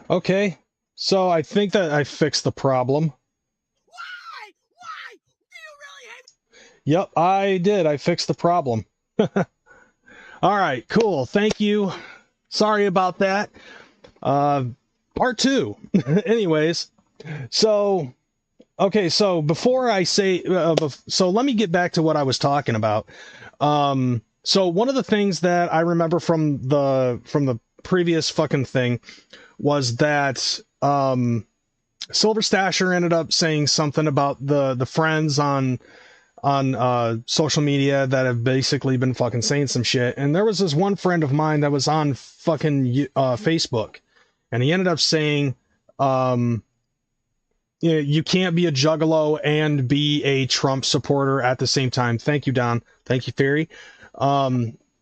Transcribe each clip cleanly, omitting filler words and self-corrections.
Okay, so I think that I fixed the problem. Why? Why? Do you really hate Yep, I did. I fixed the problem. All right, cool. Thank you. Sorry about that. Uh, part two. Anyways, so okay, so before I say, so let me get back to what I was talking about. So one of the things that I remember from the previous fucking thing was that Silver Stasher ended up saying something about the friends on social media that have basically been fucking saying some shit. And there was this one friend of mine that was on fucking Facebook, and he ended up saying, um, you can't be a juggalo and be a Trump supporter at the same time. Thank you, Don. Thank you, Fairy.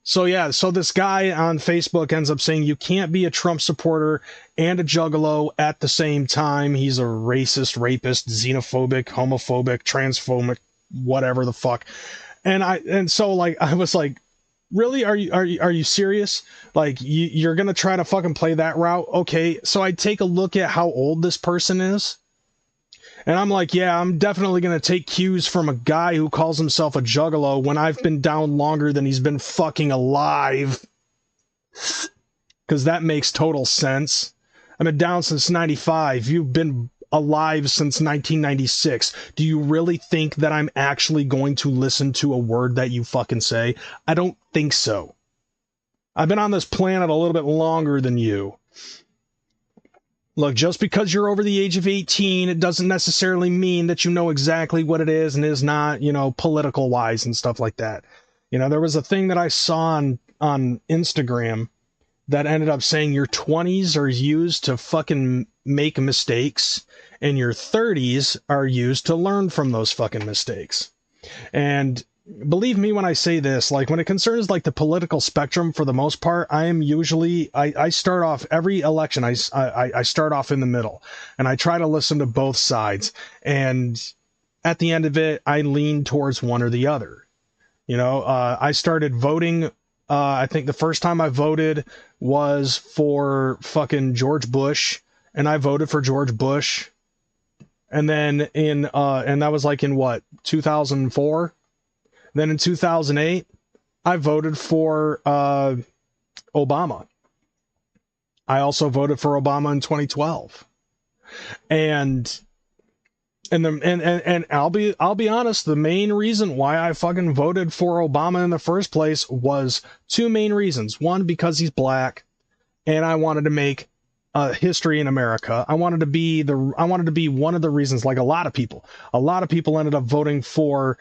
So yeah, so this guy on Facebook ends up saying you can't be a Trump supporter and a juggalo at the same time. He's a racist, rapist, xenophobic, homophobic, transphobic, whatever the fuck. And so like I was like, really? Are you serious? Like you're gonna try to fucking play that route? Okay, so I take a look at how old this person is. And I'm like, yeah, I'm definitely going to take cues from a guy who calls himself a juggalo when I've been down longer than he's been fucking alive. Because that makes total sense. I've been down since 95. You've been alive since 1996. Do you really think that I'm actually going to listen to a word that you fucking say? I don't think so. I've been on this planet a little bit longer than you. Look, just because you're over the age of 18, it doesn't necessarily mean that you know exactly what it is and is not, political wise and stuff like that. There was a thing that I saw on Instagram that ended up saying your 20s are used to fucking make mistakes and your 30s are used to learn from those fucking mistakes. And believe me when I say this, like when it concerns like the political spectrum, for the most part, I am usually I start off every election. I start off in the middle, and I try to listen to both sides. And at the end of it, I lean towards one or the other. I started voting. I think the first time I voted was for fucking George Bush, and I voted for George Bush. And then and that was like in what, 2004. Then in 2008, I voted for Obama. I also voted for Obama in 2012. And and I'll be honest, the main reason why I fucking voted for Obama in the first place was two main reasons. One, because he's black, and I wanted to make history in America. I wanted to be one of the reasons, like a lot of people. A lot of people ended up voting for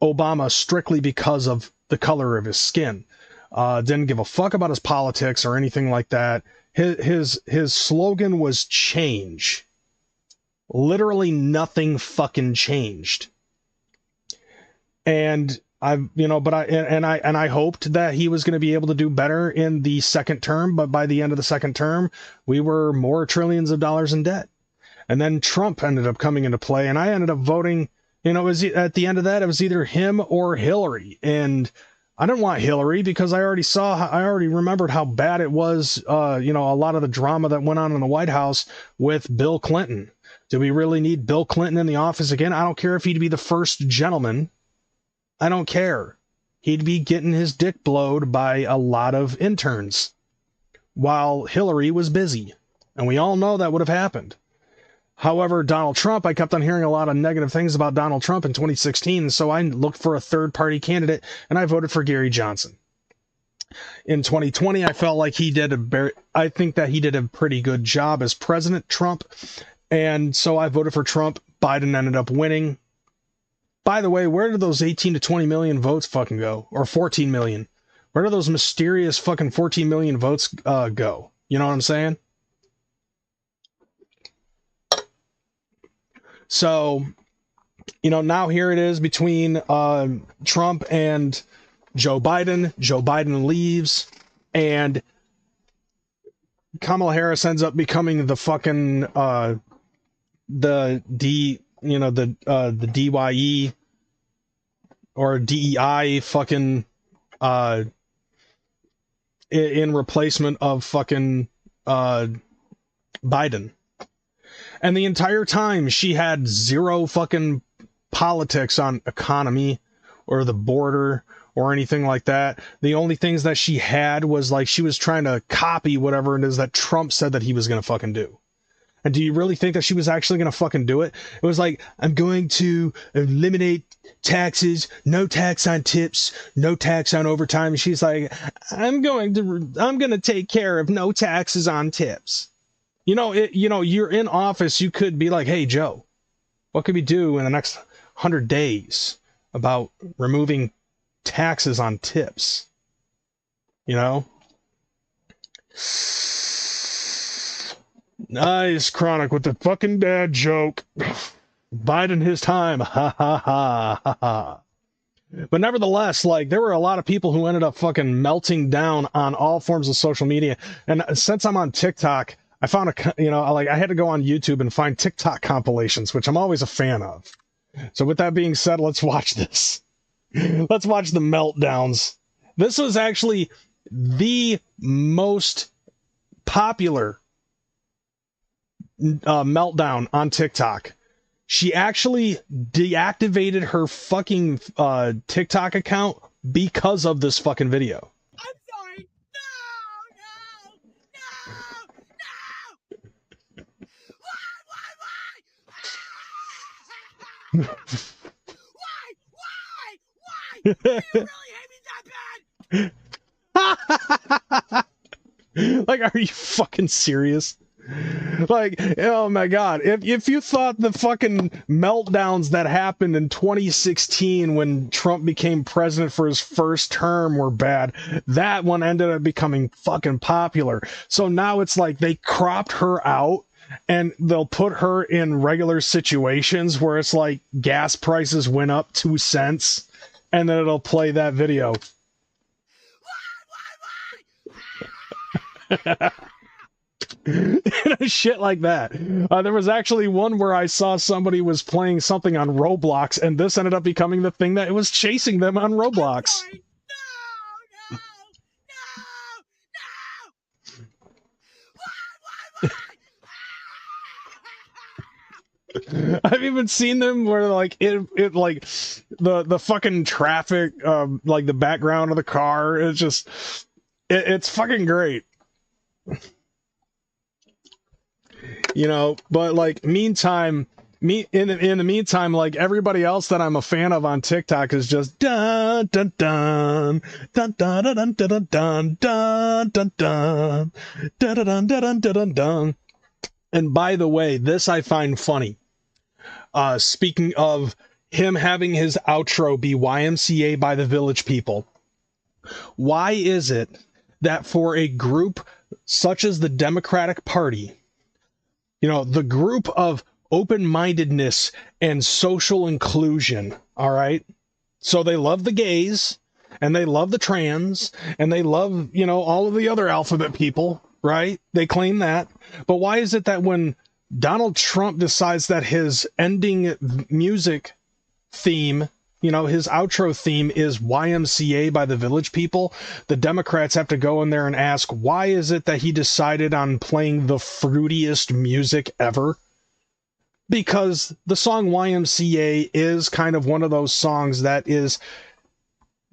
Obama strictly because of the color of his skin. Didn't give a fuck about his politics or anything like that. His slogan was change. Literally nothing fucking changed. And I hoped that he was going to be able to do better in the second term, but by the end of the second term, we were more trillions of dollars in debt. And then Trump ended up coming into play, and I ended up voting. It was at the end of that, it was either him or Hillary. And I didn't want Hillary because I already remembered how bad it was, a lot of the drama that went on in the White House with Bill Clinton. Do we really need Bill Clinton in the office again? I don't care if he'd be the first gentleman. I don't care. He'd be getting his dick blowed by a lot of interns while Hillary was busy. And we all know that would have happened. However, Donald Trump, I kept on hearing a lot of negative things about Donald Trump in 2016, so I looked for a third-party candidate, and I voted for Gary Johnson. In 2020, I felt like I think that he did a pretty good job as President Trump, and so I voted for Trump. Biden ended up winning. By the way, where did those 18 to 20 million votes fucking go? Or 14 million? Where did those mysterious fucking 14 million votes go? You know what I'm saying? So, now here it is between Trump and Joe Biden. Joe Biden leaves, and Kamala Harris ends up becoming the fucking the DYE or DEI fucking in replacement of fucking Biden. And the entire time she had zero fucking politics on economy or the border or anything like that. The only things that she had was like she was trying to copy whatever it is that Trump said that he was going to fucking do. And do you really think that she was actually going to fucking do it? It was like, I'm going to eliminate taxes, no tax on tips, no tax on overtime. And she's like, I'm going to take care of no taxes on tips. You're in office. You could be like, hey, Joe, what could we do in the next 100 days about removing taxes on tips? Nice, Chronic, with the fucking dad joke. Biden his time. Ha ha ha ha ha. But nevertheless, like, there were a lot of people who ended up fucking melting down on all forms of social media. And since I'm on TikTok, I found I had to go on YouTube and find TikTok compilations, which I'm always a fan of. So with that being said, let's watch this. Let's watch the meltdowns. This was actually the most popular meltdown on TikTok. She actually deactivated her fucking TikTok account because of this fucking video. I'm sorry. No. Why? Do you really hate me that bad? Like, are you fucking serious? Like, oh my god, if you thought the fucking meltdowns that happened in 2016 when Trump became president for his first term were bad, that one ended up becoming fucking popular. So now it's like they cropped her out and they'll put her in regular situations where it's like gas prices went up 2 cents and then it'll play that video. Shit like that. There was actually one where I saw somebody was playing something on Roblox, and this ended up becoming the thing that was chasing them on Roblox. No. I've even seen them where like it like the fucking traffic, like the background of the car. It's just it's fucking great. But like in the meantime, like everybody else that I'm a fan of on TikTok is just dun dun dun dun dun dun dun dun dun dun dun dun dun dun dun dun. And by the way, this I find funny. Speaking of him having his outro be YMCA by the Village People, why is it that for a group such as the Democratic Party, the group of open-mindedness and social inclusion, all right? So they love the gays, and they love the trans, and they love, all of the other alphabet people, right? They claim that. But why is it that when Donald Trump decides that his ending music theme, his outro theme is YMCA by the Village People, the Democrats have to go in there and ask, why is it that he decided on playing the fruitiest music ever? Because the song YMCA is kind of one of those songs that is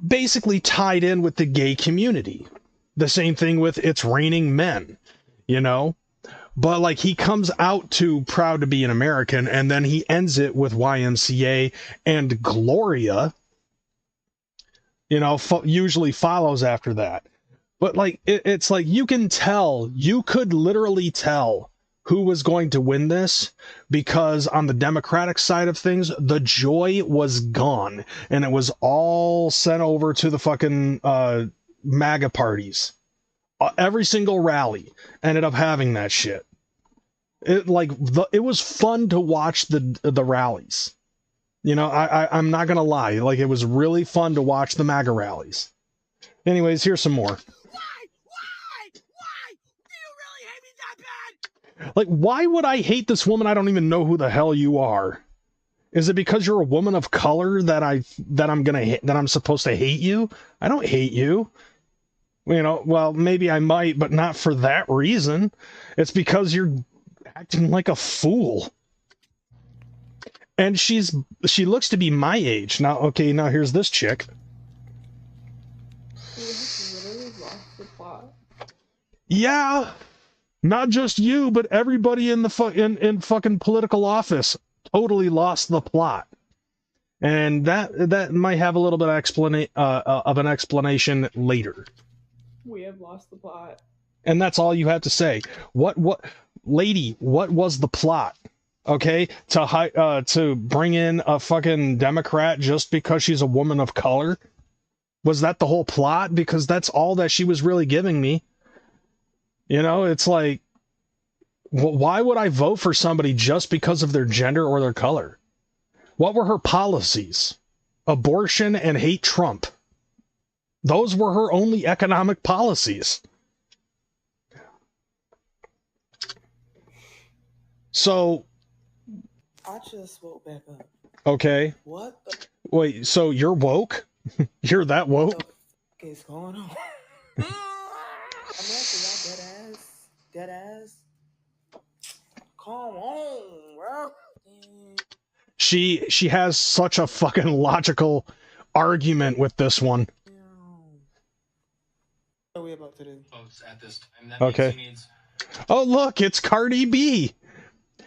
basically tied in with the gay community. The same thing with It's Raining Men, But like he comes out to Proud to Be an American, and then he ends it with YMCA, and Gloria, usually follows after that. But like it's like you could literally tell who was going to win this, because on the Democratic side of things, the joy was gone, and it was all sent over to the fucking MAGA parties. Every single rally ended up having that shit. It was fun to watch the rallies. I'm not gonna lie, like it was really fun to watch the MAGA rallies. Anyways, here's some more. Why? Do you really hate me that bad? Like, why would I hate this woman? I don't even know who the hell you are. Is it because you're a woman of color that I'm supposed to hate you? I don't hate you. Well, maybe I might, but not for that reason. It's because you're acting like a fool. And she looks to be my age. Now, okay, now here's this chick. You literally lost the plot. Yeah, not just you, but everybody in the in fucking political office totally lost the plot. And that might have a little bit of an explanation later. We have lost the plot. And that's all you have to say. What lady, what was the plot? Okay, to bring in a fucking Democrat just because she's a woman of color? Was that the whole plot? Because that's all that she was really giving me. You know, it's like, why would I vote for somebody just because of their gender or their color? What were her policies? Abortion and hate Trump. Those were her only economic policies. So... I just woke back up. Okay. What the... Wait, so you're woke? You're that woke? What the fuck is going on? I'm asking y'all dead ass. Come on, bro. She has such a fucking logical argument with this one. What are we about to do? At this time, that okay. Needs... Oh, look, it's Cardi B.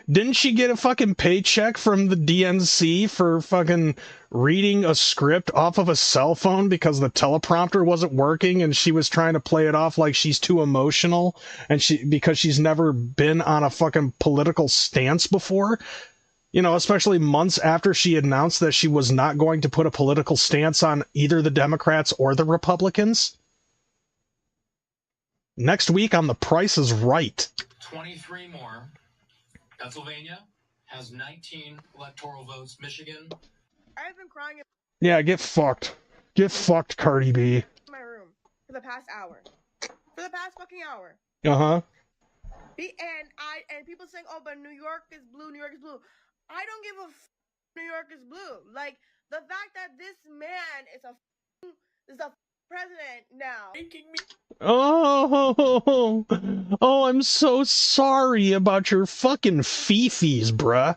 Didn't she get a fucking paycheck from the DNC for fucking reading a script off of a cell phone because the teleprompter wasn't working and she was trying to play it off like she's too emotional and because she's never been on a fucking political stance before? You know, especially months after she announced that she was not going to put a political stance on either the Democrats or the Republicans. Next week on The Price is Right. 23 more. Pennsylvania has 19 electoral votes. Michigan. I've been crying Yeah, get fucked. Get fucked, Cardi B. in my room for the past hour. For the past fucking hour. Uh-huh. And people saying, oh, but New York is blue, New York is blue. I don't give a f New York is blue. Like, the fact that this man is a president now. Making me... Oh, I'm so sorry about your fucking fifis, bruh.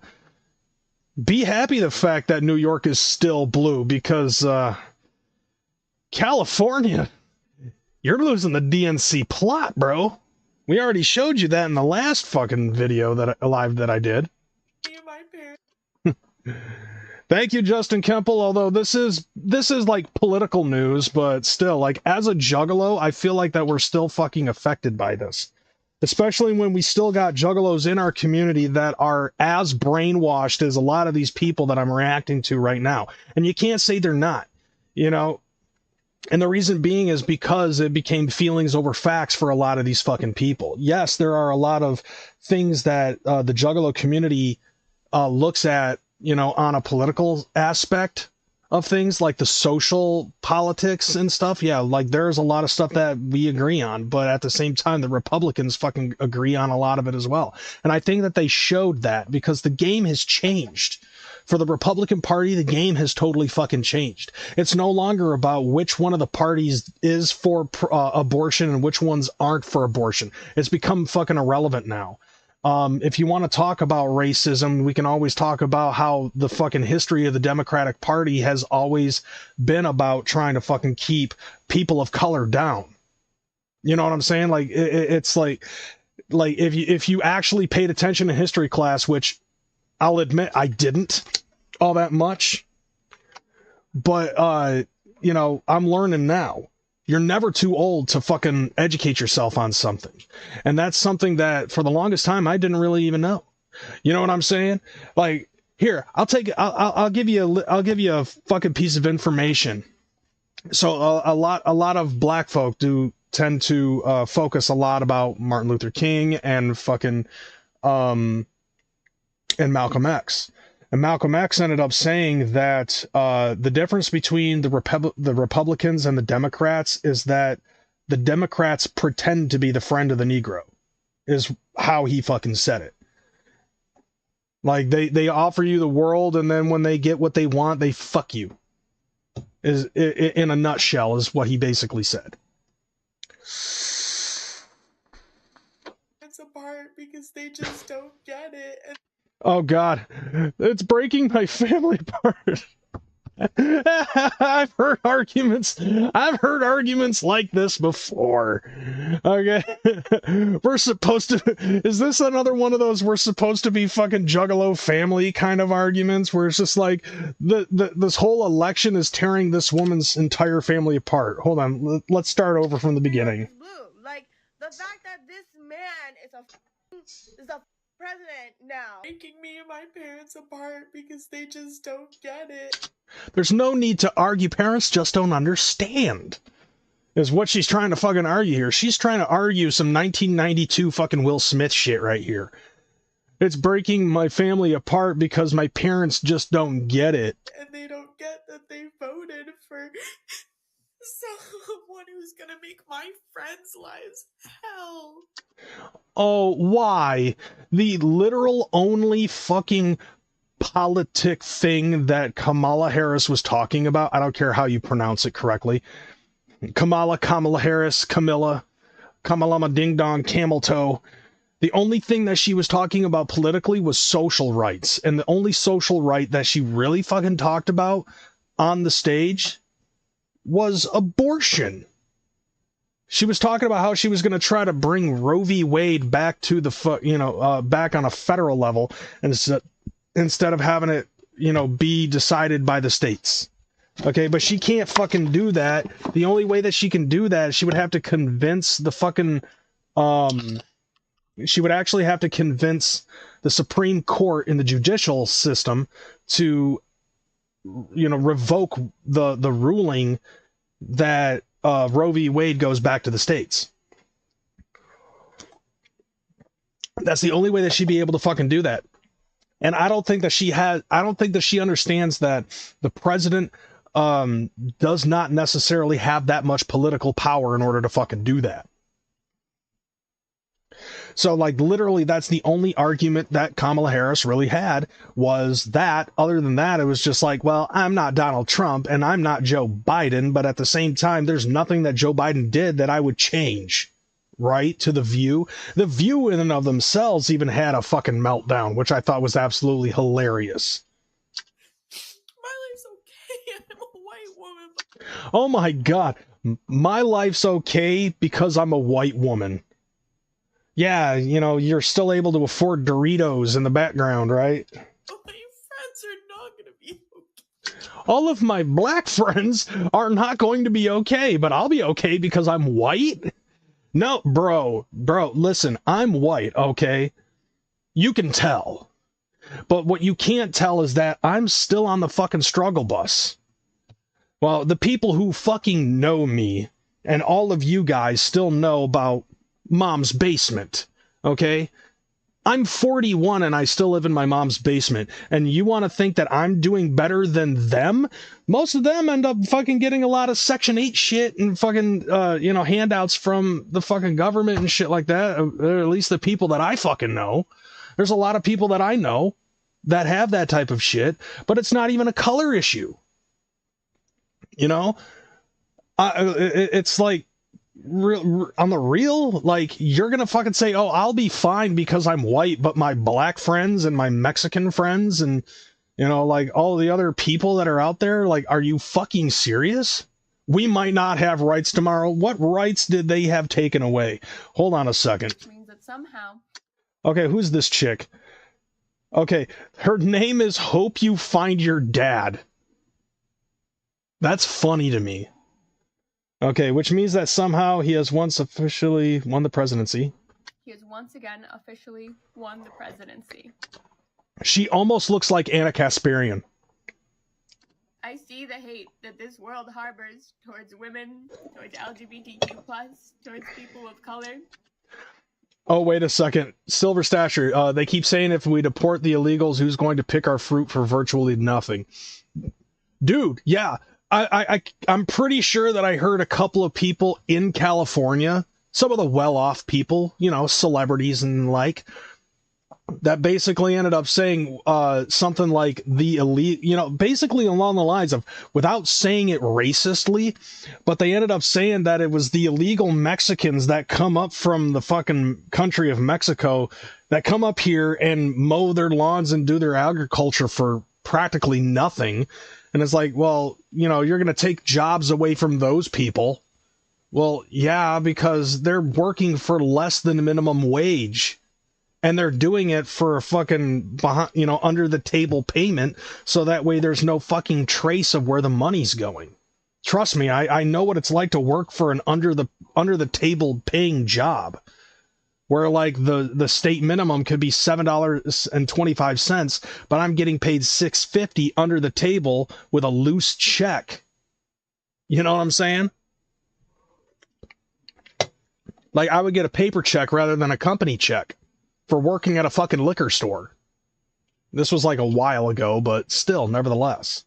Be happy the fact that New York is still blue because, California, you're losing the DNC plot, bro. We already showed you that in the last fucking video live that I did. Thank you, Justin Kemple. Although this is like political news, but still, like, as a juggalo, I feel like that we're still fucking affected by this. Especially when we still got juggalos in our community that are as brainwashed as a lot of these people that I'm reacting to right now. And you can't say they're not, you know? And the reason being is because it became feelings over facts for a lot of these fucking people. Yes, there are a lot of things that the juggalo community looks at, you know, on a political aspect of things, like the social politics and stuff. Yeah, like there's a lot of stuff that we agree on, but at the same time, the Republicans fucking agree on a lot of it as well. And I think that they showed that because the game has changed. For the Republican Party, the game has totally fucking changed. It's no longer about which one of the parties is for abortion and which ones aren't for abortion. It's become fucking irrelevant now. If you want to talk about racism, we can always talk about how the fucking history of the Democratic Party has always been about trying to fucking keep people of color down. You know what I'm saying? Like, it's like if you actually paid attention in history class, which I'll admit I didn't all that much, but, you know, I'm learning now. You're never too old to fucking educate yourself on something. And that's something that for the longest time, I didn't really even know. You know what I'm saying? Like, here, I'll give you a fucking piece of information. So a lot of black folk do tend to focus a lot about Martin Luther King and fucking and Malcolm X. And Malcolm X ended up saying that the difference between the Republicans and the Democrats is that the Democrats pretend to be the friend of the Negro, is how he fucking said it. Like, they offer you the world, and then when they get what they want, they fuck you. Is in a nutshell, is what he basically said. It's a part because because they just don't get it. And Oh God, it's breaking my family apart. I've heard arguments like this before. Okay. We're supposed to, is this another one of those we're supposed to be fucking juggalo family kind of arguments where it's just like this whole election is tearing this woman's entire family apart? Hold on, let's start over from the beginning. Blue. Like the fact that this man is a president now, breaking me and my parents apart because they just don't get it. There's no need to argue. Parents just don't understand. Is what she's trying to fucking argue here. She's trying to argue some 1992 fucking Will Smith shit right here. It's breaking my family apart because my parents just don't get it. And they don't get that they voted for someone who's gonna make my friends' lives hell. Oh, why? The literal only fucking politic thing that Kamala Harris was talking about, I don't care how you pronounce it correctly. Kamala Harris, Kamala Ding Dong, Camel Toe. The only thing that she was talking about politically was social rights. And the only social right that she really fucking talked about on the stage was abortion. She was talking about how she was going to try to bring Roe v. Wade back to the, back on a federal level instead of having it, be decided by the states. Okay, but she can't fucking do that. The only way that she can do that is she would have to convince the fucking, she would actually have to convince the Supreme Court in the judicial system to, revoke the ruling that Roe v. Wade goes back to the states. That's the only way that she'd be able to fucking do that. And I don't think that she understands that the president does not necessarily have that much political power in order to fucking do that. So, like, literally, that's the only argument that Kamala Harris really had was that. Other than that, it was just like, well, I'm not Donald Trump and I'm not Joe Biden, but at the same time, there's nothing that Joe Biden did that I would change, right? To The View. The View in and of themselves even had a fucking meltdown, which I thought was absolutely hilarious. My life's okay. I'm a white woman. Oh my God. My life's okay because I'm a white woman. Yeah, you're still able to afford Doritos in the background, right? But my friends are not going to be okay. All of my black friends are not going to be okay, but I'll be okay because I'm white? No, bro, listen, I'm white, okay? You can tell. But what you can't tell is that I'm still on the fucking struggle bus. Well, the people who fucking know me, and all of you guys still know about mom's basement, okay? I'm 41 and I still live in my mom's basement, and you want to think that I'm doing better than them? Most of them end up fucking getting a lot of Section 8 shit and fucking, handouts from the fucking government and shit like that, or at least the people that I fucking know. There's a lot of people that I know that have that type of shit, but it's not even a color issue. It's like, on the real, like, you're gonna fucking say, oh, I'll be fine because I'm white, but my black friends and my Mexican friends and, like, all the other people that are out there, like, are you fucking serious? We might not have rights tomorrow. What rights did they have taken away? Hold on a second. Which means that somehow... Okay, who's this chick? Okay, her name is Hope You Find Your Dad. That's funny to me. Okay, which means that somehow he has once officially won the presidency. He has once again officially won the presidency. She almost looks like Anna Kasparian. I see the hate that this world harbors towards women, towards LGBTQ+, towards people of color. Oh, wait a second. Silver Stature, they keep saying if we deport the illegals, who's going to pick our fruit for virtually nothing? Dude, yeah. I'm pretty sure that I heard a couple of people in California, some of the well-off people, celebrities and like, that basically ended up saying something like the elite, basically along the lines of, without saying it racistly, but they ended up saying that it was the illegal Mexicans that come up from the fucking country of Mexico that come up here and mow their lawns and do their agriculture for practically nothing. And it's like, well, you're going to take jobs away from those people. Well, yeah, because they're working for less than minimum wage. And they're doing it for a fucking, under the table payment. So that way there's no fucking trace of where the money's going. Trust me, I know what it's like to work for an under the table paying job. Where like the state minimum could be $7.25, but I'm getting paid $6.50 under the table with a loose check. You know what I'm saying? Like I would get a paper check rather than a company check for working at a fucking liquor store. This was like a while ago, but still, nevertheless.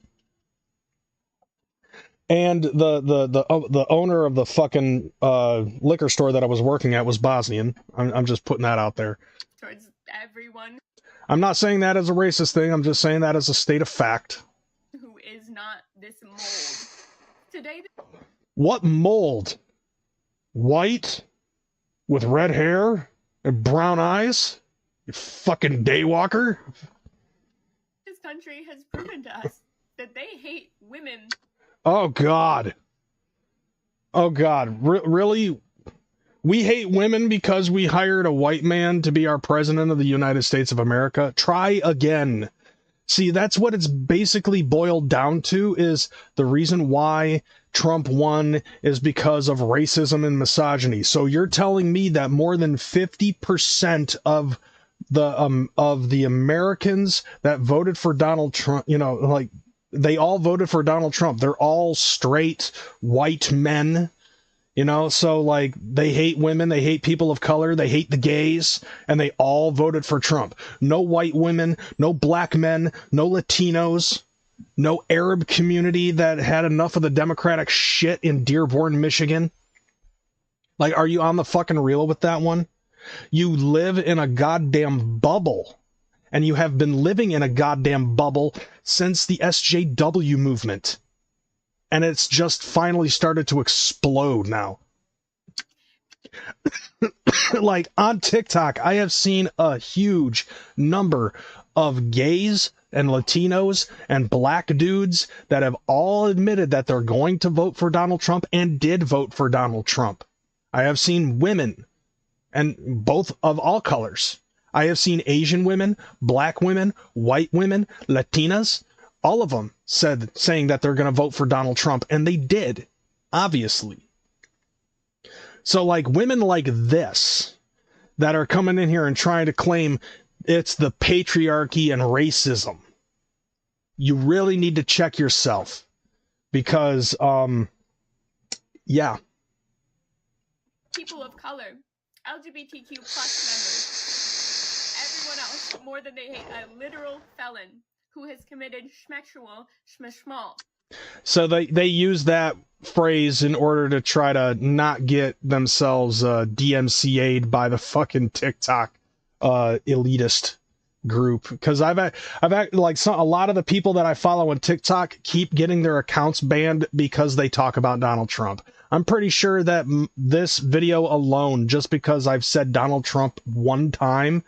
And the owner of the fucking liquor store that I was working at was Bosnian. I'm just putting that out there. Towards everyone. I'm not saying that as a racist thing. I'm just saying that as a state of fact. Who is not this mold. Today. What mold? White? With red hair? And brown eyes? You fucking daywalker? This country has proven to us that they hate women. Oh, God. Oh, God. Really? We hate women because we hired a white man to be our president of the United States of America? Try again. See, that's what it's basically boiled down to, is the reason why Trump won is because of racism and misogyny. So you're telling me that more than 50% of the Americans that voted for Donald Trump, they all voted for Donald Trump. They're all straight white men, so like they hate women, they hate people of color, they hate the gays, and they all voted for Trump. No white women, no black men, no Latinos, no Arab community that had enough of the Democratic shit in Dearborn, Michigan. Like, are you on the fucking reel with that one? You live in a goddamn bubble. And you have been living in a goddamn bubble since the SJW movement. And it's just finally started to explode now. Like, on TikTok, I have seen a huge number of gays and Latinos and black dudes that have all admitted that they're going to vote for Donald Trump and did vote for Donald Trump. I have seen women, and both of all colors. I have seen Asian women, black women, white women, Latinas, all of them saying that they're going to vote for Donald Trump, and they did, obviously. So like women like this that are coming in here and trying to claim it's the patriarchy and racism, you really need to check yourself, because yeah. People of color, LGBTQ plus members, everyone else, more than they hate a literal felon who has committed schmexual schmishmal. So they use that phrase in order to try to not get themselves DMCA'd by the fucking TikTok elitist group. Because a lot of the people that I follow on TikTok keep getting their accounts banned because they talk about Donald Trump. I'm pretty sure that this video alone, just because I've said Donald Trump one time,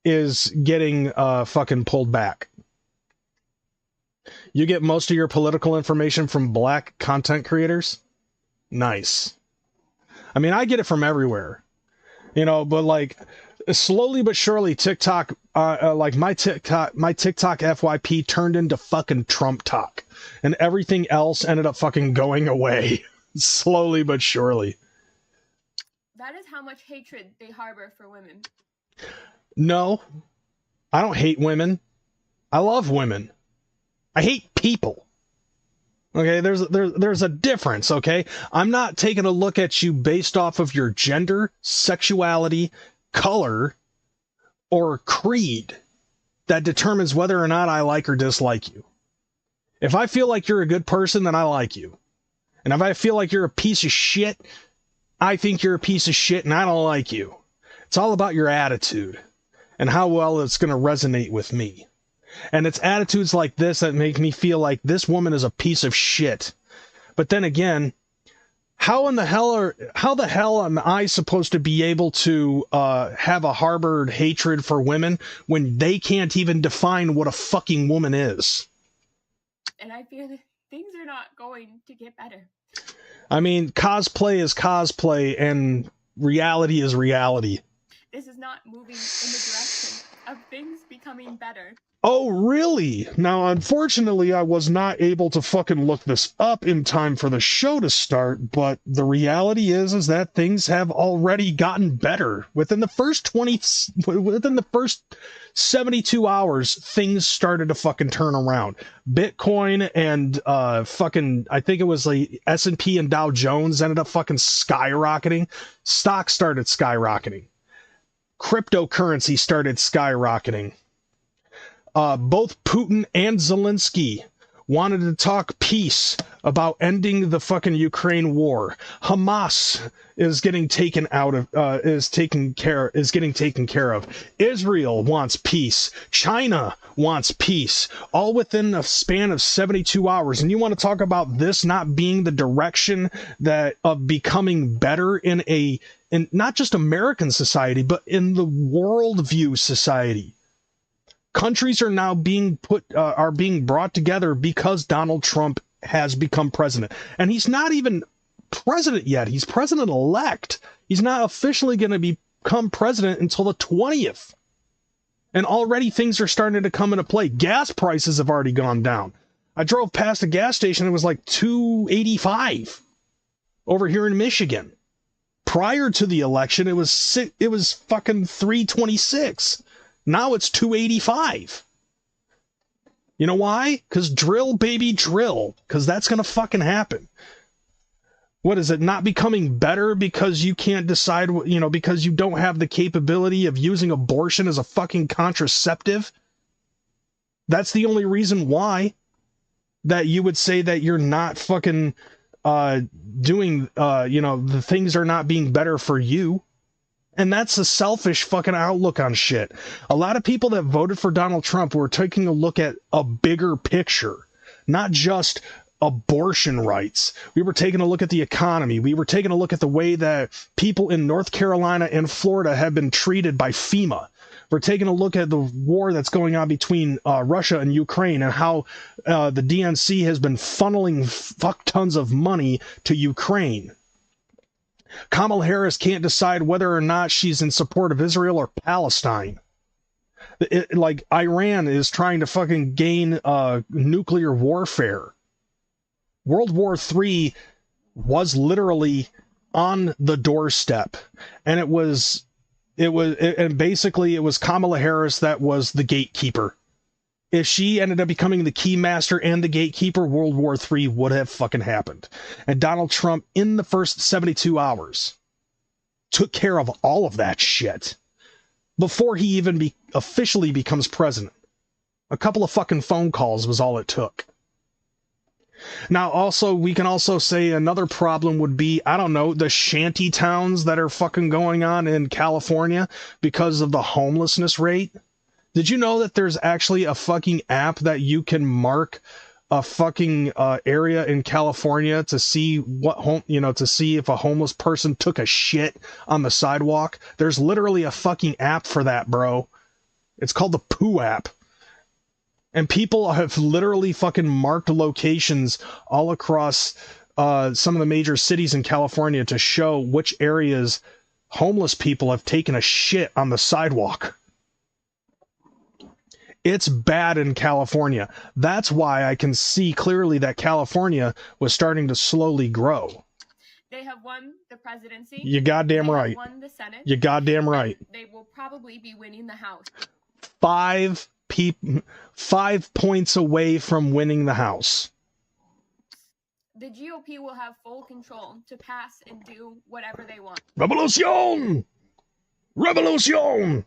is getting fucking pulled back. You get most of your political information from black content creators? Nice. I mean, I get it from everywhere. But like, slowly but surely, TikTok, like my TikTok FYP turned into fucking Trump talk. And everything else ended up fucking going away. Slowly but surely. That is how much hatred they harbor for women. No, I don't hate women. I love women. I hate people. Okay, there's a difference, okay? I'm not taking a look at you based off of your gender, sexuality, color, or creed that determines whether or not I like or dislike you. If I feel like you're a good person, then I like you. And if I feel like you're a piece of shit, I think you're a piece of shit and I don't like you. It's all about your attitude. and how well it's going to resonate with me. And it's attitudes like this that make me feel like this woman is a piece of shit. But then again, how the hell am I supposed to be able to have a harbored hatred for women when they can't even define what a fucking woman is? And I feel that things are not going to get better. I mean, cosplay is cosplay, and reality is reality. This is not moving in the direction of things becoming better. Oh, really? Now, unfortunately, I was not able to fucking look this up in time for the show to start, but the reality is that things have already gotten better. Within the first 72 hours, things started to fucking turn around. Bitcoin and fucking, I think it was like S&P and Dow Jones ended up fucking skyrocketing. Stocks started skyrocketing. Cryptocurrency started skyrocketing. Both Putin and Zelensky wanted to talk peace about ending the fucking Ukraine war. Hamas is getting taken care of. Israel wants peace. China wants peace. All within a span of 72 hours. And you want to talk about this not being the direction that of becoming better in not just American society, but in the worldview society. Countries are now being brought together because Donald Trump has become president. And he's not even president yet. He's president-elect. He's not officially going to become president until the 20th. And already things are starting to come into play. Gas prices have already gone down. I drove past a gas station. It was like $2.85 over here in Michigan. Prior to the election, it was fucking $3.26. Now it's $2.85. You know why? Because drill, baby, drill. Because that's going to fucking happen. What is it? Not becoming better because you can't decide, because you don't have the capability of using abortion as a fucking contraceptive? That's the only reason why that you would say that you're not fucking doing, the things are not being better for you. And that's a selfish fucking outlook on shit. A lot of people that voted for Donald Trump were taking a look at a bigger picture, not just abortion rights. We were taking a look at the economy. We were taking a look at the way that people in North Carolina and Florida have been treated by FEMA. We're taking a look at the war that's going on between Russia and Ukraine and how the DNC has been funneling fuck tons of money to Ukraine. Kamala Harris can't decide whether or not she's in support of Israel or Palestine. Like Iran is trying to fucking gain nuclear warfare. World War III was literally on the doorstep, and it was Kamala Harris that was the gatekeeper. If she ended up becoming the key master and the gatekeeper, World War III would have fucking happened. And Donald Trump, in the first 72 hours, took care of all of that shit before he even officially becomes president. A couple of fucking phone calls was all it took. Now, also, we can also say another problem would be, I don't know, the shanty towns that are fucking going on in California because of the homelessness rate. Did you know that there's actually a fucking app that you can mark a fucking area in California to see to see if a homeless person took a shit on the sidewalk? There's literally a fucking app for that, bro. It's called the Poo app. And people have literally fucking marked locations all across some of the major cities in California to show which areas homeless people have taken a shit on the sidewalk. It's bad in California. That's why I can see clearly that California was starting to slowly grow. They have won the presidency. You goddamn right. They have won the Senate. You goddamn right. They will probably be winning the House. 5 points away from winning the House. The GOP will have full control to pass and do whatever they want. Revolution! Revolution!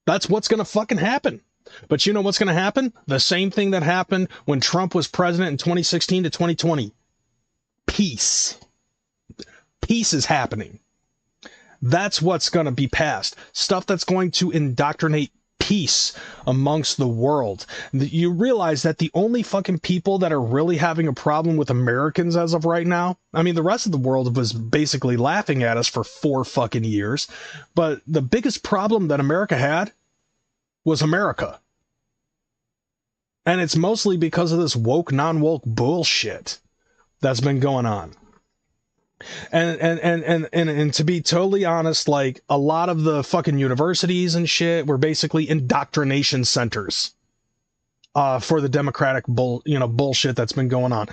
That's what's going to fucking happen. But you know what's going to happen? The same thing that happened when Trump was president in 2016 to 2020. Peace. Peace is happening. That's what's going to be passed. Stuff that's going to indoctrinate peace amongst the world. You realize that the only fucking people that are really having a problem with Americans as of right now, I mean, the rest of the world was basically laughing at us for 4 fucking years, but the biggest problem that America had was America. And it's mostly because of this woke, non-woke bullshit that's been going on. And to be totally honest, like, a lot of the fucking universities and shit were basically indoctrination centers for the democratic bullshit that's been going on.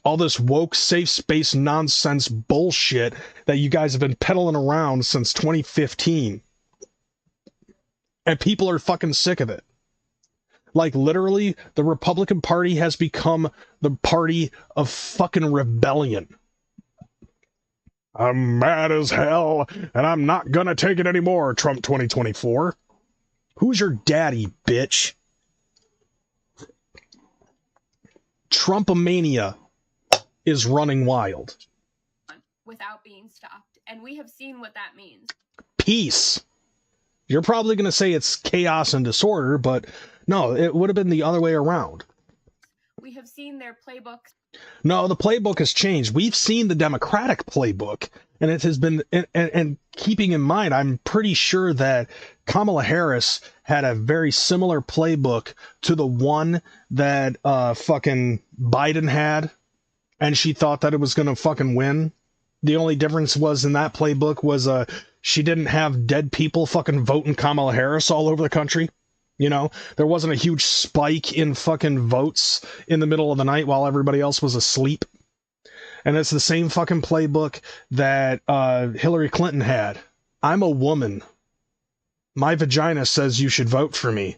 All this woke, safe space nonsense bullshit that you guys have been peddling around since 2015. And people are fucking sick of it. Like, literally, the Republican Party has become the party of fucking rebellion. I'm mad as hell, and I'm not gonna take it anymore, Trump 2024. Who's your daddy, bitch? Trumpomania is running wild. Without being stopped. And we have seen what that means. Peace. You're probably gonna say it's chaos and disorder, but no, it would have been the other way around. We have seen their playbooks. No, the playbook has changed. We've seen the Democratic playbook, and it has been, and keeping in mind, I'm pretty sure that Kamala Harris had a very similar playbook to the one that fucking Biden had, and she thought that it was going to fucking win. The only difference was in that playbook was she didn't have dead people fucking voting Kamala Harris all over the country. You know, there wasn't a huge spike in fucking votes in the middle of the night while everybody else was asleep. And it's the same fucking playbook that Hillary Clinton had. I'm a woman. My vagina says you should vote for me.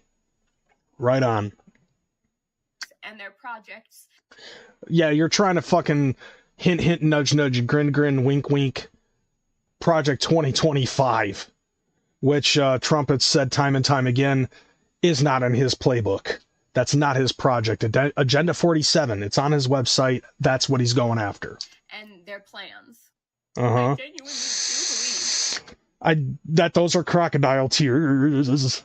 Right on. And their projects. Yeah, you're trying to fucking hint, hint, nudge, nudge, grin, grin, wink, wink. Project 2025. Which Trump had said time and time again is not in his playbook. That's not his project. Agenda 47. It's on his website. That's what he's going after. And their plans. Uh-huh. I genuinely do believe. That those are crocodile tears.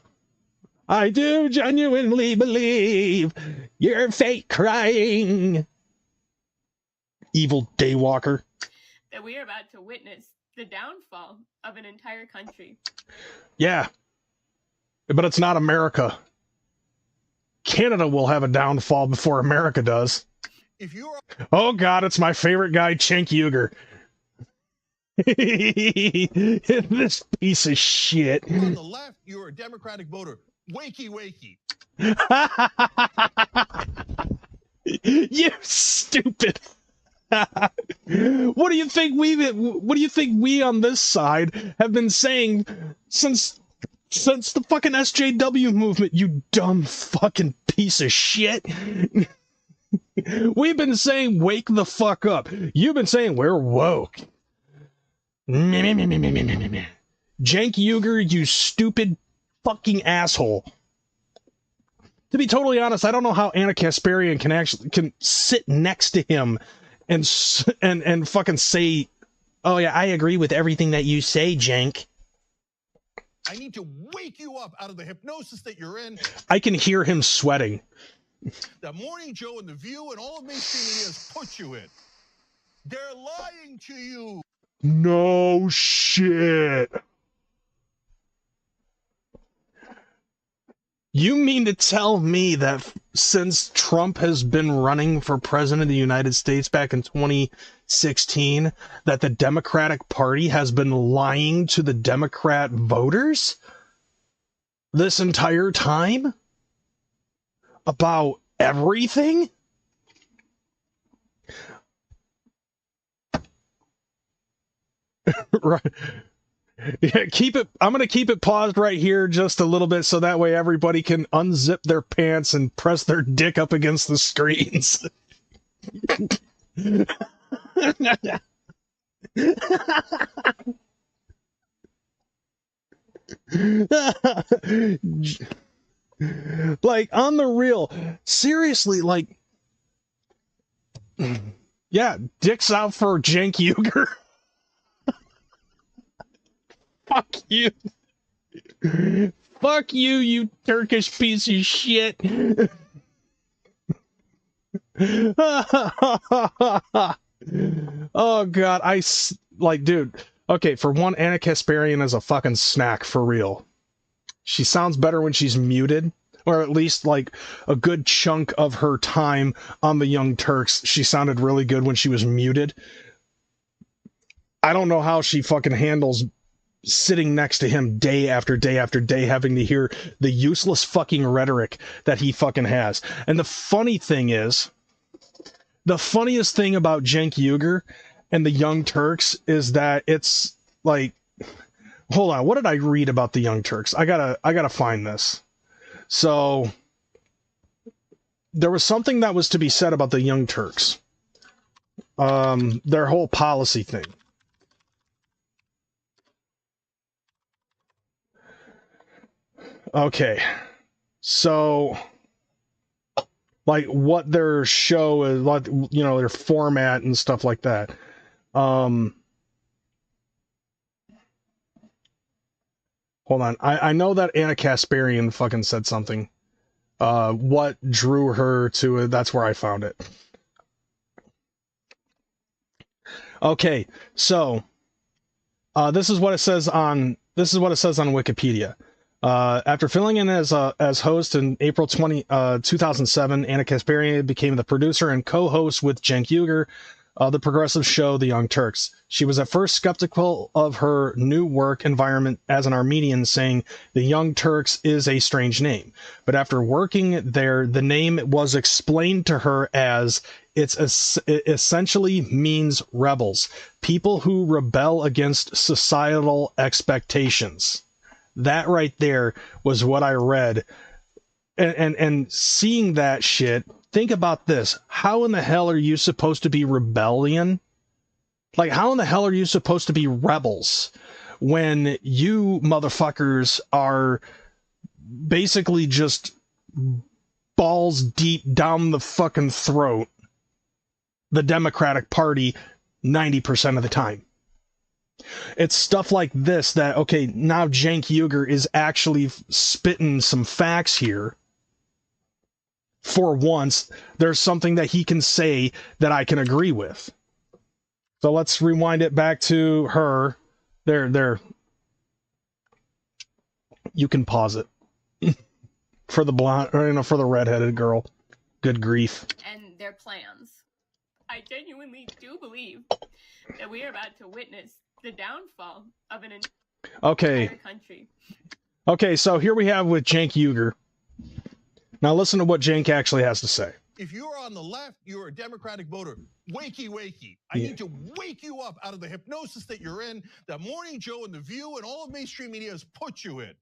I do genuinely believe you're fake crying. Evil daywalker. That we are about to witness the downfall of an entire country. Yeah. But it's not America. Canada will have a downfall before America does. If you're Oh god, it's my favorite guy, Cenk Uygur. This piece of shit. on the left, you're a Democratic voter. Wakey, wakey. You stupid. What do you think we on this side have been saying since the fucking SJW movement, you dumb fucking piece of shit? We've been saying wake the fuck up. You've been saying we're woke. Cenk Uygur, you stupid fucking asshole. To be totally honest, I don't know how Anna Kasparian can sit next to him and fucking say, "Oh yeah, I agree with everything that you say, Cenk." I need to wake you up out of the hypnosis that you're in. I can hear him sweating. That Morning Joe and The View and all of mainstream media has put you in. They're lying to you. No shit. You mean to tell me that since Trump has been running for president of the United States back in 2016, that the Democratic Party has been lying to the Democrat voters this entire time? About everything? Right. Yeah, keep it. I'm gonna keep it paused right here just a little bit so that way everybody can unzip their pants and press their dick up against the screens. Like, on the real, seriously, like, yeah, dicks out for Cenk Uygur. Fuck you. Fuck you, you Turkish piece of shit. Oh god, like, dude. Okay, for one, Anna Kasparian is a fucking snack for real. She sounds better when she's muted, or at least like a good chunk of her time on the Young Turks, she sounded really good when she was muted. I don't know how she fucking handles sitting next to him day after day after day, having to hear the useless fucking rhetoric that he fucking has. And the funniest thing about Cenk Uygur and the Young Turks is that it's like, hold on, what did I read about the Young Turks? I gotta find this. So there was something that was to be said about the Young Turks. Their whole policy thing. Okay. So, like, what their show is, like, you know, their format and stuff like that. Hold on. I know that Anna Kasparian fucking said something. What drew her to it, that's where I found it. Okay, so this is what it says on Wikipedia. After filling in as host in April 2007, Anna Kasparian became the producer and co-host with Cenk Uygur of the progressive show The Young Turks. She was at first skeptical of her new work environment as an Armenian, saying The Young Turks is a strange name. But after working there, the name was explained to her as it essentially means rebels, people who rebel against societal expectations. That right there was what I read. And seeing that shit, think about this. How in the hell are you supposed to be rebellion? Like, how in the hell are you supposed to be rebels when you motherfuckers are basically just balls deep down the fucking throat the Democratic Party 90% of the time? It's stuff like this that, okay, now Cenk Uygur is actually spitting some facts here. For once, there's something that he can say that I can agree with. So let's rewind it back to her. There. You can pause it. For the blonde, or, you know, for the redheaded girl. Good grief. And their plans. I genuinely do believe that we are about to witness the downfall of an entire country. Okay, so here we have with Cenk Uygur. Now listen to what Cenk actually has to say. If you're on the left, you're a Democratic voter. Wakey, wakey. I need to wake you up out of the hypnosis that you're in, that Morning Joe and The View and all of mainstream media has put you in.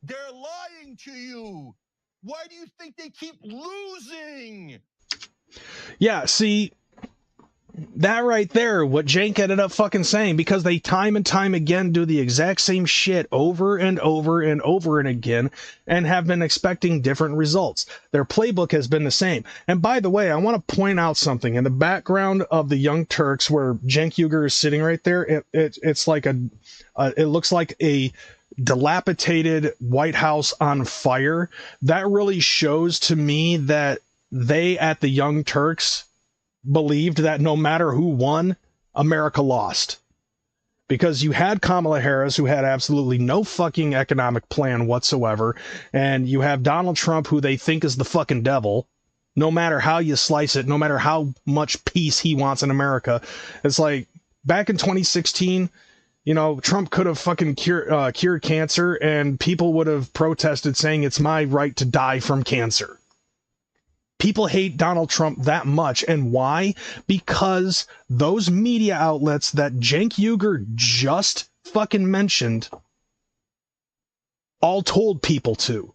They're lying to you. Why do you think they keep losing? Yeah, see, that right there, what Cenk ended up fucking saying, because they time and time again do the exact same shit over and over and over and again and have been expecting different results. Their playbook has been the same. And by the way, I want to point out something. In the background of the Young Turks, where Cenk Uygur is sitting right there, it's like it looks like a dilapidated White House on fire. That really shows to me that they at the Young Turks believed that no matter who won, America lost. Because you had Kamala Harris, who had absolutely no fucking economic plan whatsoever, and you have Donald Trump, who they think is the fucking devil, no matter how you slice it, no matter how much peace he wants in America. It's like, back in 2016, you know, Trump could have fucking cured cancer, and people would have protested saying it's my right to die from cancer. People hate Donald Trump that much. And why? Because those media outlets that Cenk Uygur just fucking mentioned all told people to.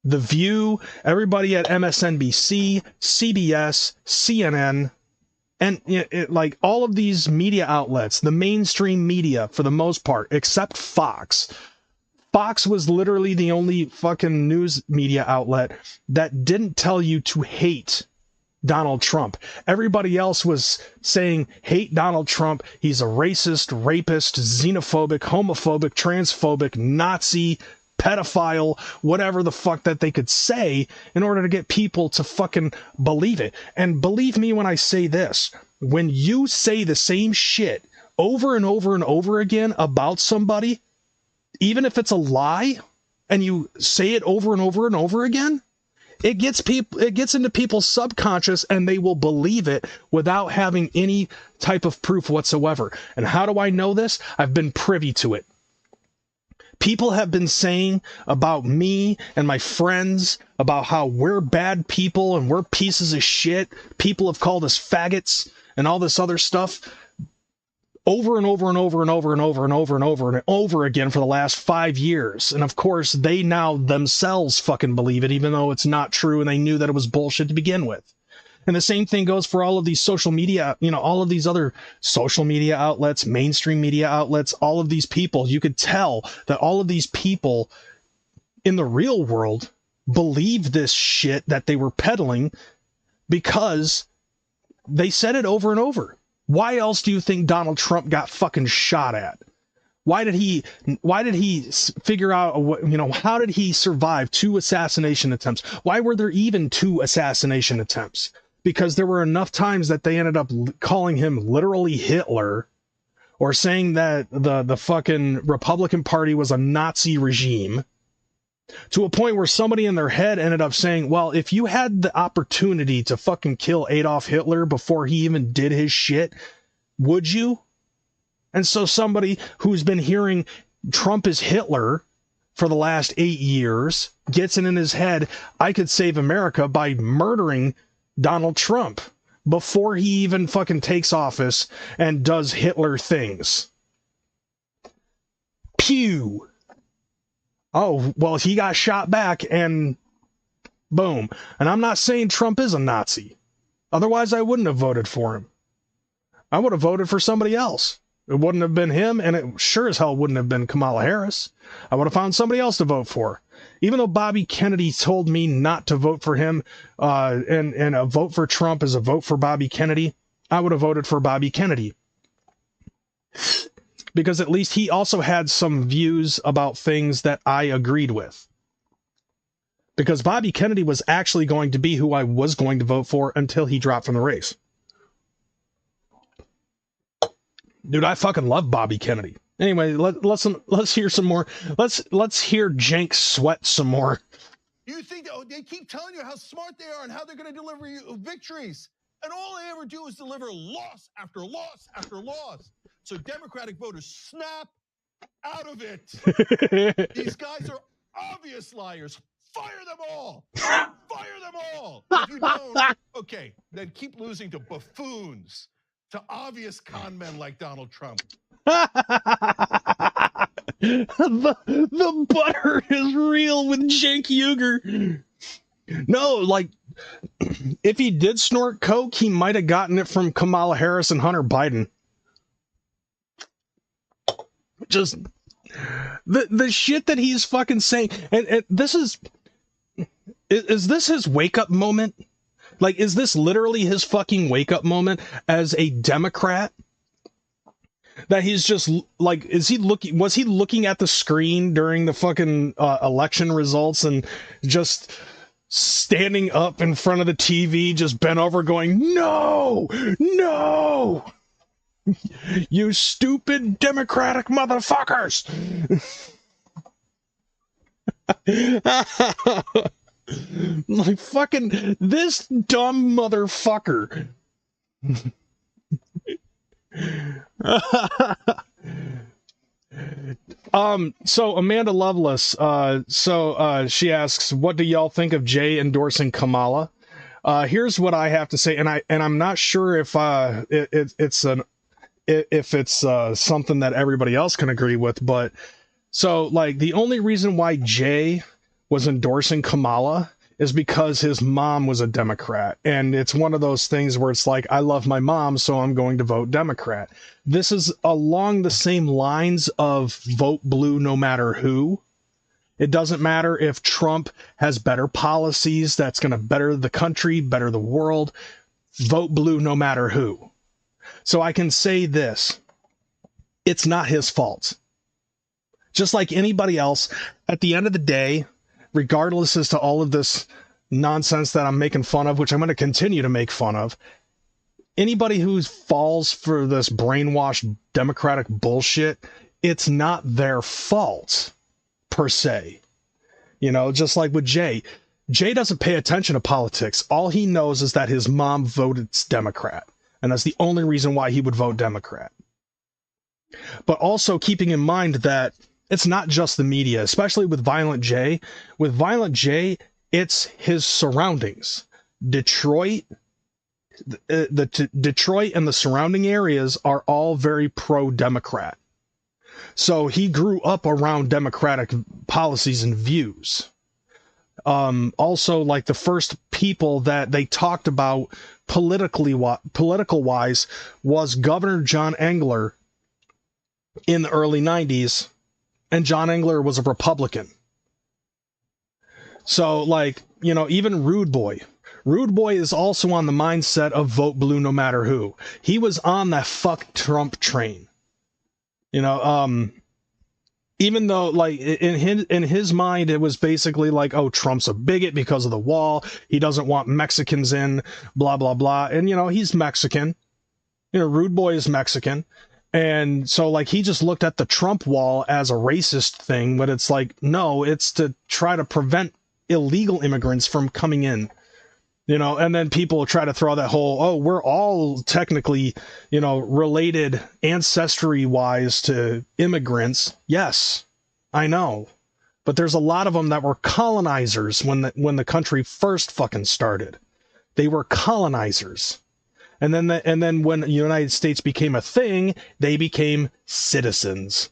The View, everybody at MSNBC, CBS, CNN, and like all of these media outlets, the mainstream media for the most part, except Fox. Fox was literally the only fucking news media outlet that didn't tell you to hate Donald Trump. Everybody else was saying, hate Donald Trump. He's a racist, rapist, xenophobic, homophobic, transphobic, Nazi, pedophile, whatever the fuck that they could say in order to get people to fucking believe it. And believe me when I say this, when you say the same shit over and over and over again about somebody, even if it's a lie, and you say it over and over and over again, it gets into people's subconscious, and they will believe it without having any type of proof whatsoever. And how do I know this? I've been privy to it. People have been saying about me and my friends about how we're bad people and we're pieces of shit. People have called us faggots and all this other stuff over and over and over and over and over and over and over and over again for the last 5 years. And of course, they now themselves fucking believe it, even though it's not true and they knew that it was bullshit to begin with. And the same thing goes for all of these social media, all of these other social media outlets, mainstream media outlets, all of these people. You could tell that all of these people in the real world believe this shit that they were peddling because they said it over and over. Why else do you think Donald Trump got fucking shot at? Why did he figure out, how did he survive 2 assassination attempts? Why were there even 2 assassination attempts? Because there were enough times that they ended up calling him literally Hitler, or saying that the fucking Republican Party was a Nazi regime, to a point where somebody in their head ended up saying, well, if you had the opportunity to fucking kill Adolf Hitler before he even did his shit, would you? And so somebody who's been hearing Trump is Hitler for the last 8 years gets it in his head, I could save America by murdering Donald Trump before he even fucking takes office and does Hitler things. Pew! Oh, well, he got shot back and boom. And I'm not saying Trump is a Nazi. Otherwise, I wouldn't have voted for him. I would have voted for somebody else. It wouldn't have been him, and it sure as hell wouldn't have been Kamala Harris. I would have found somebody else to vote for. Even though Bobby Kennedy told me not to vote for him, and a vote for Trump is a vote for Bobby Kennedy, I would have voted for Bobby Kennedy. Because at least he also had some views about things that I agreed with. Because Bobby Kennedy was actually going to be who I was going to vote for until he dropped from the race. Dude, I fucking love Bobby Kennedy. Anyway, let's hear some more. Let's hear Jank sweat some more. You think they keep telling you how smart they are and how they're going to deliver you victories, and all they ever do is deliver loss after loss after loss. So Democratic voters, snap out of it. These guys are obvious liars. Fire them all. Fire them all. If you don't, okay, then keep losing to buffoons, to obvious con men like Donald Trump. The butter is real with Cenk Uygur. No, like, if he did snort coke, he might have gotten it from Kamala Harris and Hunter Biden. Just the shit that he's fucking saying, and this is this his wake up moment? Like, is this literally his fucking wake up moment as a Democrat? That he's just like, was he looking at the screen during the fucking election results and just standing up in front of the TV, just bent over going, no, no, you stupid Democratic motherfuckers. Like, fucking this dumb motherfucker. So Amanda Lovelace, she asks, what do y'all think of Jay endorsing Kamala? Here's what I have to say, and I'm not sure if it's something that everybody else can agree with, but so, like, the only reason why Jay was endorsing Kamala is because his mom was a Democrat. And it's one of those things where it's like, I love my mom, so I'm going to vote Democrat. This is along the same lines of vote blue no matter who. It doesn't matter if Trump has better policies that's going to better the country, better the world. Vote blue no matter who. So I can say this. It's not his fault. Just like anybody else, at the end of the day, regardless as to all of this nonsense that I'm making fun of, which I'm going to continue to make fun of, anybody who falls for this brainwashed Democratic bullshit, it's not their fault, per se. You know, just like with Jay. Jay doesn't pay attention to politics. All he knows is that his mom voted Democrat. And that's the only reason why he would vote Democrat. But also keeping in mind that it's not just the media, especially with Violent J. With Violent J, it's his surroundings. Detroit, Detroit and the surrounding areas are all very pro-Democrat. So he grew up around Democratic policies and views. Also, like the first people that they talked about political wise was Governor John Engler in the early 90s, and John Engler was a Republican. So, like, you know, even Rude Boy is also on the mindset of vote blue no matter who. He was on that fuck Trump train. You know, even though, like, in his mind, it was basically like, oh, Trump's a bigot because of the wall. He doesn't want Mexicans in, blah, blah, blah. And, you know, he's Mexican. You know, Rude Boy is Mexican. And so, like, he just looked at the Trump wall as a racist thing, but it's like, no, it's to try to prevent illegal immigrants from coming in. You know, and then people try to throw that whole, oh, we're all technically, you know, related ancestry-wise to immigrants. Yes, I know. But there's a lot of them that were colonizers when the country first fucking started. They were colonizers. And then when the United States became a thing, they became citizens.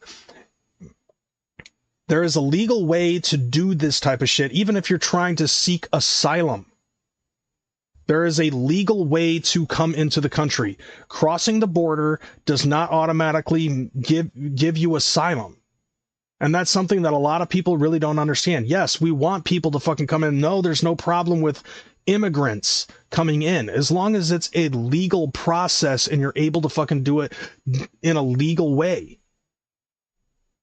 There is a legal way to do this type of shit, even if you're trying to seek asylum. There is a legal way to come into the country. Crossing the border does not automatically give you asylum. And that's something that a lot of people really don't understand. Yes, we want people to fucking come in. No, there's no problem with immigrants coming in, as long as it's a legal process and you're able to fucking do it in a legal way.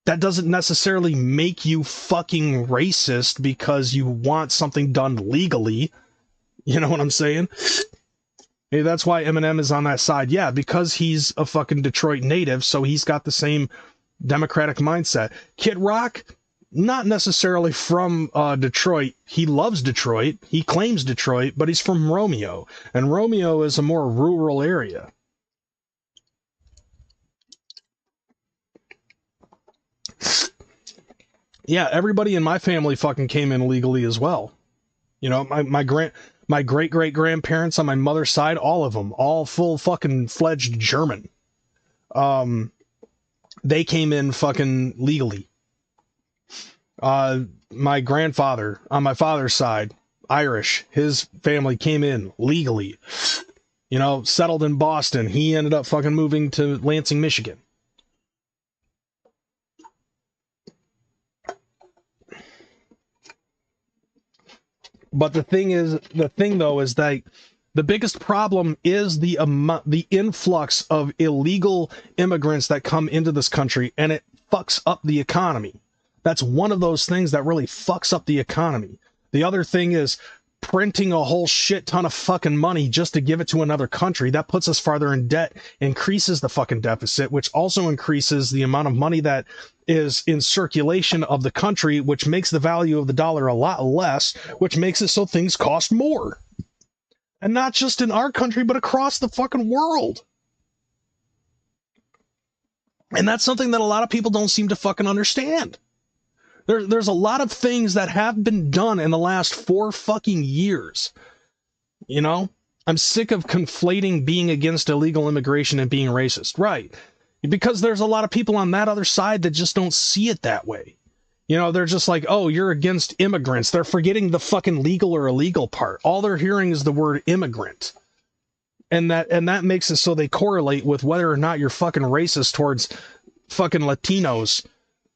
That doesn't necessarily make you fucking racist because you want something done legally. You know what I'm saying? Hey, that's why Eminem is on that side. Yeah, because he's a fucking Detroit native, so he's got the same Democratic mindset. Kid Rock, not necessarily from Detroit. He loves Detroit. He claims Detroit, but he's from Romeo. And Romeo is a more rural area. Yeah, everybody in my family fucking came in illegally as well. You know, my great-great-grandparents on my mother's side, all of them, all full fucking fledged German. They came in fucking legally. My grandfather on my father's side, Irish, his family came in legally. You know, settled in Boston. He ended up fucking moving to Lansing, Michigan. But the thing though is that the biggest problem is the influx of illegal immigrants that come into this country, and it fucks up the economy. That's one of those things that really fucks up the economy. The other thing is printing a whole shit ton of fucking money just to give it to another country. That puts us farther in debt, increases the fucking deficit, which also increases the amount of money that is in circulation of the country, which makes the value of the dollar a lot less, which makes it so things cost more. And not just in our country, but across the fucking world. And that's something that a lot of people don't seem to fucking understand. There's a lot of things that have been done in the last 4 fucking years. You know? I'm sick of conflating being against illegal immigration and being racist. Right. Because there's a lot of people on that other side that just don't see it that way. You know, they're just like, oh, you're against immigrants. They're forgetting the fucking legal or illegal part. All they're hearing is the word immigrant. And that makes it so they correlate with whether or not you're fucking racist towards fucking Latinos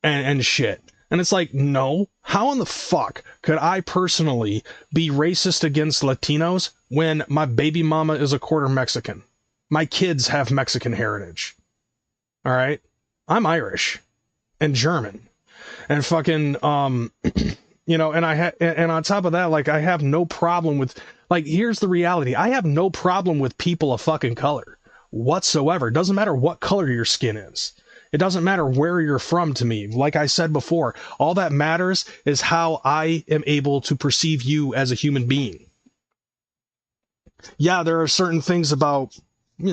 and shit. And it's like, no, how in the fuck could I personally be racist against Latinos when my baby mama is a quarter Mexican? My kids have Mexican heritage. All right? I'm Irish and German and fucking, you know, and and on top of that, like, I have no problem with, like, here's the reality. I have no problem with people of fucking color whatsoever. It doesn't matter what color your skin is. It doesn't matter where you're from to me. Like I said before, all that matters is how I am able to perceive you as a human being. Yeah, there are certain things about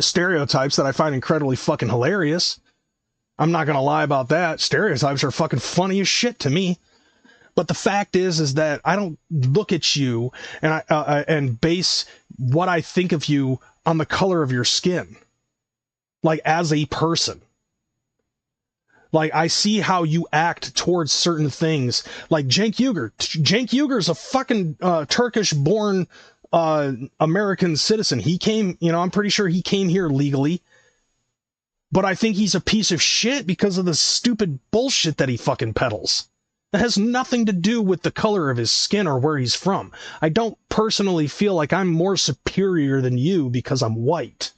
stereotypes that I find incredibly fucking hilarious. I'm not going to lie about that. Stereotypes are fucking funny as shit to me. But the fact is that I don't look at you and and base what I think of you on the color of your skin. Like, as a person. Like, I see how you act towards certain things. Like Cenk Uygur. Cenk Uygur's a fucking Turkish-born American citizen. He came, you know, I'm pretty sure he came here legally. But I think he's a piece of shit because of the stupid bullshit that he fucking peddles. It has nothing to do with the color of his skin or where he's from. I don't personally feel like I'm more superior than you because I'm white.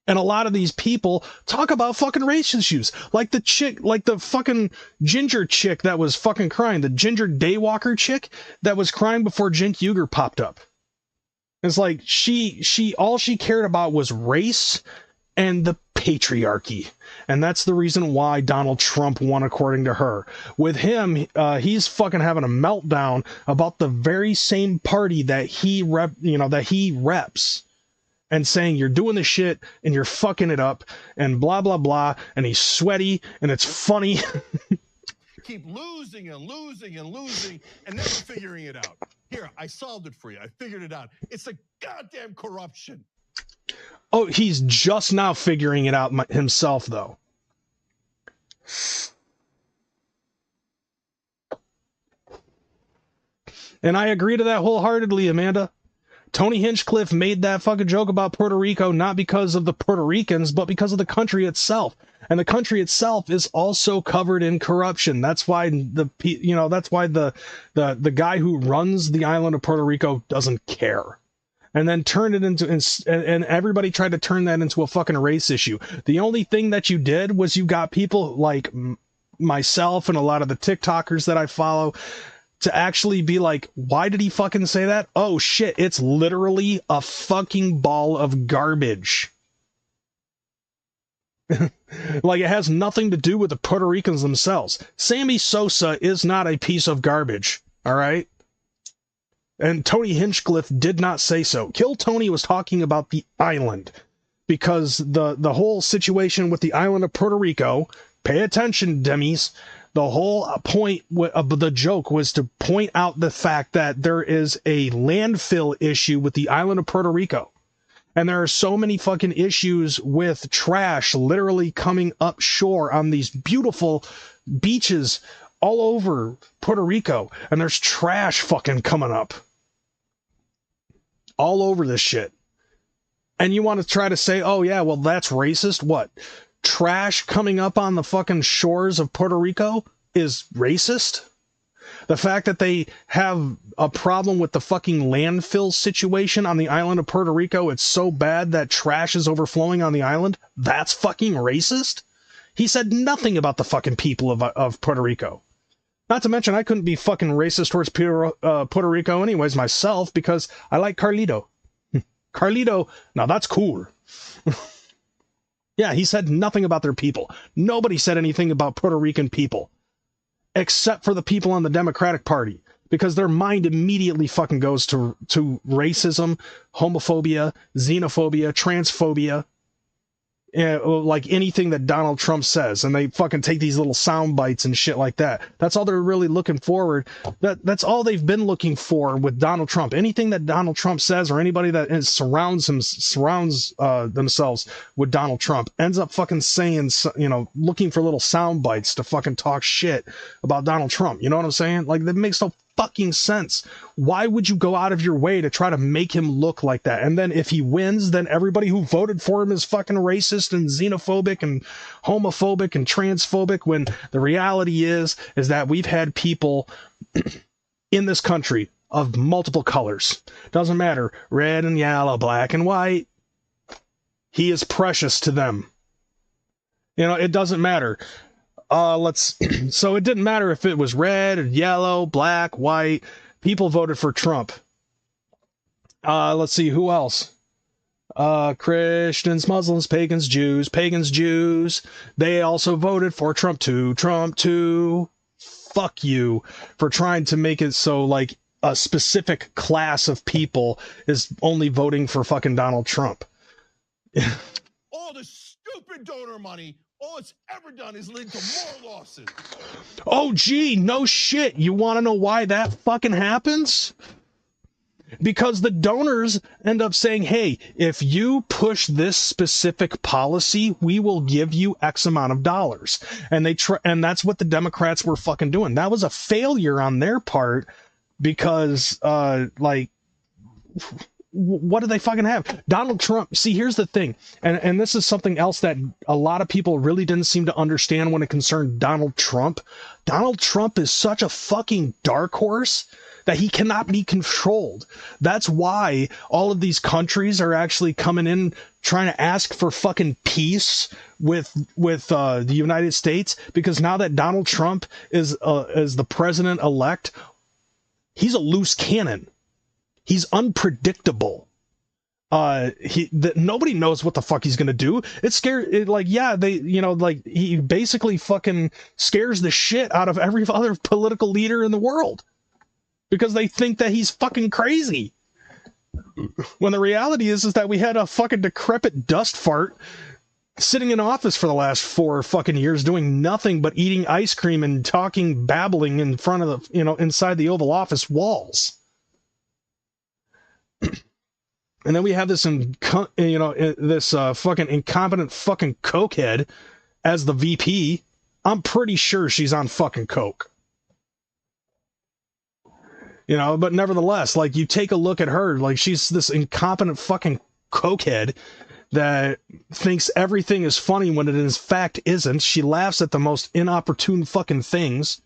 And a lot of these people talk about fucking race issues. Like the chick, like the fucking ginger chick that was fucking crying. The ginger daywalker chick that was crying before Cenk Uygur popped up. It's like all she cared about was race and the patriarchy. And that's the reason why Donald Trump won, according to her. With him, he's fucking having a meltdown about the very same party that he reps. And saying you're doing the shit and you're fucking it up and blah, blah, blah. And he's sweaty and it's funny. Keep losing and losing and losing and never figuring it out. Here, I solved it for you. I figured it out. It's a goddamn corruption. Oh, he's just now figuring it out himself, though. And I agree to that wholeheartedly, Amanda. Tony Hinchcliffe made that fucking joke about Puerto Rico not because of the Puerto Ricans, but because of the country itself. And the country itself is also covered in corruption. That's why the guy who runs the island of Puerto Rico doesn't care. And then turn it into, and everybody tried to turn that into a fucking race issue. The only thing that you did was you got people like myself and a lot of the TikTokers that I follow to actually be like, why did he fucking say that? Oh shit, it's literally a fucking ball of garbage. Like, it has nothing to do with the Puerto Ricans themselves. Sammy Sosa is not a piece of garbage, all right? And Tony Hinchcliffe did not say so. Kill Tony was talking about the island, because the whole situation with the island of Puerto Rico, pay attention, Demis, the whole point of the joke was to point out the fact that there is a landfill issue with the island of Puerto Rico. And there are so many fucking issues with trash literally coming up shore on these beautiful beaches all over Puerto Rico. And there's trash fucking coming up all over this shit. And you want to try to say, oh yeah, well that's racist? What? Trash coming up on the fucking shores of Puerto Rico is racist? The fact that they have a problem with the fucking landfill situation on the island of Puerto Rico, it's so bad that trash is overflowing on the island, that's fucking racist? He said nothing about the fucking people of Puerto Rico. Not to mention, I couldn't be fucking racist towards Puerto Rico anyways myself, because I like Carlito. Carlito, now that's cool. Yeah, he said nothing about their people. Nobody said anything about Puerto Rican people. Except for the people on the Democratic Party. Because their mind immediately fucking goes to racism, homophobia, xenophobia, transphobia. Like anything that Donald Trump says. And they fucking take these little sound bites and shit like that. That's all they're really looking forward. That's all they've been looking for with Donald Trump. Anything that Donald Trump says, or anybody that surrounds themselves with Donald Trump ends up fucking saying, looking for little sound bites to fucking talk shit about Donald Trump. You know what I'm saying? Like, that makes no fucking sense. Why would you go out of your way to try to make him look like that? And then if he wins, then everybody who voted for him is fucking racist and xenophobic and homophobic and transphobic, when the reality is that we've had people in this country of multiple colors. Doesn't matter. Red and yellow, black and white. He is precious to them. You know, it doesn't matter. So it didn't matter if it was red or yellow, black, white. People voted for Trump. Let's see, who else? Christians, Muslims, pagans, Jews. They also voted for Trump too. Fuck you for trying to make it so like a specific class of people is only voting for fucking Donald Trump. All the stupid donor money, all it's ever done is lead to more losses. Oh, gee, no shit. You want to know why that fucking happens? Because the donors end up saying, hey, if you push this specific policy, we will give you X amount of dollars. And and that's what the Democrats were fucking doing. That was a failure on their part because, what do they fucking have? Donald Trump, see, here's the thing, and this is something else that a lot of people really didn't seem to understand when it concerned Donald Trump. Donald Trump is such a fucking dark horse that he cannot be controlled. That's why all of these countries are actually coming in trying to ask for fucking peace with the United States, because now that Donald Trump is the president-elect, he's a loose cannon. He's unpredictable. Nobody knows what the fuck he's gonna do. It's scary. He basically fucking scares the shit out of every other political leader in the world because they think that he's fucking crazy. When the reality is that we had a fucking decrepit dust fart sitting in office for the last 4 fucking years doing nothing but eating ice cream and babbling in front of the, inside the Oval Office walls. And then we have this, fucking incompetent fucking cokehead as the VP. I'm pretty sure she's on fucking coke. But nevertheless, like, you take a look at her, like, she's this incompetent fucking cokehead that thinks everything is funny when it in fact isn't. She laughs at the most inopportune fucking things.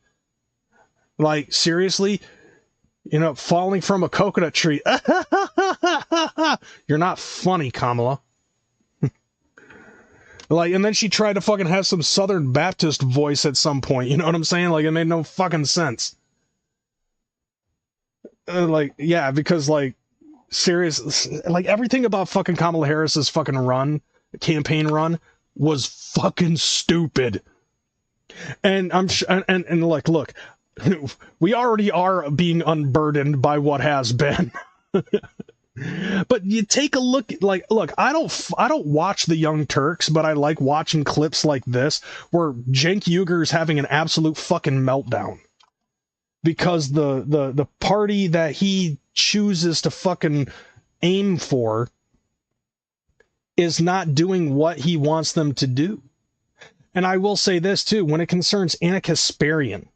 Like, seriously? Falling from a coconut tree. You're not funny, Kamala. And then she tried to fucking have some Southern Baptist voice at some point. You know what I'm saying? Like, it made no fucking sense. Because, serious, everything about fucking Kamala Harris's fucking campaign run, was fucking stupid. And look, we already are being unburdened by what has been. But you take a look, look, I don't watch the Young Turks, but I like watching clips like this where Cenk Uygur is having an absolute fucking meltdown because the party that he chooses to fucking aim for is not doing what he wants them to do. And I will say this too, when it concerns Anna Kasparian,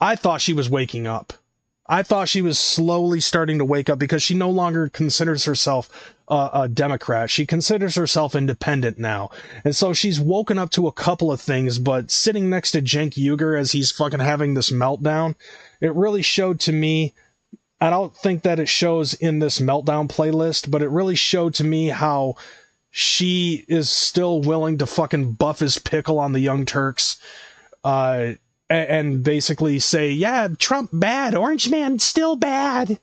I thought she was waking up. I thought she was slowly starting to wake up because she no longer considers herself a Democrat. She considers herself independent now. And so she's woken up to a couple of things, but sitting next to Cenk Uygur as he's fucking having this meltdown, it really showed to me, I don't think that it shows in this meltdown playlist, but it really showed to me how she is still willing to fucking buff his pickle on the Young Turks, and basically say, yeah, Trump bad, Orange Man still bad.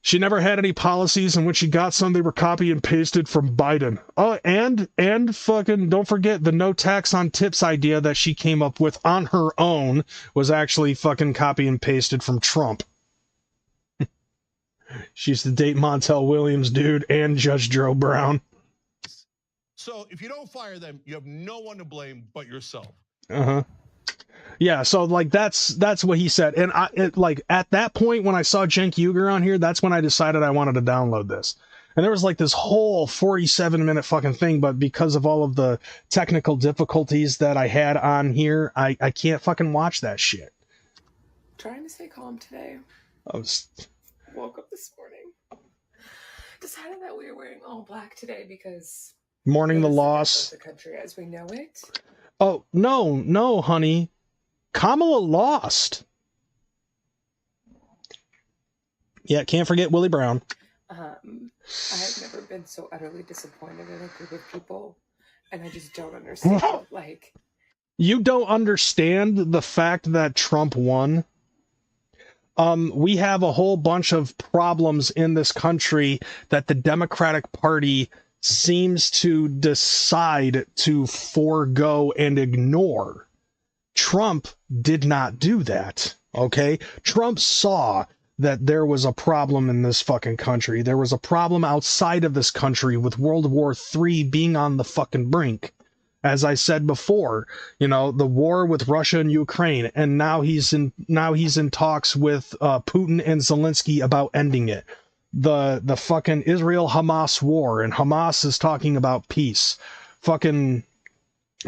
She never had any policies, and when she got some, they were copy and pasted from Biden. Oh, and fucking don't forget the no tax on tips idea that she came up with on her own was actually fucking copy and pasted from Trump. She used to date Montel Williams, dude, and Judge Joe Brown. So if you don't fire them, you have no one to blame but yourself. Yeah, so that's what he said. And at that point when I saw Cenk Uygur on here, that's when I decided I wanted to download this. And there was like this whole 47-minute fucking thing, but because of all of the technical difficulties that I had on here, I can't fucking watch that shit. Trying to stay calm today. Woke up this morning. Decided that we were wearing all black today because mourning the loss of the country as we know it. Oh, no, honey. Kamala lost. Yeah, can't forget Willie Brown. I have never been so utterly disappointed in a group of people, and I just don't understand. Like, you don't understand the fact that Trump won? We have a whole bunch of problems in this country that the Democratic Party seems to decide to forego and ignore. Trump did not do that, okay? Trump saw that there was a problem in this fucking country. There was a problem outside of this country with World War III being on the fucking brink. As I said before, you know, the war with Russia and Ukraine, and now he's in talks with Putin and Zelensky about ending it. The fucking Israel-Hamas war, and Hamas is talking about peace. Fucking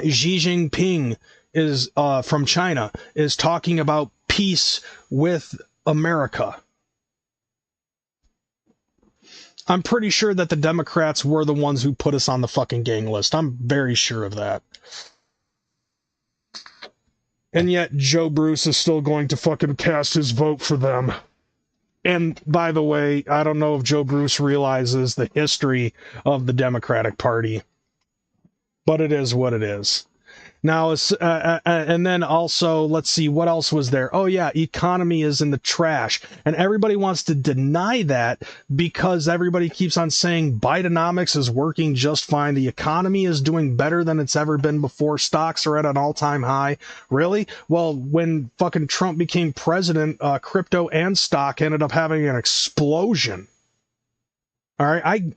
Xi Jinping is from China is talking about peace with America. I'm pretty sure that the Democrats were the ones who put us on the fucking gang list. I'm very sure of that. And yet Joe Bruce is still going to fucking cast his vote for them. And by the way, I don't know if Joe Bruce realizes the history of the Democratic Party, but it is what it is. Now, and then also, let's see, what else was there? Oh, yeah, economy is in the trash. And everybody wants to deny that because everybody keeps on saying Bidenomics is working just fine. The economy is doing better than it's ever been before. Stocks are at an all-time high. Really? Well, when fucking Trump became president, crypto and stock ended up having an explosion. All right,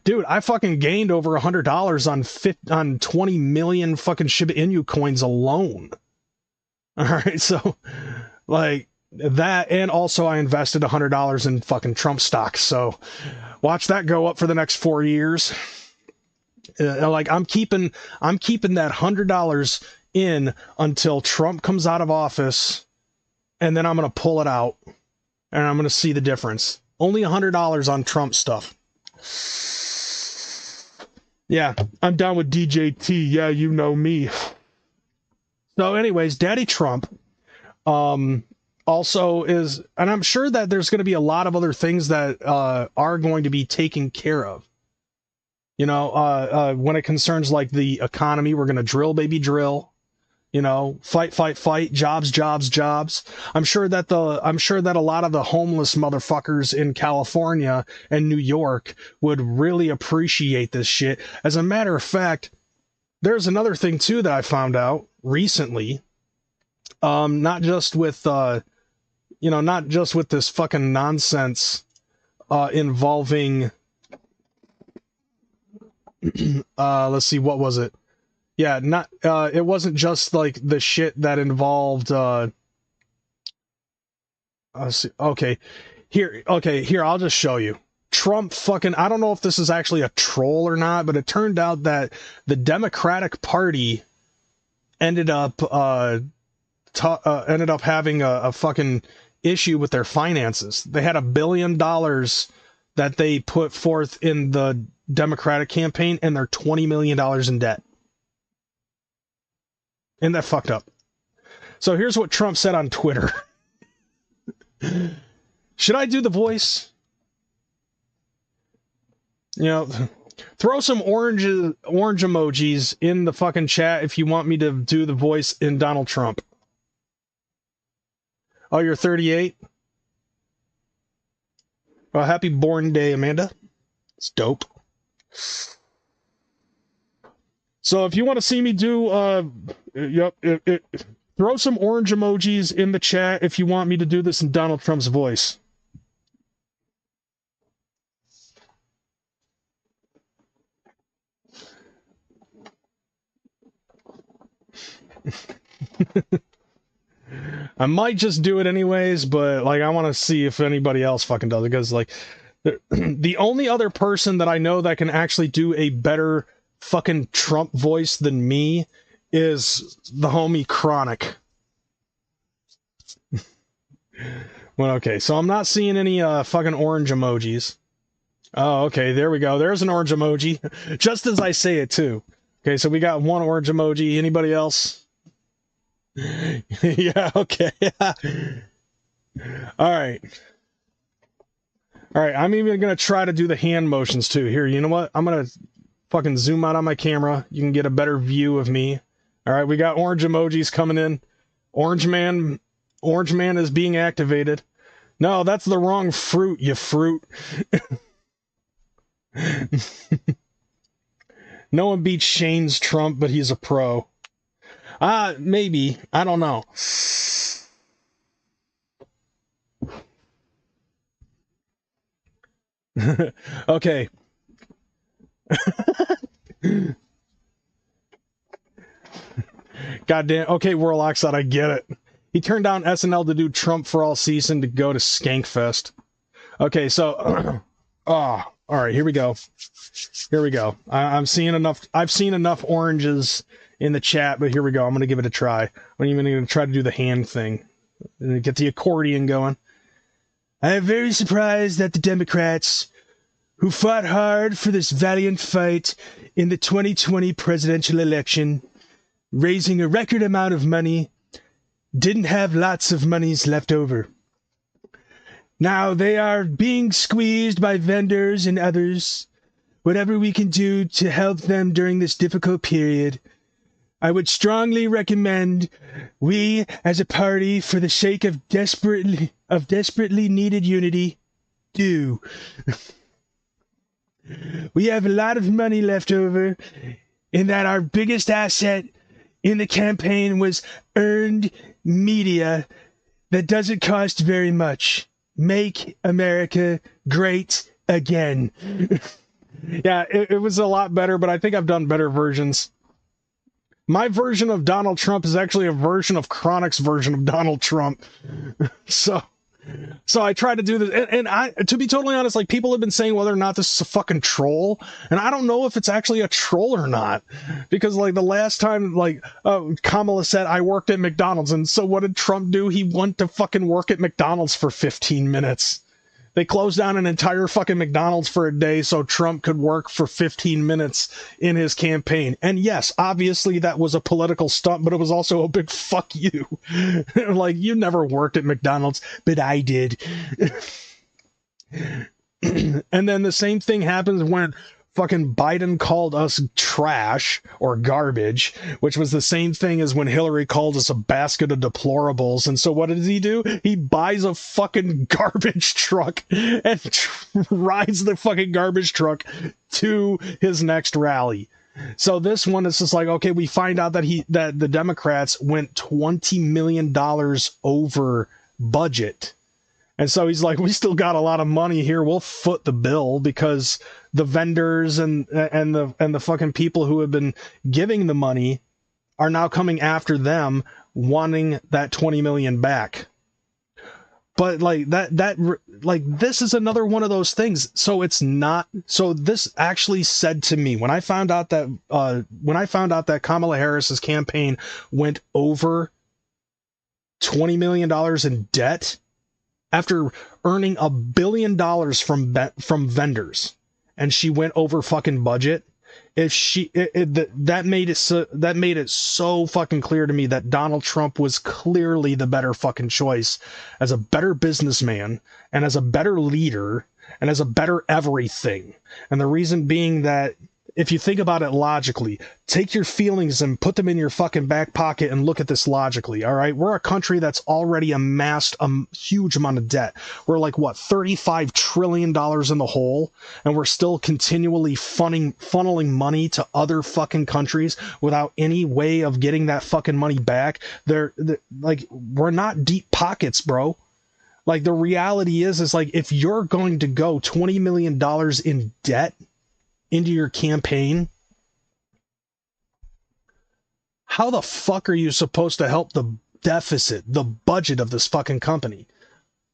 I fucking gained over $100 on 20 million fucking Shiba Inu coins alone. All right, so like that, and also I invested $100 in fucking Trump stock. So watch that go up for the next 4 years. Like I'm keeping that $100 in until Trump comes out of office, and then I'm gonna pull it out, and I'm gonna see the difference. Only $100 on Trump stuff. Yeah, I'm down with DJT. Yeah, you know me. So anyways, Daddy Trump also is, and I'm sure that there's going to be a lot of other things that are going to be taken care of. You know, when it concerns like the economy, we're going to drill, baby, drill. You know, fight, jobs. I'm sure that a lot of the homeless motherfuckers in California and New York would really appreciate this shit. As a matter of fact, there's another thing too that I found out recently. Not just with this fucking nonsense involving let's see, what was it? Yeah, it wasn't just like the shit that involved let's see. Okay, here, I'll just show you. Trump fucking, I don't know if this is actually a troll or not, but it turned out that the Democratic Party ended up having a fucking issue with their finances. They had $1 billion that they put forth in the Democratic campaign, and they're $20 million in debt. Isn't that fucked up? So here's what Trump said on Twitter. Should I do the voice? You know, throw some orange emojis in the fucking chat if you want me to do the voice in Donald Trump. Oh, you're 38? Well, happy born day, Amanda. It's dope. So if you want to see me do, throw some orange emojis in the chat if you want me to do this in Donald Trump's voice. I might just do it anyways, but like I want to see if anybody else fucking does it, because like The only other person that I know that can actually do a better fucking Trump voice than me is the homie Chronic. Well, okay, so I'm not seeing any fucking orange emojis. Oh, okay, there we go. There's an orange emoji. Just as I say it, too. Okay, so we got one orange emoji. Anybody else? Yeah, okay. Alright. Alright, I'm even gonna try to do the hand motions, too. Here, you know what? I'm gonna fucking zoom out on my camera. You can get a better view of me. Alright, we got orange emojis coming in. Orange man is being activated. No, that's the wrong fruit, you fruit. No one beats Shane's Trump, but he's a pro. Maybe. I don't know. Okay. Goddamn. Okay, Warlock said I get it. He turned down SNL to do Trump for all season to go to Skankfest. Okay, so... all right, here we go. Here we go. I'm seeing enough... I've seen enough oranges in the chat, but here we go. I'm going to give it a try. I'm even going to try to do the hand thing. And get the accordion going. I am very surprised that the Democrats, who fought hard for this valiant fight in the 2020 presidential election, raising a record amount of money, didn't have lots of monies left over. Now they are being squeezed by vendors and others. Whatever we can do to help them during this difficult period, I would strongly recommend we, as a party, for the sake of desperately needed unity, do. We have a lot of money left over, in that our biggest asset in the campaign was earned media that doesn't cost very much. Make America great again. Yeah, it was a lot better, but I think I've done better versions. My version of Donald Trump is actually a version of Chronic's version of Donald Trump. So I tried to do this, and I, to be totally honest, like, people have been saying whether or not this is a fucking troll, and I don't know if it's actually a troll or not, because, like, the last time, like, Kamala said, I worked at McDonald's, and so what did Trump do? He went to fucking work at McDonald's for 15 minutes. They closed down an entire fucking McDonald's for a day so Trump could work for 15 minutes in his campaign. And yes, obviously that was a political stunt, but it was also a big fuck you. Like, you never worked at McDonald's, but I did. And then the same thing happens when fucking Biden called us trash or garbage, which was the same thing as when Hillary called us a basket of deplorables. And so what does he do? He buys a fucking garbage truck and rides the fucking garbage truck to his next rally. So this one is just like, okay, we find out that the Democrats went $20 million over budget. And so he's like, we still got a lot of money here. We'll foot the bill, because the vendors and the fucking people who have been giving the money are now coming after them, wanting that 20 million back. But like this is another one of those things. So it's not. So this actually said to me when I found out that Kamala Harris's campaign went over $20 million in debt, after earning $1 billion from vendors, and she went over fucking budget. That made it so fucking clear to me that Donald Trump was clearly the better fucking choice as a better businessman and as a better leader and as a better everything. And the reason being that, if you think about it logically, take your feelings and put them in your fucking back pocket and look at this logically, all right? We're a country that's already amassed a huge amount of debt. We're like, what, $35 trillion in the hole, and we're still continually funneling money to other fucking countries without any way of getting that fucking money back. Like, we're not deep pockets, bro. Like, the reality is like, if you're going to go $20 million in debt into your campaign, how the fuck are you supposed to help the deficit, the budget of this fucking company?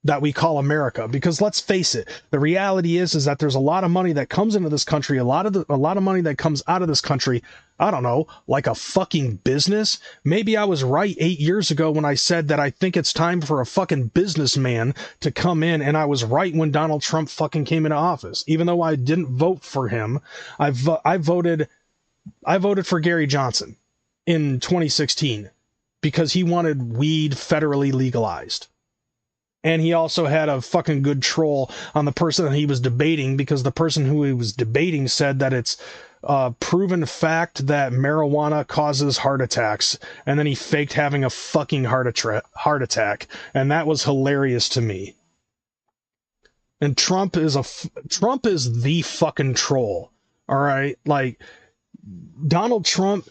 that we call America. Because let's face it, the reality is that there's a lot of money that comes into this country, a lot of money that comes out of this country. I don't know, like a fucking business. Maybe I was right 8 years ago when I said that I think it's time for a fucking businessman to come in, and I was right when Donald Trump fucking came into office. Even though I didn't vote for him, I voted for Gary Johnson in 2016 because he wanted weed federally legalized. And he also had a fucking good troll on the person that he was debating, because the person who he was debating said that it's proven fact that marijuana causes heart attacks. And then he faked having a fucking heart attack. And that was hilarious to me. And Trump is the fucking troll. All right. Like, Donald Trump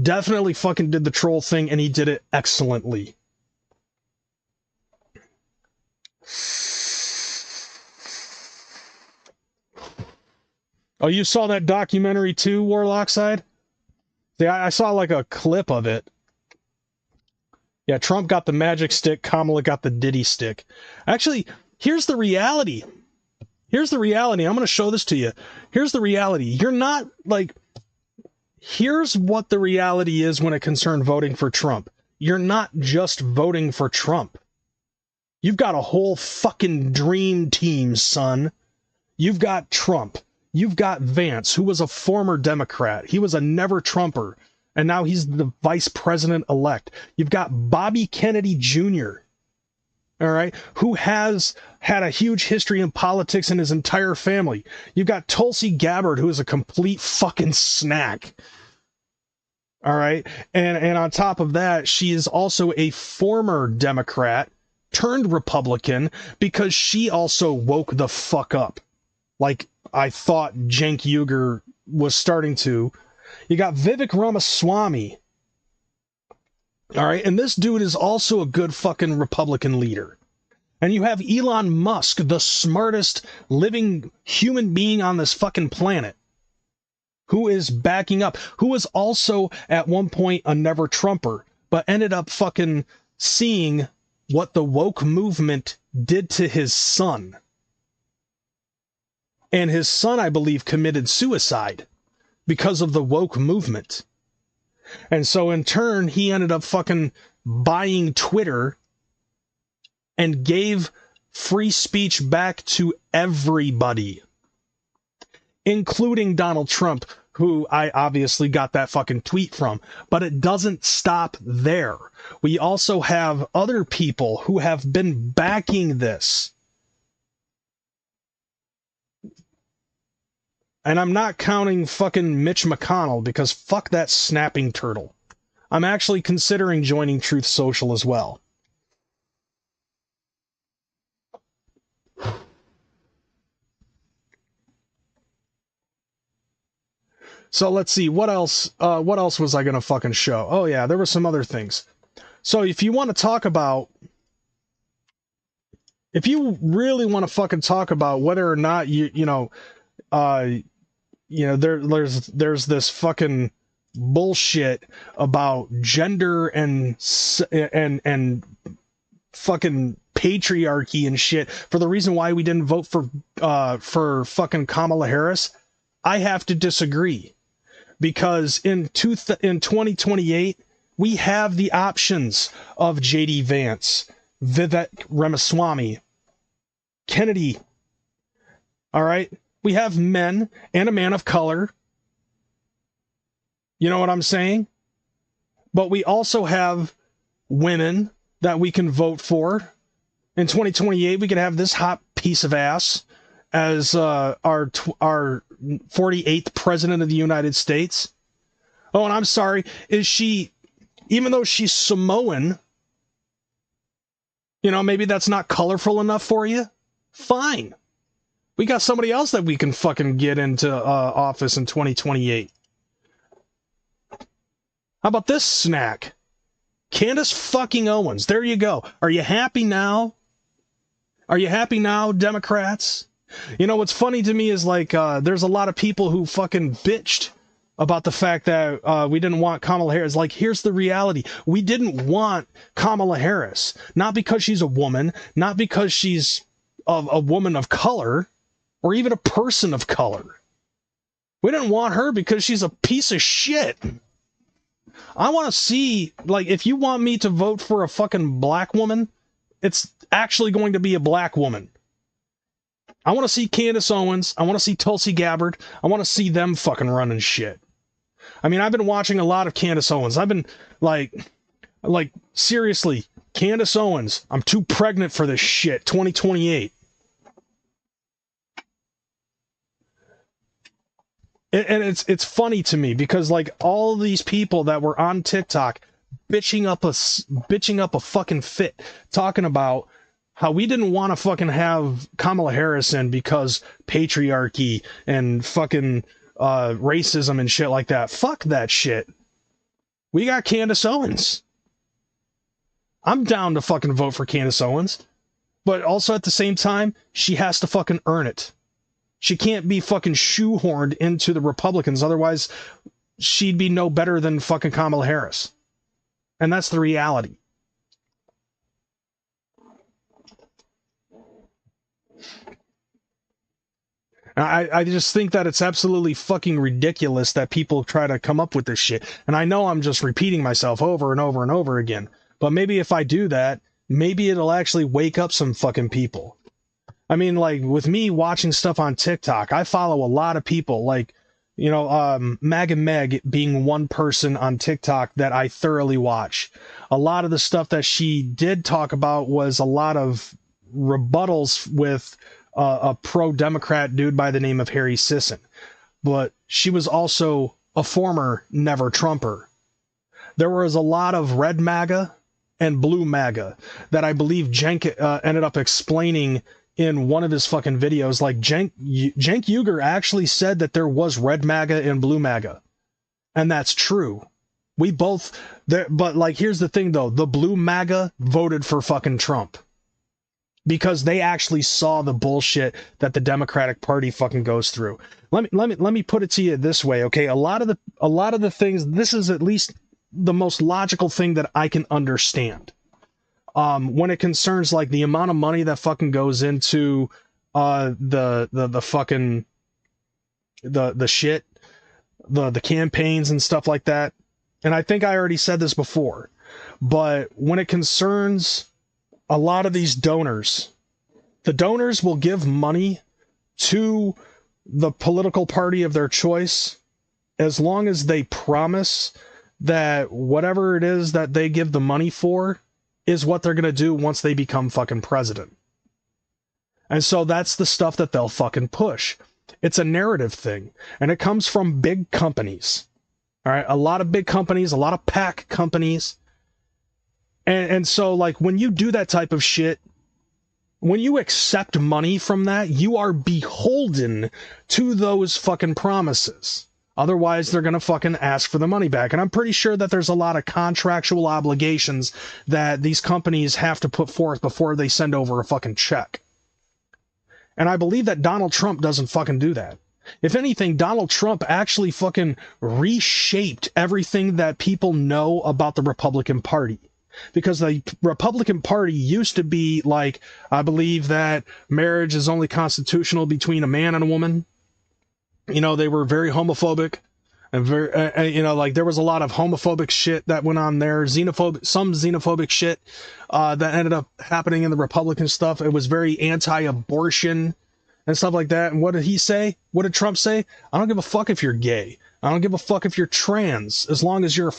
definitely fucking did the troll thing, and he did it excellently. Oh, you saw that documentary too, Warlockside? See, I saw like a clip of it. Yeah, Trump got the magic stick, Kamala got the Diddy stick. Actually, here's the reality. Here's the reality. I'm going to show this to you. Here's the reality. You're not like... Here's what the reality is when it concerns voting for Trump. You're not just voting for Trump. You've got a whole fucking dream team, son. You've got Trump. You've got Vance, who was a former Democrat. He was a never-Trumper, and now he's the vice president-elect. You've got Bobby Kennedy Jr., all right, who has had a huge history in politics in his entire family. You've got Tulsi Gabbard, who is a complete fucking snack. All right, and on top of that, she is also a former Democrat turned Republican, because she also woke the fuck up, like I thought Cenk Uygur was starting to. You got Vivek Ramaswamy. All right, and this dude is also a good fucking Republican leader. And you have Elon Musk, the smartest living human being on this fucking planet, who is backing up, who was also at one point a never-Trumper, but ended up fucking seeing what the woke movement did to his son. And his son, I believe, committed suicide because of the woke movement. And so in turn, he ended up fucking buying Twitter and gave free speech back to everybody, including Donald Trump, who I obviously got that fucking tweet from. But it doesn't stop there. We also have other people who have been backing this. And I'm not counting fucking Mitch McConnell, because fuck that snapping turtle. I'm actually considering joining Truth Social as well. So let's see, what else was I going to fucking show? Oh yeah, there were some other things. So if you want to talk about, if you really want to fucking talk about whether or not there's this fucking bullshit about gender and fucking patriarchy and shit for the reason why we didn't vote for fucking Kamala Harris, I have to disagree. Because in 2028, we have the options of J.D. Vance, Vivek Ramaswamy, Kennedy. All right? We have men and a man of color. You know what I'm saying? But we also have women that we can vote for. In 2028, we could have this hot piece of ass as our 48th president of the United States. Oh, and I'm sorry, is she, even though she's Samoan, maybe that's not colorful enough for you? Fine. We got somebody else that we can fucking get into office in 2028. How about this snack? Candace fucking Owens. There you go. Are you happy now? Are you happy now, Democrats? What's funny to me is, like, there's a lot of people who fucking bitched about the fact that we didn't want Kamala Harris. Like, here's the reality. We didn't want Kamala Harris. Not because she's a woman, not because she's a woman of color, or even a person of color. We didn't want her because she's a piece of shit. I want to see, like, if you want me to vote for a fucking black woman, it's actually going to be a black woman. I want to see Candace Owens. I want to see Tulsi Gabbard. I want to see them fucking running shit. I mean, I've been watching a lot of Candace Owens. I've been, like, seriously, Candace Owens, I'm too pregnant for this shit, 2028. And it's funny to me because, like, all these people that were on TikTok bitching up a fucking fit, talking about how we didn't want to fucking have Kamala Harris in because patriarchy and fucking racism and shit like that. Fuck that shit. We got Candace Owens. I'm down to fucking vote for Candace Owens. But also at the same time, she has to fucking earn it. She can't be fucking shoehorned into the Republicans. Otherwise, she'd be no better than fucking Kamala Harris. And that's the reality. I just think that it's absolutely fucking ridiculous that people try to come up with this shit. And I know I'm just repeating myself over and over and over again. But maybe if I do that, maybe it'll actually wake up some fucking people. I mean, like, with me watching stuff on TikTok, I follow a lot of people, like, you know, MAGA Meg being one person on TikTok that I thoroughly watch. A lot of the stuff that she did talk about was a lot of rebuttals with a pro-Democrat dude by the name of Harry Sisson. But she was also a former Never Trumper. There was a lot of red MAGA and blue MAGA that I believe Cenk ended up explaining in one of his fucking videos. Like, Cenk Uygur actually said that there was red MAGA and blue MAGA. And that's true. We both... But, like, here's the thing, though. The blue MAGA voted for fucking Trump. Because they actually saw the bullshit that the Democratic Party fucking goes through. Let me put it to you this way, okay? A lot of the things, this is at least the most logical thing that I can understand. When it concerns, like, the amount of money that fucking goes into the fucking the shit, the campaigns and stuff like that. And I think I already said this before, but when it concerns a lot of these donors, the donors will give money to the political party of their choice as long as they promise that whatever it is that they give the money for is what they're going to do once they become fucking president. And so that's the stuff that they'll fucking push. It's a narrative thing, and it comes from big companies. All right, a lot of big companies, a lot of PAC companies. And so, like, when you do that type of shit, when you accept money from that, you are beholden to those fucking promises. Otherwise, they're going to fucking ask for the money back. And I'm pretty sure that there's a lot of contractual obligations that these companies have to put forth before they send over a fucking check. And I believe that Donald Trump doesn't fucking do that. If anything, Donald Trump actually fucking reshaped everything that people know about the Republican Party. Because the Republican Party used to be like, I believe that marriage is only constitutional between a man and a woman. You know, they were very homophobic and very, you know, like, there was a lot of homophobic shit that went on there, some xenophobic shit that ended up happening in the Republican stuff. It was very anti-abortion and stuff like that. And what did he say? What did Trump say? I don't give a fuck if you're gay. I don't give a fuck if you're trans, as long as you're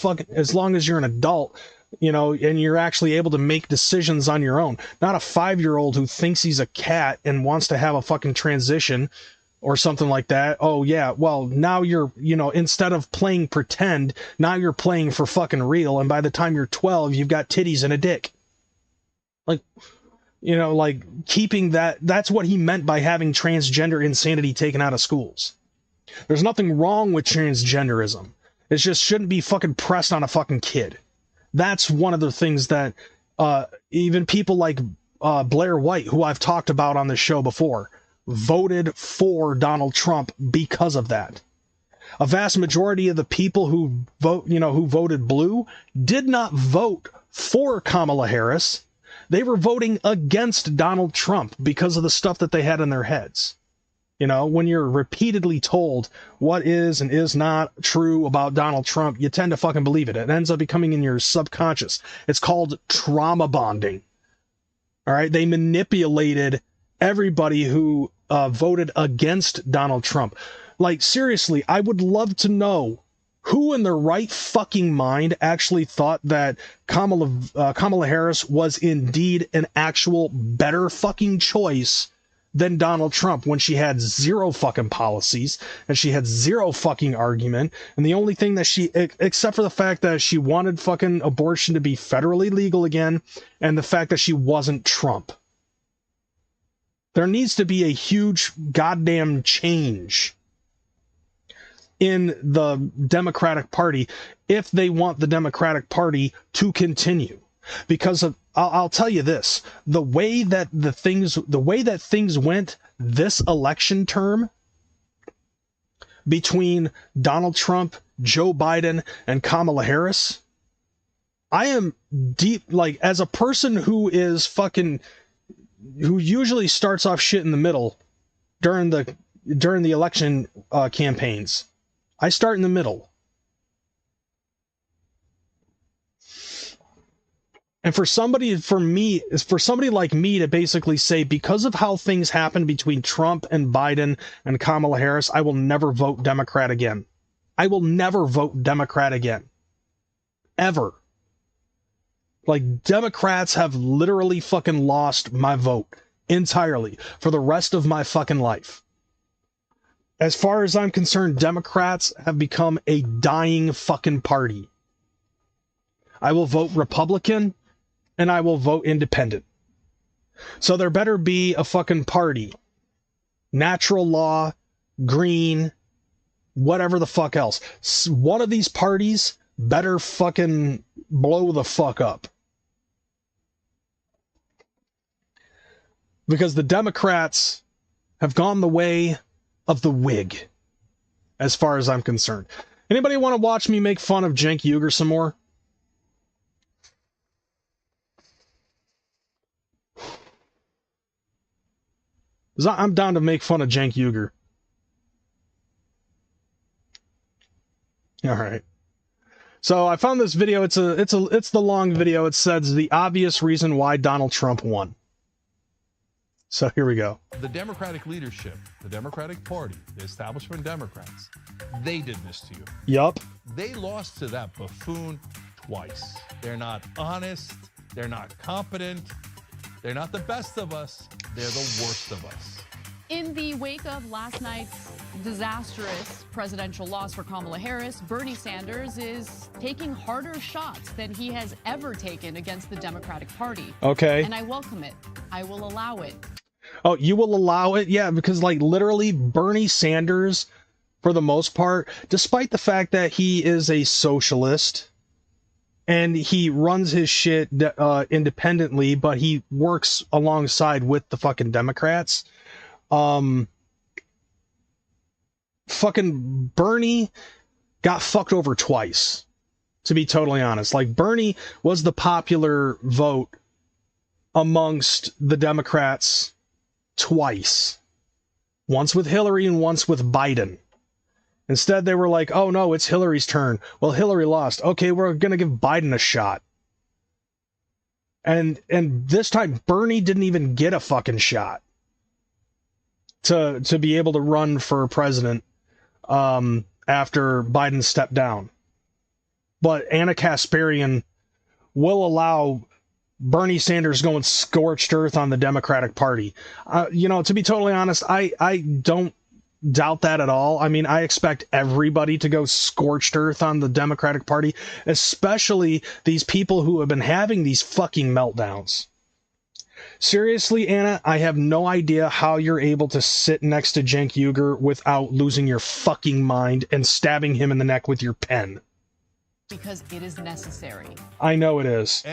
an adult. You know, and you're actually able to make decisions on your own. Not a 5-year-old who thinks he's a cat and wants to have a fucking transition or something like that. Oh, yeah, well, now you're, you know, instead of playing pretend, now you're playing for fucking real. And by the time you're 12, you've got titties and a dick. Like, you know, like, keeping that's what he meant by having transgender insanity taken out of schools. There's nothing wrong with transgenderism. It just shouldn't be fucking pressed on a fucking kid. That's one of the things that even people like Blair White, who I've talked about on this show before, voted for Donald Trump because of that. A vast majority of the people who who voted blue did not vote for Kamala Harris. They were voting against Donald Trump because of the stuff that they had in their heads. You know, when you're repeatedly told what is and is not true about Donald Trump, you tend to fucking believe it. It ends up becoming in your subconscious. It's called trauma bonding. All right. They manipulated everybody who voted against Donald Trump. Like, seriously, I would love to know who in their right fucking mind actually thought that Kamala Harris was indeed an actual better fucking choice than Donald Trump, when she had zero fucking policies and she had zero fucking argument. And the only thing that she, except for the fact that she wanted fucking abortion to be federally legal again, and the fact that she wasn't Trump. There needs to be a huge goddamn change in the Democratic Party if they want the Democratic Party to continue. Because I'll tell you this, the way that things went this election term between Donald Trump, Joe Biden, and Kamala Harris, I am deep, like, as a person who usually starts off shit in the middle during the election campaigns. I start in the middle. And for somebody like me to basically say, because of how things happened between Trump and Biden and Kamala Harris, I will never vote Democrat again. I will never vote Democrat again. Ever. Like, Democrats have literally fucking lost my vote entirely for the rest of my fucking life. As far as I'm concerned, Democrats have become a dying fucking party. I will vote Republican, and I will vote independent. So there better be a fucking party. Natural law, green, whatever the fuck else. One of these parties better fucking blow the fuck up. Because the Democrats have gone the way of the Whig, as far as I'm concerned. Anybody want to watch me make fun of Cenk Uygur some more? I'm down to make fun of Cenk Uygur. All right. So I found this video. It's the long video. It says the obvious reason why Donald Trump won. So here we go. The Democratic leadership, the Democratic Party, the establishment Democrats, they did this to you. Yup. They lost to that buffoon twice. They're not honest. They're not competent. They're not the best of us. They're the worst of us. In the wake of last night's disastrous presidential loss for Kamala Harris, Bernie Sanders is taking harder shots than he has ever taken against the Democratic Party. Okay. And I welcome it. I will allow it. Oh, you will allow it? Yeah, because, like, literally Bernie Sanders, for the most part, despite the fact that he is a socialist and he runs his shit independently, but he works alongside with the fucking Democrats, fucking Bernie got fucked over twice, to be totally honest. Like, Bernie was the popular vote amongst the Democrats twice. Once with Hillary and once with Biden. Instead, they were like, oh no, it's Hillary's turn. Well, Hillary lost. Okay, we're going to give Biden a shot. And this time, Bernie didn't even get a fucking shot to be able to run for president after Biden stepped down. But Anna Kasparian will allow Bernie Sanders going scorched earth on the Democratic Party. To be totally honest, I don't doubt that at all. I mean, I expect everybody to go scorched earth on the Democratic Party, especially these people who have been having these fucking meltdowns. Seriously, Anna, I have no idea how you're able to sit next to Cenk Uygur without losing your fucking mind and stabbing him in the neck with your pen. Because it is necessary. I know it is.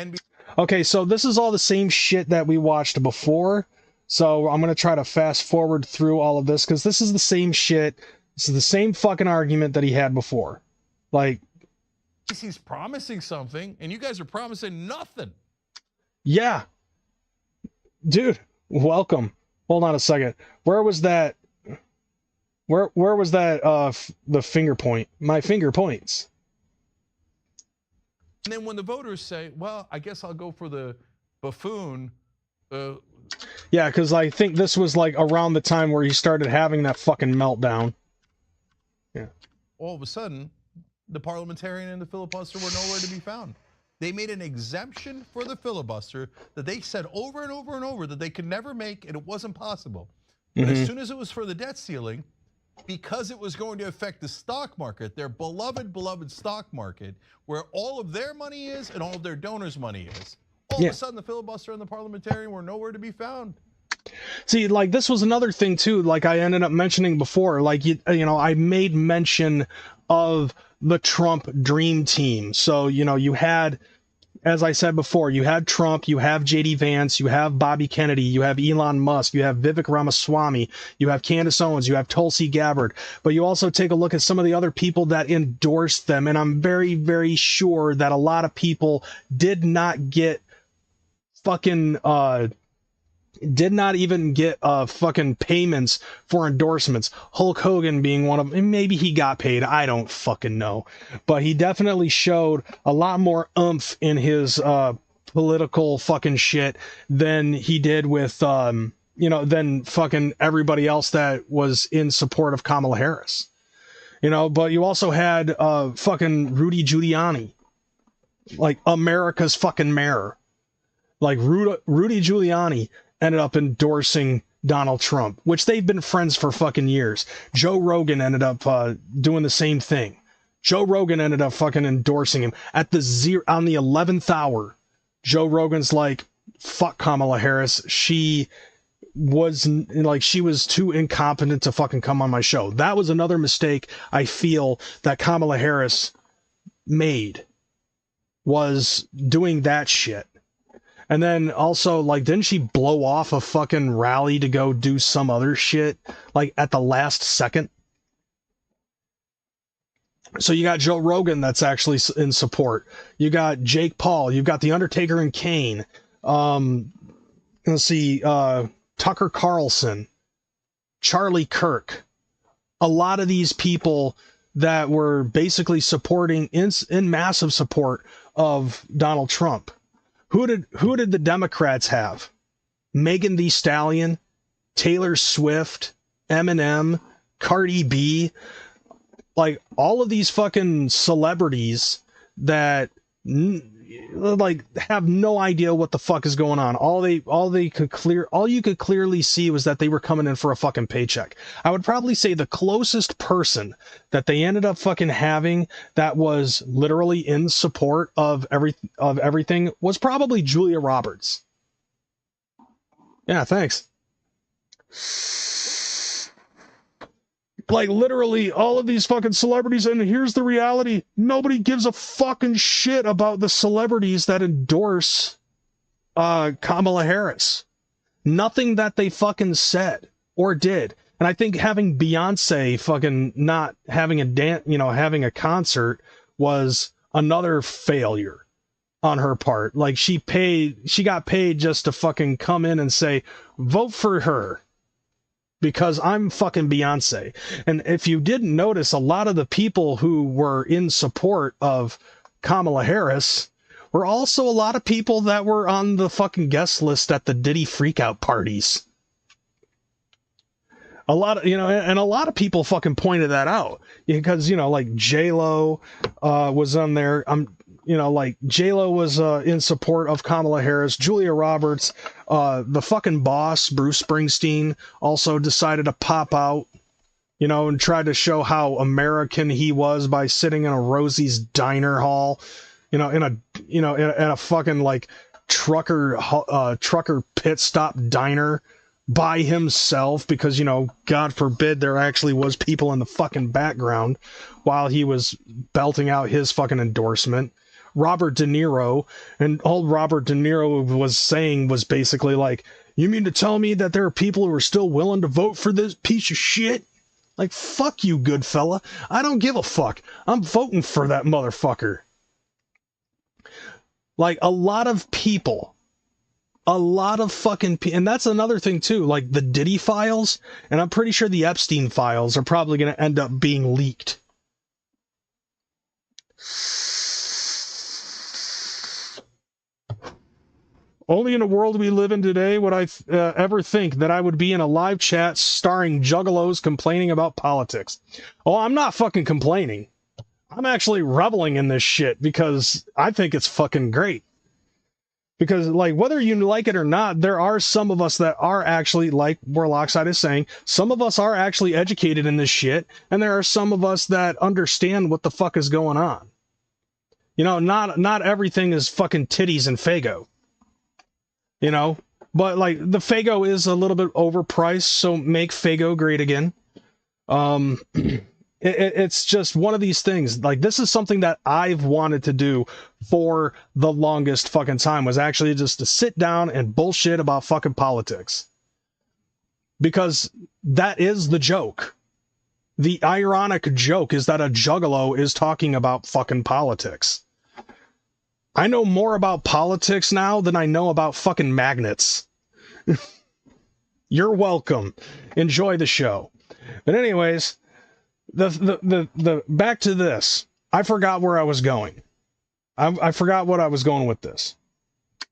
Okay, so this is all the same shit that we watched before. So I'm going to try to fast forward through all of this because this is the same shit It's the same fucking argument that he had before. Like, he's promising something, and you guys are promising nothing. yeah. Dude, welcome. Hold on a second. Where was that? Where was that, the finger point? My finger points. And then when the voters say, well, I guess I'll go for the buffoon. Yeah, because I think this was like around the time where he started having that fucking meltdown. Yeah. All of a sudden, the parliamentarian and the filibuster were nowhere to be found. They made an exemption for the filibuster that they said over and over and over that they could never make, and it wasn't possible. But as soon as it was for the debt ceiling, because it was going to affect the stock market, their beloved stock market, where all of their money is and all of their donors' money is, all of a sudden the filibuster and the parliamentarian were nowhere to be found. See, like, this was another thing too, like I ended up mentioning before, like, you know, I made mention of the Trump dream team. So, you know, you had, as I said before, you had Trump, you have JD Vance, you have Bobby Kennedy, you have Elon Musk, you have Vivek Ramaswamy, you have Candace Owens, you have Tulsi Gabbard, but you also take a look at some of the other people that endorsed them, and I'm very, very sure that a lot of people did not get fucking, did not even get fucking payments for endorsements. Hulk Hogan being one of them. Maybe he got paid. I don't fucking know. But he definitely showed a lot more oomph in his political fucking shit than he did with, you know, than fucking everybody else that was in support of Kamala Harris. You know, but you also had fucking Rudy Giuliani, like America's fucking mayor. Like Rudy Giuliani ended up endorsing Donald Trump, which they've been friends for fucking years. Joe Rogan ended up doing the same thing. Joe Rogan ended up fucking endorsing him on the 11th hour. Joe Rogan's like, fuck Kamala Harris. She was too incompetent to fucking come on my show. That was another mistake I feel that Kamala Harris made, was doing that shit. And then also, like, didn't she blow off a fucking rally to go do some other shit, like, at the last second? So you got Joe Rogan that's actually in support. You got Jake Paul. You've got The Undertaker and Kane. Let's see, Tucker Carlson, Charlie Kirk. A lot of these people that were basically supporting, in massive support of Donald Trump. Who did the Democrats have? Megan Thee Stallion, Taylor Swift, Eminem, Cardi B, like all of these fucking celebrities that like have no idea what the fuck is going on. All you could clearly see was that they were coming in for a fucking paycheck. I would probably say the closest person that they ended up fucking having that was literally in support of everything was probably Julia Roberts. Yeah, thanks. Like, literally all of these fucking celebrities, and here's the reality: nobody gives a fucking shit about the celebrities that endorse Kamala Harris. Nothing that they fucking said or did. And I think having Beyonce fucking not having having a concert was another failure on her part. Like, she got paid just to fucking come in and say, vote for her, because I'm fucking Beyonce. And if you didn't notice, a lot of the people who were in support of Kamala Harris were also a lot of people that were on the fucking guest list at the Diddy freakout parties. A lot of, and a lot of people fucking pointed that out, because, like J-Lo was on there. Like J-Lo was in support of Kamala Harris. Julia Roberts, the fucking boss, Bruce Springsteen, also decided to pop out, and tried to show how American he was by sitting in a Rosie's diner hall, in a fucking like trucker pit stop diner by himself, because, God forbid there actually was people in the fucking background while he was belting out his fucking endorsement. Robert De Niro, and all Robert De Niro was saying was basically like, you mean to tell me that there are people who are still willing to vote for this piece of shit? Like, fuck you, good fella. I don't give a fuck. I'm voting for that motherfucker. Like, a lot of people, a lot of fucking people, and that's another thing too, like the Diddy files, and I'm pretty sure the Epstein files are probably going to end up being leaked. Only in a world we live in today would I ever think that I would be in a live chat starring juggalos complaining about politics. Oh, I'm not fucking complaining. I'm actually reveling in this shit because I think it's fucking great. Because, like, whether you like it or not, there are some of us that are actually, like Warlockside is saying, some of us are actually educated in this shit, and there are some of us that understand what the fuck is going on. You know, not everything is fucking titties and Fago. You know, but like the Fago is a little bit overpriced, so make Fago great again. It's just one of these things. Like, this is something that I've wanted to do for the longest fucking time, was actually just to sit down and bullshit about fucking politics. Because that is the joke. The ironic joke is that a juggalo is talking about fucking politics. I know more about politics now than I know about fucking magnets. You're welcome. Enjoy the show. But anyways, the back to this. I forgot where I was going. I forgot what I was going with this.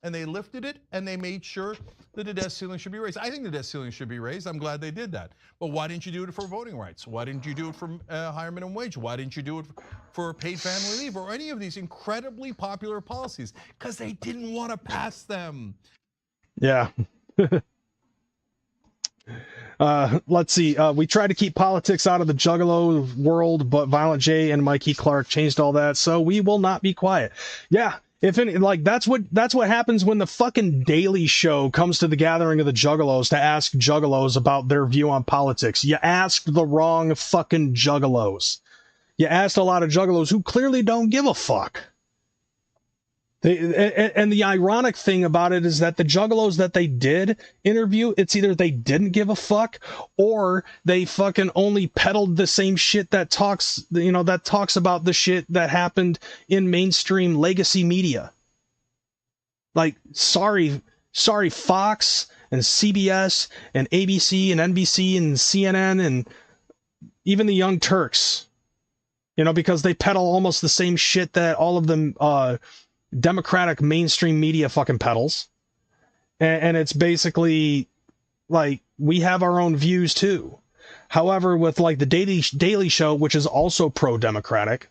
And they lifted it, and they made sure that the debt ceiling should be raised. I think the debt ceiling should be raised. I'm glad they did that. But why didn't you do it for voting rights? Why didn't you do it for higher minimum wage? Why didn't you do it for paid family leave or any of these incredibly popular policies? Because they didn't want to pass them. Yeah. Let's see. We tried to keep politics out of the juggalo world, but Violent J and Mikey Clark changed all that, so we will not be quiet. Yeah. If any, like, that's what happens when the fucking Daily Show comes to the gathering of the juggalos to ask juggalos about their view on politics. You asked the wrong fucking juggalos. You asked a lot of juggalos who clearly don't give a fuck. And the ironic thing about it is that the juggalos that they did interview, it's either they didn't give a fuck or they fucking only peddled the same shit that talks about the shit that happened in mainstream legacy media. Like, sorry, Fox and CBS and ABC and NBC and CNN and even the Young Turks, you know, because they peddle almost the same shit that all of them, Democratic mainstream media fucking peddles. And it's basically like, we have our own views too. However, with like the Daily Show, which is also pro-democratic,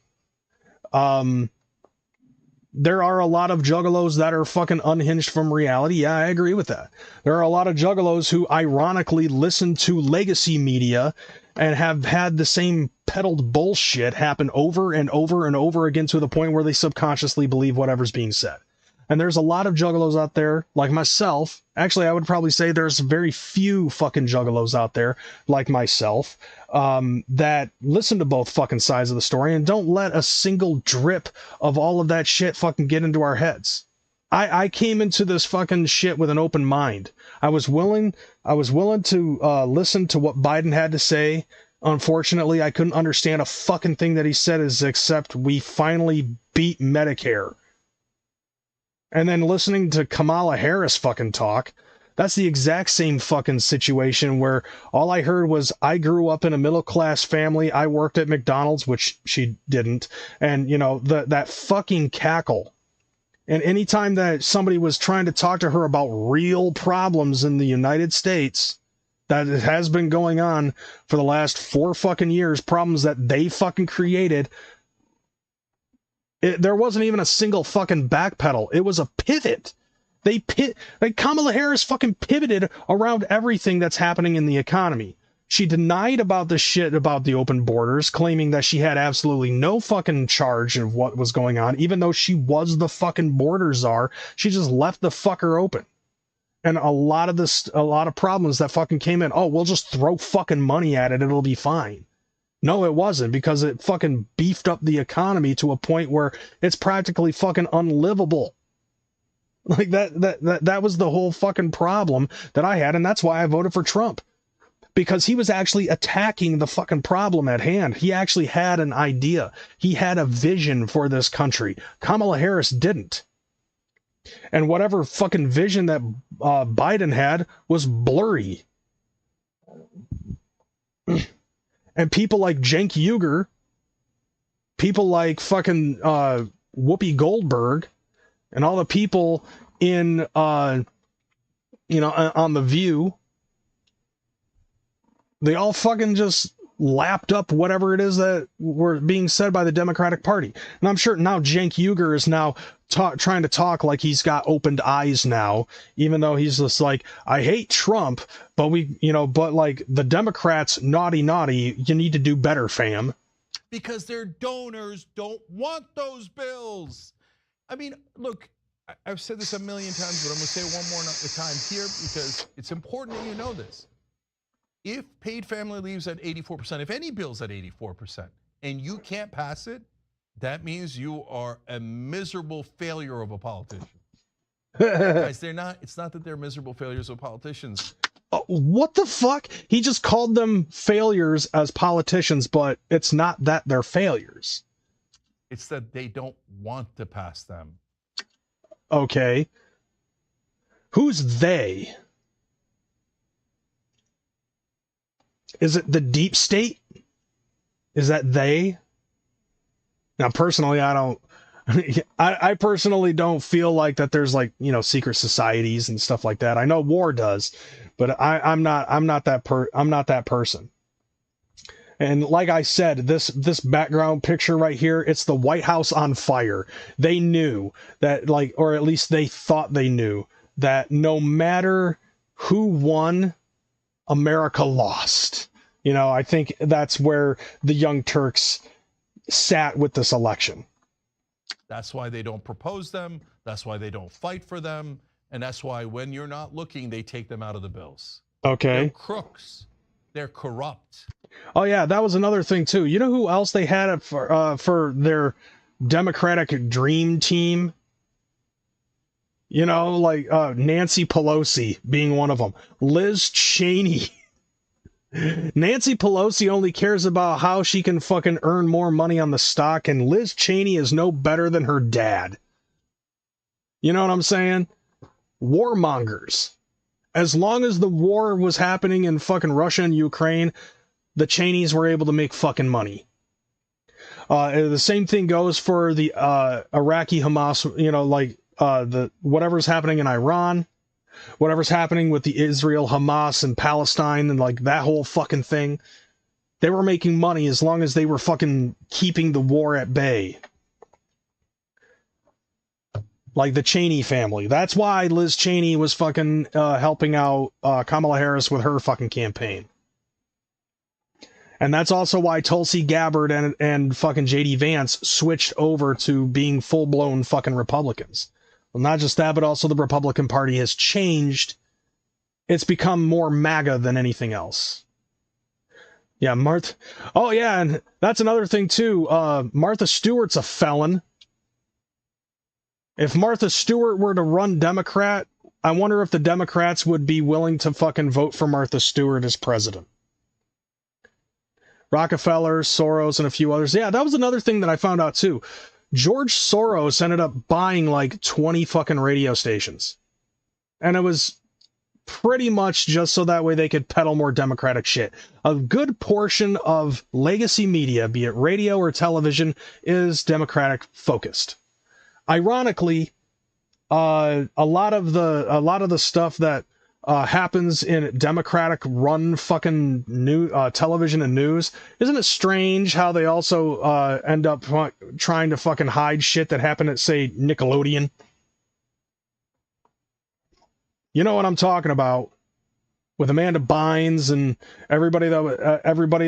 there are a lot of juggalos that are fucking unhinged from reality. Yeah, I agree with that. There are a lot of juggalos who ironically listen to legacy media and have had the same peddled bullshit happen over and over and over again to the point where they subconsciously believe whatever's being said. And there's a lot of juggalos out there, like myself. Actually, I would probably say there's very few fucking juggalos out there, like myself, that listen to both fucking sides of the story and don't let a single drip of all of that shit fucking get into our heads. I came into this fucking shit with an open mind. I was willing to listen to what Biden had to say. Unfortunately, I couldn't understand a fucking thing that he said, except we finally beat Medicare. And then listening to Kamala Harris fucking talk, that's the exact same fucking situation where all I heard was, I grew up in a middle-class family, I worked at McDonald's, which she didn't, and, you know, that fucking cackle. And anytime that somebody was trying to talk to her about real problems in the United States, that has been going on for the last 4 fucking years, problems that they fucking created, there wasn't even a single fucking backpedal. It was a pivot. Like Kamala Harris fucking pivoted around everything that's happening in the economy. She denied about the shit about the open borders, claiming that she had absolutely no fucking charge of what was going on, even though she was the fucking border czar. She just left the fucker open. And a lot of problems that fucking came in, oh, we'll just throw fucking money at it, it'll be fine. No, it wasn't, because it fucking beefed up the economy to a point where it's practically fucking unlivable. Like that was the whole fucking problem that I had, and that's why I voted for Trump. because he was actually attacking the fucking problem at hand. He actually had an idea. He had a vision for this country. Kamala Harris didn't. And whatever fucking vision that Biden had was blurry. And people like Cenk Uygur, people like fucking Whoopi Goldberg, and all the people in, on The View, they all fucking just lapped up whatever it is that were being said by the Democratic Party. And I'm sure now Cenk Uygur is now trying to talk like he's got opened eyes now, even though he's just like, I hate Trump, but but like the Democrats, naughty, you need to do better, fam. Because their donors don't want those bills. I mean, look, I've said this a million times, but I'm going to say it one more time here because it's important that you know this. If paid family leave's at 84%, if any bill's at 84%, and you can't pass it, that means you are a miserable failure of a politician. Guys, they're not. It's not that they're miserable failures of politicians. What the fuck? He just called them failures as politicians, but it's not that they're failures. It's that they don't want to pass them. Okay. Who's they? Is it the deep state? Is that they? Now, personally, I personally don't feel like that there's like, secret societies and stuff like that. I know war does, but I'm not that person. And like I said, this background picture right here, it's the White House on fire. They knew that, like, or at least they thought they knew that no matter who won, America lost. I think that's where the Young Turks sat with this election. That's why they don't propose them. That's why they don't fight for them. And that's why when you're not looking, they take them out of the bills. Okay. They're crooks. They're corrupt. Oh, yeah, that was another thing, too. You know who else they had for their Democratic Dream Team? Like Nancy Pelosi being one of them. Liz Cheney. Nancy Pelosi only cares about how she can fucking earn more money on the stock, and Liz Cheney is no better than her dad. You know what I'm saying? Warmongers. As long as the war was happening in fucking Russia and Ukraine, the Cheneys were able to make fucking money. The same thing goes for the Iraqi Hamas, the whatever's happening in Iran, whatever's happening with the Israel, Hamas, and Palestine, and like that whole fucking thing. They were making money as long as they were fucking keeping the war at bay. Like the Cheney family. That's why Liz Cheney was fucking helping out Kamala Harris with her fucking campaign. And that's also why Tulsi Gabbard and fucking JD Vance switched over to being full-blown fucking Republicans. Well, not just that, but also the Republican Party has changed. It's become more MAGA than anything else. Yeah, Martha. Oh, yeah, and that's another thing, too. Martha Stewart's a felon. If Martha Stewart were to run Democrat, I wonder if the Democrats would be willing to fucking vote for Martha Stewart as president. Rockefeller, Soros, and a few others. Yeah, that was another thing that I found out, too. George Soros ended up buying like 20 fucking radio stations. And it was pretty much just so that way they could peddle more Democratic shit. A good portion of legacy media, be it radio or television, is Democratic focused. Ironically, a lot of the stuff that happens in Democratic run fucking television and news, isn't it strange how they also end up trying to fucking hide shit that happened at, say, Nickelodeon? You know what I'm talking about, with Amanda Bynes and everybody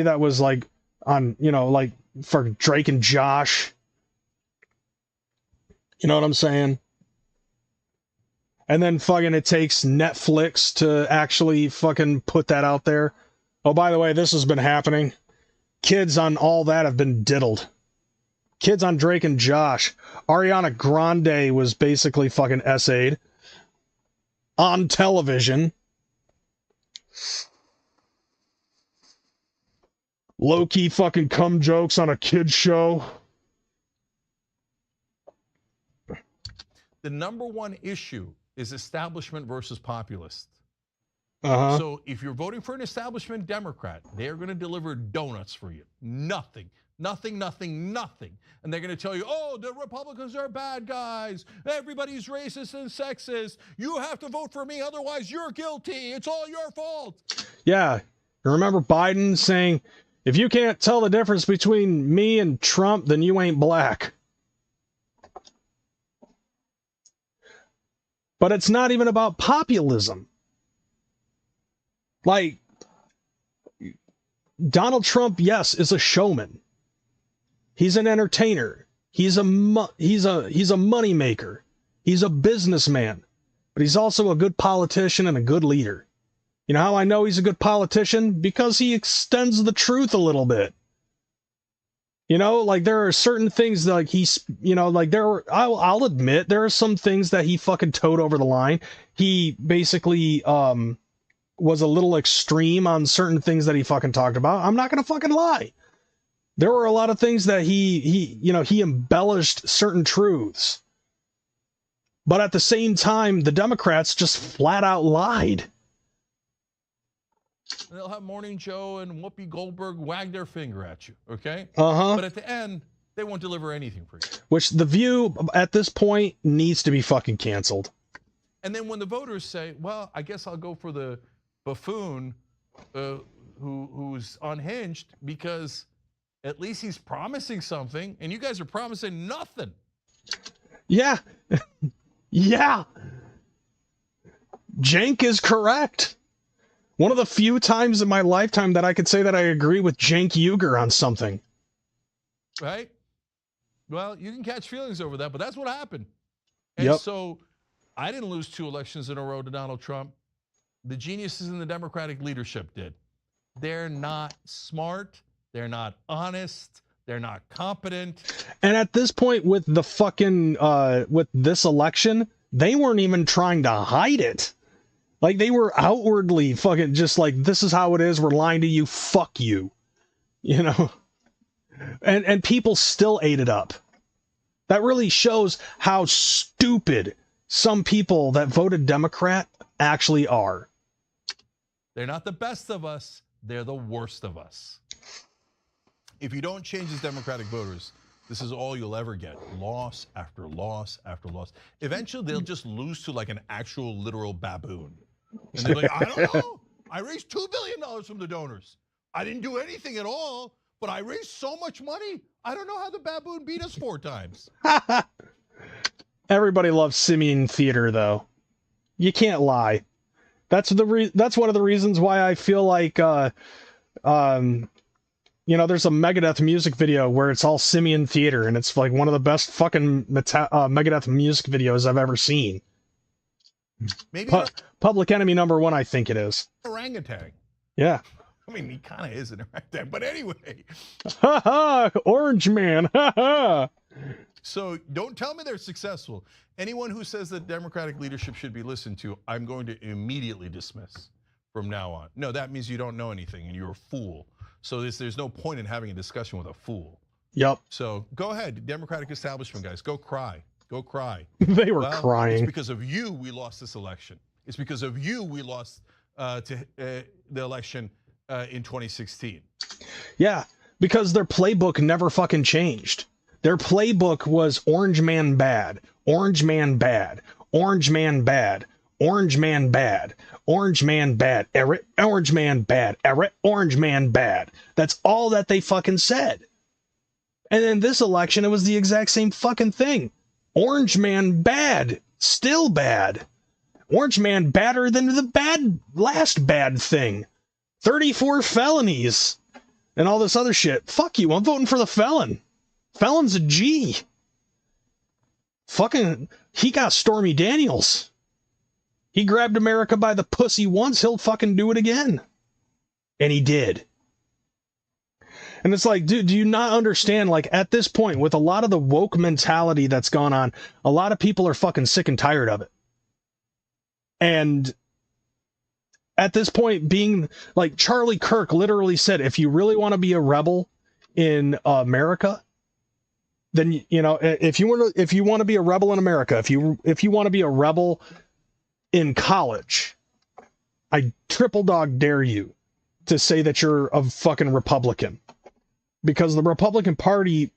that was like on, like for Drake and Josh. You know what I'm saying? And then fucking it takes Netflix to actually fucking put that out there. Oh, by the way, this has been happening. Kids on all that have been diddled. Kids on Drake and Josh. Ariana Grande was basically fucking essayed on television. low-key fucking cum jokes on a kid's show. The number one issue is establishment versus populist. Uh-huh. So if you're voting for an establishment Democrat, they're going to deliver donuts for you. Nothing. Nothing, nothing, nothing. And they're going to tell you, oh, the Republicans are bad guys. Everybody's racist and sexist. You have to vote for me, otherwise you're guilty. It's all your fault. Yeah. You remember Biden saying, if you can't tell the difference between me and Trump, then you ain't black. But it's not even about populism. Like, Donald Trump, yes, is a showman. He's an entertainer. He's a money maker. He's a businessman. But he's also a good politician and a good leader. You know how I know he's a good politician? Because he extends the truth a little bit. You know, like there are certain things that like he's, you know, like I'll admit there are some things that he fucking towed over the line. He basically was a little extreme on certain things that he fucking talked about. I'm not gonna fucking lie. There were a lot of things that he embellished certain truths. But at the same time, the Democrats just flat out lied. They'll have Morning Joe and Whoopi Goldberg wag their finger at you, okay? Uh-huh. But at the end, they won't deliver anything for you. Which The View, at this point, needs to be fucking canceled. And then when the voters say, well, I guess I'll go for the buffoon who's unhinged because at least he's promising something, and you guys are promising nothing. Yeah. Yeah. Cenk is correct. One of the few times in my lifetime that I could say that I agree with Cenk Uygur on something. Right? Well, you can catch feelings over that, but that's what happened. And Yep. so I didn't lose 2 elections in a row to Donald Trump. The geniuses in the Democratic leadership did. They're not smart. They're not honest. They're not competent. And at this point with the fucking, with this election, they weren't even trying to hide it. Like, they were outwardly fucking just like, this is how it is, we're lying to you, fuck you. You know? And people still ate it up. That really shows how stupid some people that voted Democrat actually are. They're not the best of us. They're the worst of us. If you don't change as Democratic voters, this is all you'll ever get. Loss after loss after loss. Eventually, they'll just lose to like an actual literal baboon. And they're like, I don't know. I raised $2 billion from the donors. I didn't do anything at all, but I raised so much money. I don't know how the baboon beat us 4 times. Everybody loves simian theater, though. You can't lie. That's one of the reasons why I feel like, there's a Megadeth music video where it's all simian theater, and it's like one of the best fucking Megadeth music videos I've ever seen. Maybe Public Enemy #1, I think it is. orangutan. Yeah. I mean, he kind of is an orangutan, but anyway. Ha ha! Orange Man! Ha ha! So don't tell me they're successful. Anyone who says that Democratic leadership should be listened to, I'm going to immediately dismiss from now on. No, that means you don't know anything and you're a fool. So there's no point in having a discussion with a fool. Yep. So go ahead, Democratic establishment guys, go cry. Go cry. They were crying. It's because of you we lost this election. It's because of you we lost the election in 2016. Yeah, because their playbook never fucking changed. Their playbook was Orange Man bad, Orange Man bad, Orange Man bad, Orange Man bad, Orange Man bad, Orange Man bad, Orange Man bad. That's all that they fucking said. And in this election, it was the exact same fucking thing. Orange Man bad, still bad. Orange Man badder than the last bad thing. 34 felonies and all this other shit. Fuck you, I'm voting for the felon. Felon's a G. Fucking, he got Stormy Daniels. He grabbed America by the pussy once, he'll fucking do it again. And he did. And it's like, dude, do you not understand, like, at this point, with a lot of the woke mentality that's gone on, a lot of people are fucking sick and tired of it. And At this point, being like Charlie Kirk literally said, if you really want to be a rebel in America, then, you know, if you want to be a rebel in America, if you want to be a rebel in college, I triple dog dare you to say that you're a fucking Republican, because the Republican Party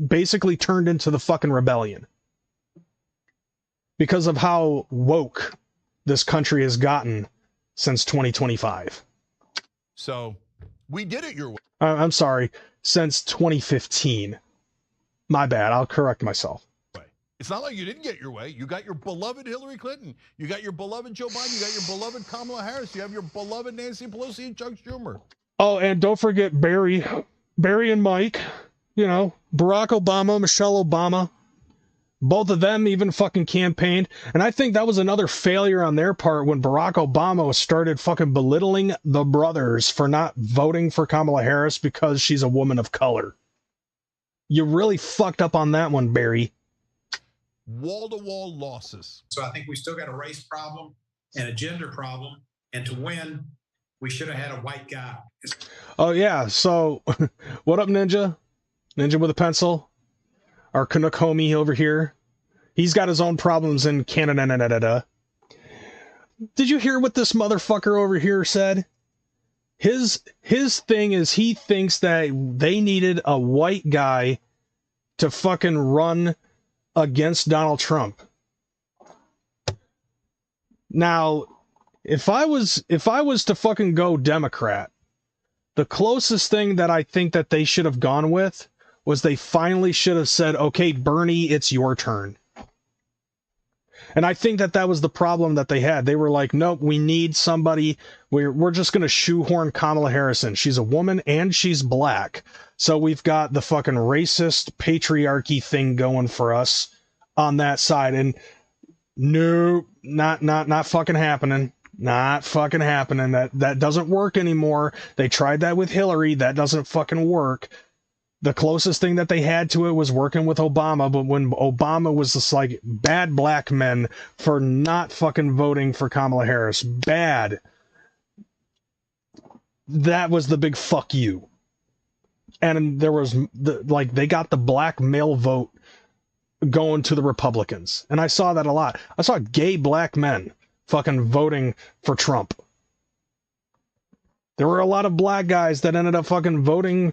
basically turned into the fucking rebellion because of how woke this country has gotten since 2025. So we did it your way. I'm sorry, since 2015. My bad. I'll correct myself. It's not like you didn't get your way. You got your beloved Hillary Clinton. You got your beloved Joe Biden. You got your beloved Kamala Harris. You have your beloved Nancy Pelosi and Chuck Schumer. Oh, and don't forget Barry and Mike. You know, Barack Obama, Michelle Obama. Both of them even fucking campaigned. And I think that was another failure on their part when Barack Obama started fucking belittling the brothers for not voting for Kamala Harris because she's a woman of color. You really fucked up on that one, Barry. Wall-to-wall losses. So I think we still got a race problem and a gender problem. And to win, we should have had a white guy. Oh, yeah. So, what up, Ninja? Ninja with a pencil? Our Canuck homie over here. He's got his own problems in Canada. Did you hear what this motherfucker over here said? His thing is he thinks that they needed a white guy to fucking run against Donald Trump. Now, if I was to fucking go Democrat, the closest thing that I think that they should have gone with was they finally should have said, okay, Bernie, it's your turn. And I think that was the problem that they had. They were like, nope, we need somebody. We're just going to shoehorn Kamala Harris in. She's a woman and she's black. So we've got the fucking racist patriarchy thing going for us on that side. And nope, not fucking happening. Not fucking happening. That doesn't work anymore. They tried that with Hillary. That doesn't fucking work. The closest thing that they had to it was working with Obama, but when Obama was just like, bad black men for not fucking voting for Kamala Harris. Bad. That was the big fuck you. And there was, they got the black male vote going to the Republicans. And I saw that a lot. I saw gay black men fucking voting for Trump. There were a lot of black guys that ended up fucking voting.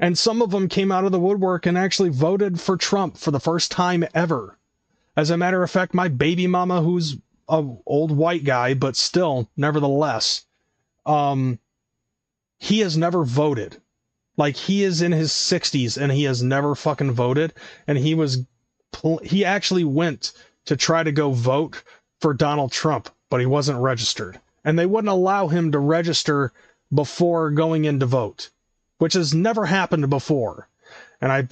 And some of them came out of the woodwork and actually voted for Trump for the first time ever. As a matter of fact, my baby mama, who's an old white guy, but still, nevertheless, he has never voted. Like, he is in his 60s and he has never fucking voted. And he actually went to try to go vote for Donald Trump, but he wasn't registered. And they wouldn't allow him to register before going in to vote, which has never happened before. And I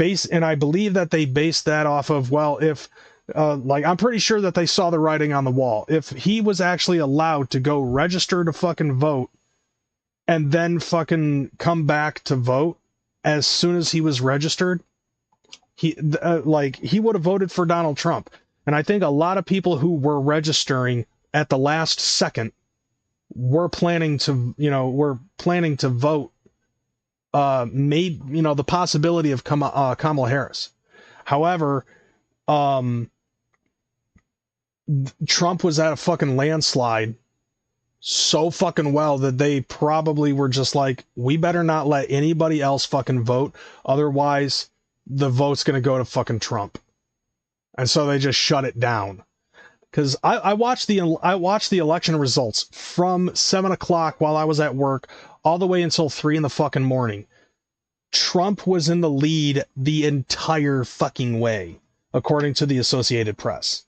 believe that they based that off of, well, if, I'm pretty sure that they saw the writing on the wall. If he was actually allowed to go register to fucking vote and then fucking come back to vote as soon as he was registered, he would have voted for Donald Trump. And I think a lot of people who were registering at the last second were planning to vote the possibility of Kamala Harris. However, Trump was at a fucking landslide so fucking well that they probably were just like, we better not let anybody else fucking vote, otherwise the vote's gonna go to fucking Trump. And so they just shut it down. Because I watched the election results from 7 o'clock while I was at work all the way until 3 in the fucking morning. Trump was in the lead the entire fucking way, according to the Associated Press.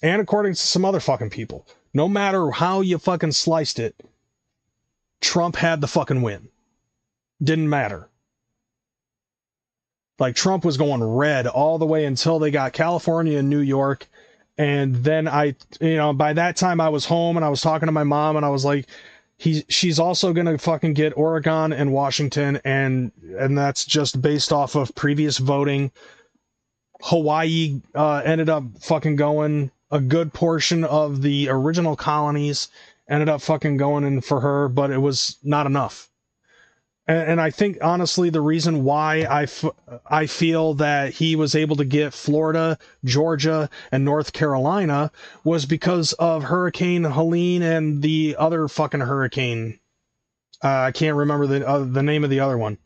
And according to some other fucking people. No matter how you fucking sliced it, Trump had the fucking win. Didn't matter. Like, Trump was going red all the way until they got California and New York. And then by that time I was home and I was talking to my mom and I was like, she's also going to fucking get Oregon and Washington. And that's just based off of previous voting. Hawaii ended up fucking going, a good portion of the original colonies ended up fucking going in for her, but it was not enough. And I think, honestly, the reason why I feel that he was able to get Florida, Georgia, and North Carolina was because of Hurricane Helene and the other fucking hurricane. I can't remember the name of the other one.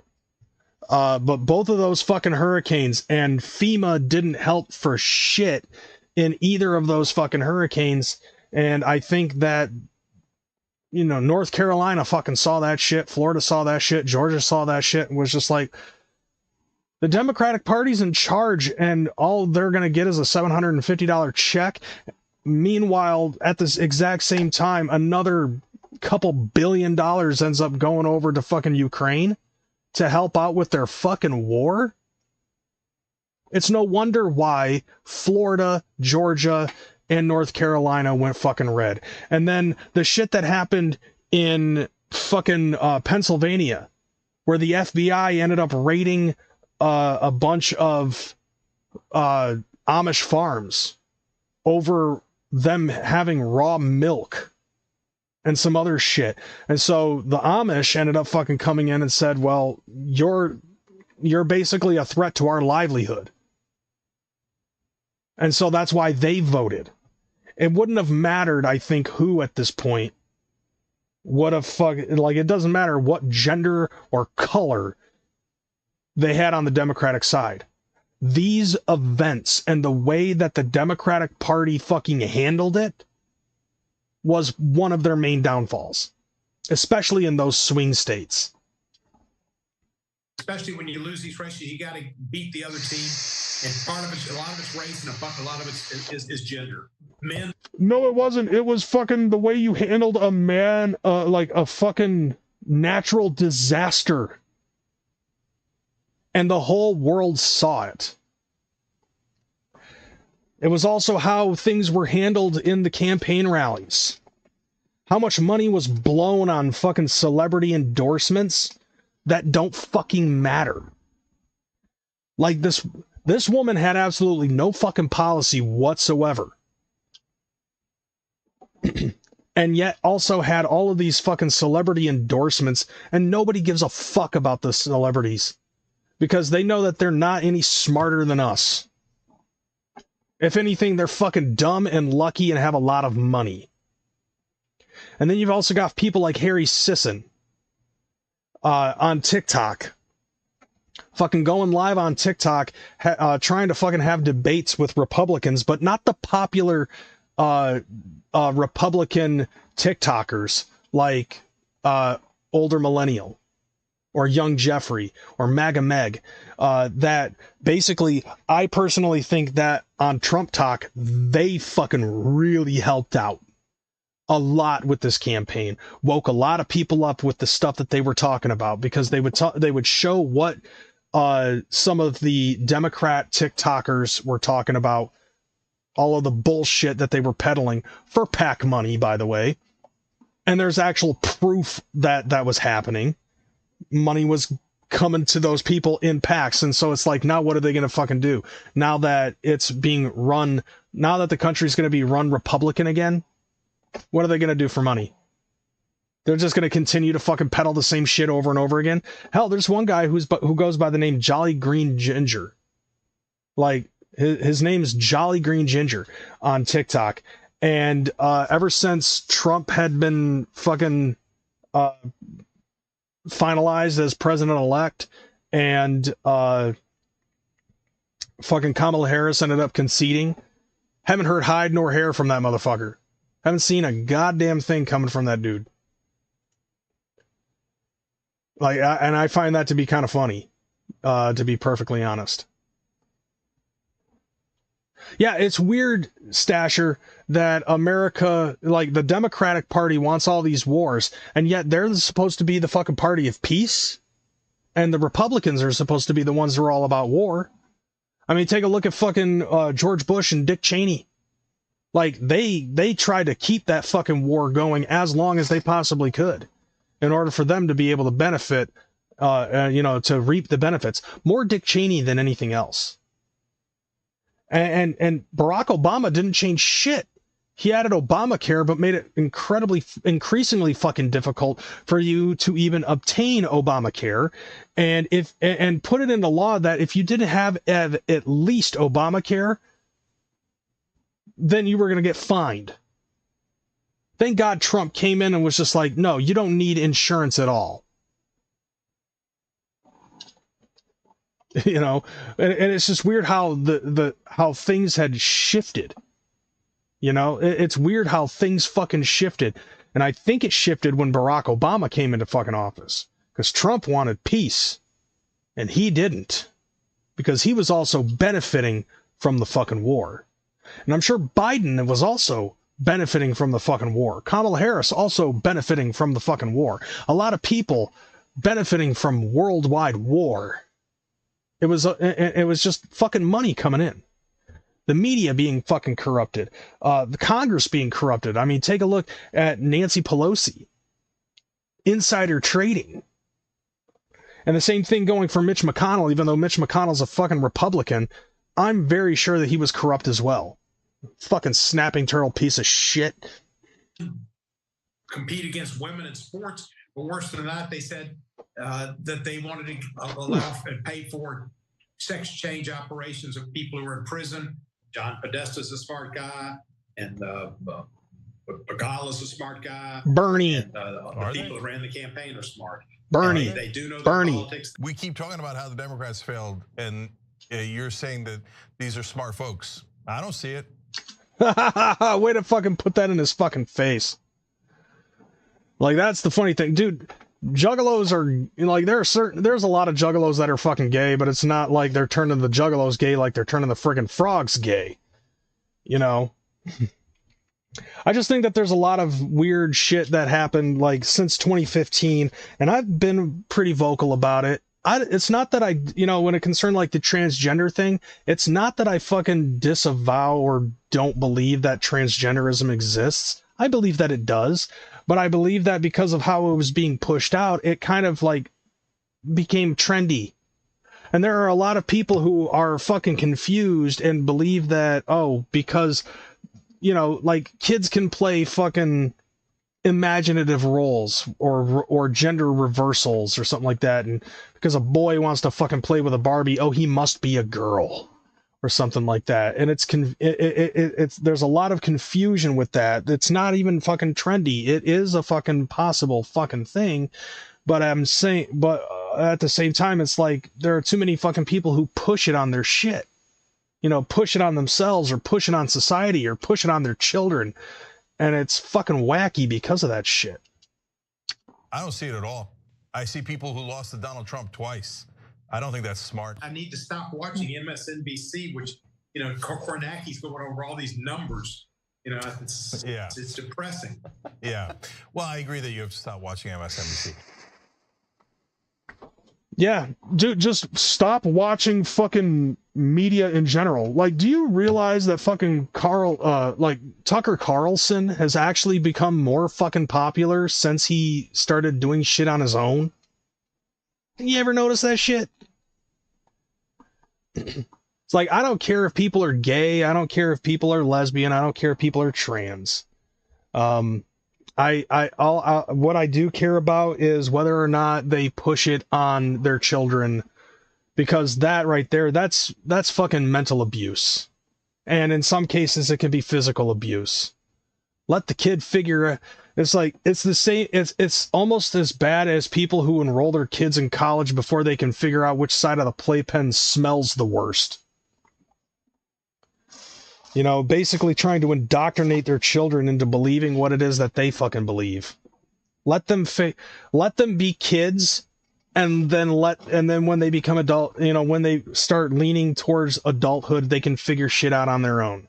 But both of those fucking hurricanes, and FEMA didn't help for shit in either of those fucking hurricanes. And I think that, you know, North Carolina fucking saw that shit, Florida saw that shit, Georgia saw that shit, and was just like, the Democratic Party's in charge, and all they're gonna get is a $750 check. Meanwhile, at this exact same time, another couple $1 billion ends up going over to fucking Ukraine to help out with their fucking war. It's no wonder why Florida, Georgia, and North Carolina went fucking red. And then the shit that happened in fucking Pennsylvania, where the FBI ended up raiding a bunch of Amish farms over them having raw milk and some other shit. And so the Amish ended up fucking coming in and said, well, you're basically a threat to our livelihood. And so that's why they voted. It wouldn't have mattered, I think, who at this point would have it doesn't matter what gender or color they had on the Democratic side. These events and the way that the Democratic Party fucking handled it was one of their main downfalls, especially in those swing states. Especially when you lose these races, you got to beat the other team. And a lot of it's race, and a lot of it is gender. Men. No, it wasn't. It was fucking the way you handled a man, like a fucking natural disaster. And the whole world saw it. It was also how things were handled in the campaign rallies. How much money was blown on fucking celebrity endorsements that don't fucking matter. Like this woman had absolutely no fucking policy whatsoever. And yet also had all of these fucking celebrity endorsements, and nobody gives a fuck about the celebrities because they know that they're not any smarter than us. If anything, they're fucking dumb and lucky and have a lot of money. And then you've also got people like Harry Sisson on TikTok. Fucking going live on TikTok, trying to fucking have debates with Republicans, but not the popular Republican TikTokers like Older Millennial or Young Jeffrey or MAGA Meg. That basically, I personally think that on Trump Talk, they fucking really helped out a lot with this campaign. Woke a lot of people up with the stuff that they were talking about, because they would show what some of the Democrat TikTokers were talking about, all of the bullshit that they were peddling for PAC money, by the way. And there's actual proof that that was happening. Money was coming to those people in PACs. And so it's like, now what are they going to fucking do? Now that it's being run, now that the country's going to be run Republican again, what are they going to do for money? They're just going to continue to fucking peddle the same shit over and over again. Hell, there's one guy who goes by the name Jolly Green Ginger. Like, his name's Jolly Green Ginger on TikTok. And ever since Trump had been fucking finalized as president-elect, and fucking Kamala Harris ended up conceding, haven't heard hide nor hair from that motherfucker. Haven't seen a goddamn thing coming from that dude. Like, and I find that to be kind of funny, to be perfectly honest. Yeah, it's weird, Stasher, that America, like the Democratic Party, wants all these wars, and yet they're supposed to be the fucking party of peace, and the Republicans are supposed to be the ones who are all about war. I mean, take a look at fucking George Bush and Dick Cheney. Like, they tried to keep that fucking war going as long as they possibly could, in order for them to be able to benefit, to reap the benefits. More Dick Cheney than anything else. And Barack Obama didn't change shit. He added Obamacare, but made it increasingly fucking difficult for you to even obtain Obamacare, and put it into law that if you didn't have at least Obamacare, then you were going to get fined. Thank God Trump came in and was just like, no, you don't need insurance at all. You know, and it's just weird how how things had shifted. You know, it's weird how things fucking shifted. And I think it shifted when Barack Obama came into fucking office. Because Trump wanted peace. And he didn't. Because he was also benefiting from the fucking war. And I'm sure Biden was also benefiting from the fucking war. Kamala Harris also benefiting from the fucking war. A lot of people benefiting from worldwide war. It was just fucking money coming in. The media being fucking corrupted. The Congress being corrupted. I mean, take a look at Nancy Pelosi. Insider trading. And the same thing going for Mitch McConnell, even though Mitch McConnell's a fucking Republican, I'm very sure that he was corrupt as well. Fucking snapping turtle piece of shit. Compete against women in sports. But worse than that, they said that they wanted to allow and pay for sex change operations of people who are in prison. John Podesta's a smart guy, and Begala's a smart guy. Bernie. And the people who ran the campaign are smart. Bernie. They do know Bernie. politics. We keep talking about how the Democrats failed, and you're saying that these are smart folks. I don't see it. Way to fucking put that in his fucking face. Like, that's the funny thing. Dude, juggalos are, like, there's a lot of juggalos that are fucking gay, but it's not like they're turning the juggalos gay like they're turning the friggin' frogs gay. You know? I just think that there's a lot of weird shit that happened, like, since 2015, and I've been pretty vocal about it. It's not that I, you know, when it concerned like the transgender thing, it's not that I fucking disavow or don't believe that transgenderism exists. I believe that it does, but I believe that because of how it was being pushed out, it kind of like became trendy. And there are a lot of people who are fucking confused and believe that, oh, because, you know, like kids can play fucking imaginative roles or gender reversals or something like that, and because a boy wants to fucking play with a Barbie, oh, he must be a girl or something like that. And it's there's a lot of confusion with that. It's not even fucking trendy. It is a fucking possible fucking thing, but I'm saying, but at the same time, it's like there are too many fucking people who push it on their shit, you know, push it on themselves or push it on society or push it on their children. And it's fucking wacky because of that shit. I don't see it at all. I see people who lost to Donald Trump twice. I don't think that's smart. I need to stop watching MSNBC, which, you know, Kornacki's going over all these numbers. You know, it's depressing. Yeah. Well, I agree that you have to stop watching MSNBC. Yeah, dude, just stop watching fucking media in general. Like, do you realize that fucking Tucker Carlson has actually become more fucking popular since he started doing shit on his own? You ever notice that shit? It's like, I don't care if people are gay, I don't care if people are lesbian, I don't care if people are trans. What I do care about is whether or not they push it on their children, because that right there, that's fucking mental abuse. And in some cases it can be physical abuse. Let the kid figure. It's like, it's the same, it's almost as bad as people who enroll their kids in college before they can figure out which side of the playpen smells the worst. You know, basically trying to indoctrinate their children into believing what it is that they fucking believe. Let them be kids, and then when they become adult, you know, when they start leaning towards adulthood, they can figure shit out on their own.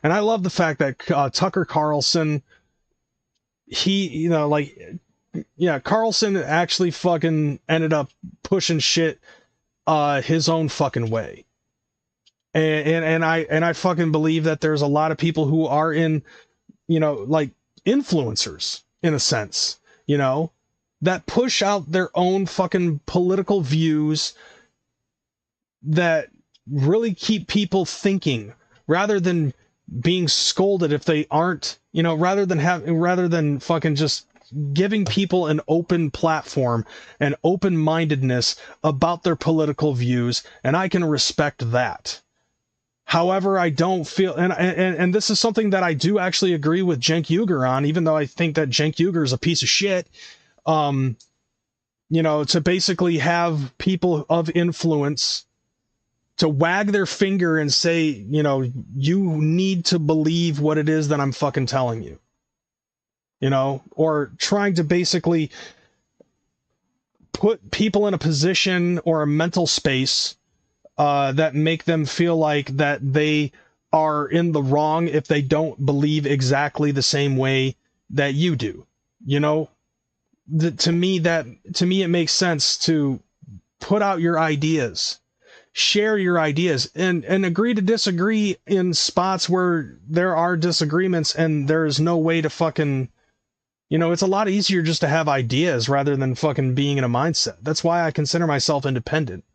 And I love the fact that Tucker Carlson, Carlson actually fucking ended up pushing shit his own fucking way. And I fucking believe that there's a lot of people who are in, you know, like influencers in a sense, you know, that push out their own fucking political views that really keep people thinking rather than being scolded if they aren't, you know, rather than fucking just giving people an open platform and open-mindedness about their political views, and I can respect that. However, I don't feel, and this is something that I do actually agree with Cenk Uygur on, even though I think that Cenk Uygur is a piece of shit. You know, to basically have people of influence to wag their finger and say, you know, you need to believe what it is that I'm fucking telling you. You know, or trying to basically put people in a position or a mental space that make them feel like that they are in the wrong if they don't believe exactly the same way that you do. You know, to me, it makes sense to put out your ideas, share your ideas, and agree to disagree in spots where there are disagreements and there's no way to fucking, you know, it's a lot easier just to have ideas rather than fucking being in a mindset. That's why I consider myself independent.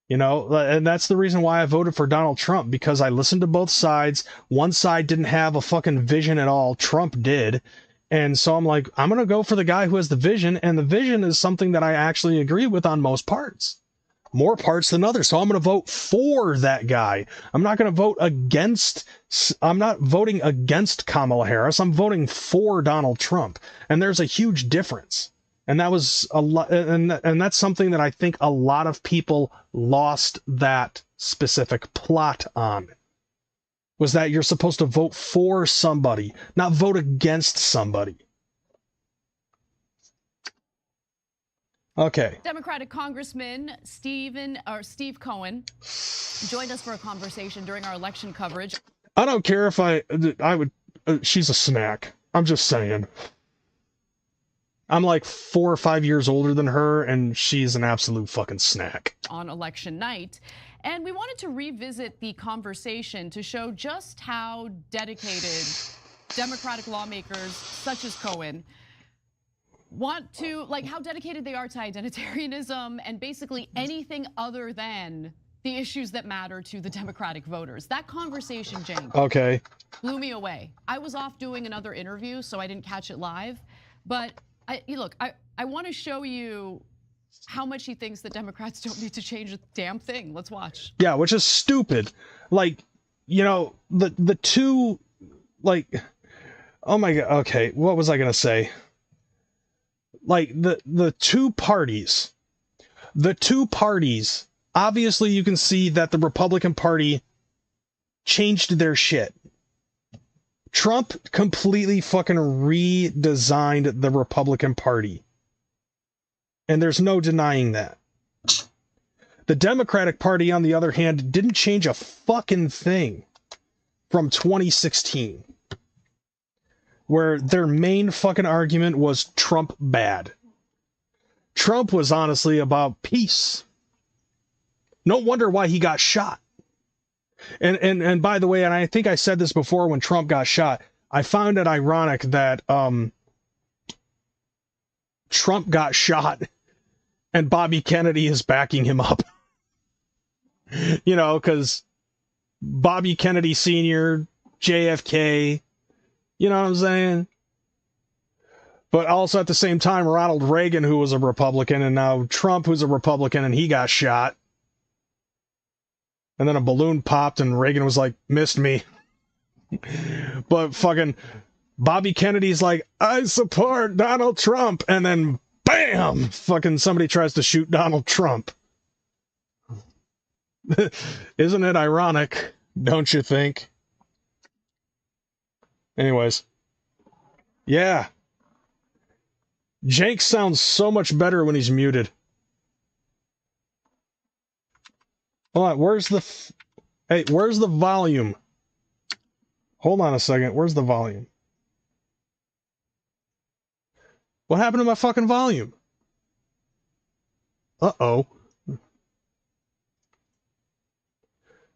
You know, and that's the reason why I voted for Donald Trump, because I listened to both sides. One side didn't have a fucking vision at all. Trump did. And so I'm like, I'm going to go for the guy who has the vision. And the vision is something that I actually agree with on most parts. More parts than others. So I'm going to vote for that guy. I'm not going to vote against. I'm not voting against Kamala Harris. I'm voting for Donald Trump. And there's a huge difference. And that was a lot. And that's something that I think a lot of people lost that specific plot on. Was that you're supposed to vote for somebody, not vote against somebody. Okay. Democratic Congressman Steve Cohen joined us for a conversation during our election coverage. I don't care if I would, she's a snack. I'm just saying. I'm like 4 or 5 years older than her, and she's an absolute fucking snack. On election night. And we wanted to revisit the conversation to show just how dedicated Democratic lawmakers such as Cohen want to, like, how dedicated they are to identitarianism and basically anything other than the issues that matter to the Democratic voters. That conversation, Jane, okay, blew me away. I was off doing another interview, so I didn't catch it live. But I want to show you how much he thinks that Democrats don't need to change a damn thing. Let's watch. Yeah, which is stupid. Like, you know, the two, like, oh my God, okay, what was I going to say? Like, the two parties, obviously you can see that the Republican Party changed their shit. Trump completely fucking redesigned the Republican Party. And there's no denying that. The Democratic Party, on the other hand, didn't change a fucking thing from 2016. Where their main fucking argument was Trump bad. Trump was honestly about peace. No wonder why he got shot. And by the way, and I think I said this before when Trump got shot, I found it ironic that Trump got shot and Bobby Kennedy is backing him up. You know, because Bobby Kennedy Sr., JFK, you know what I'm saying? But also at the same time, Ronald Reagan, who was a Republican, and now Trump, who's a Republican, and he got shot. And then a balloon popped and Reagan was like, missed me. But fucking Bobby Kennedy's like, I support Donald Trump. And then bam, fucking somebody tries to shoot Donald Trump. Isn't it ironic? Don't you think? Anyways. Yeah. Jake sounds so much better when he's muted. Hold on, where's the volume? Hold on a second, where's the volume? What happened to my fucking volume? Uh-oh.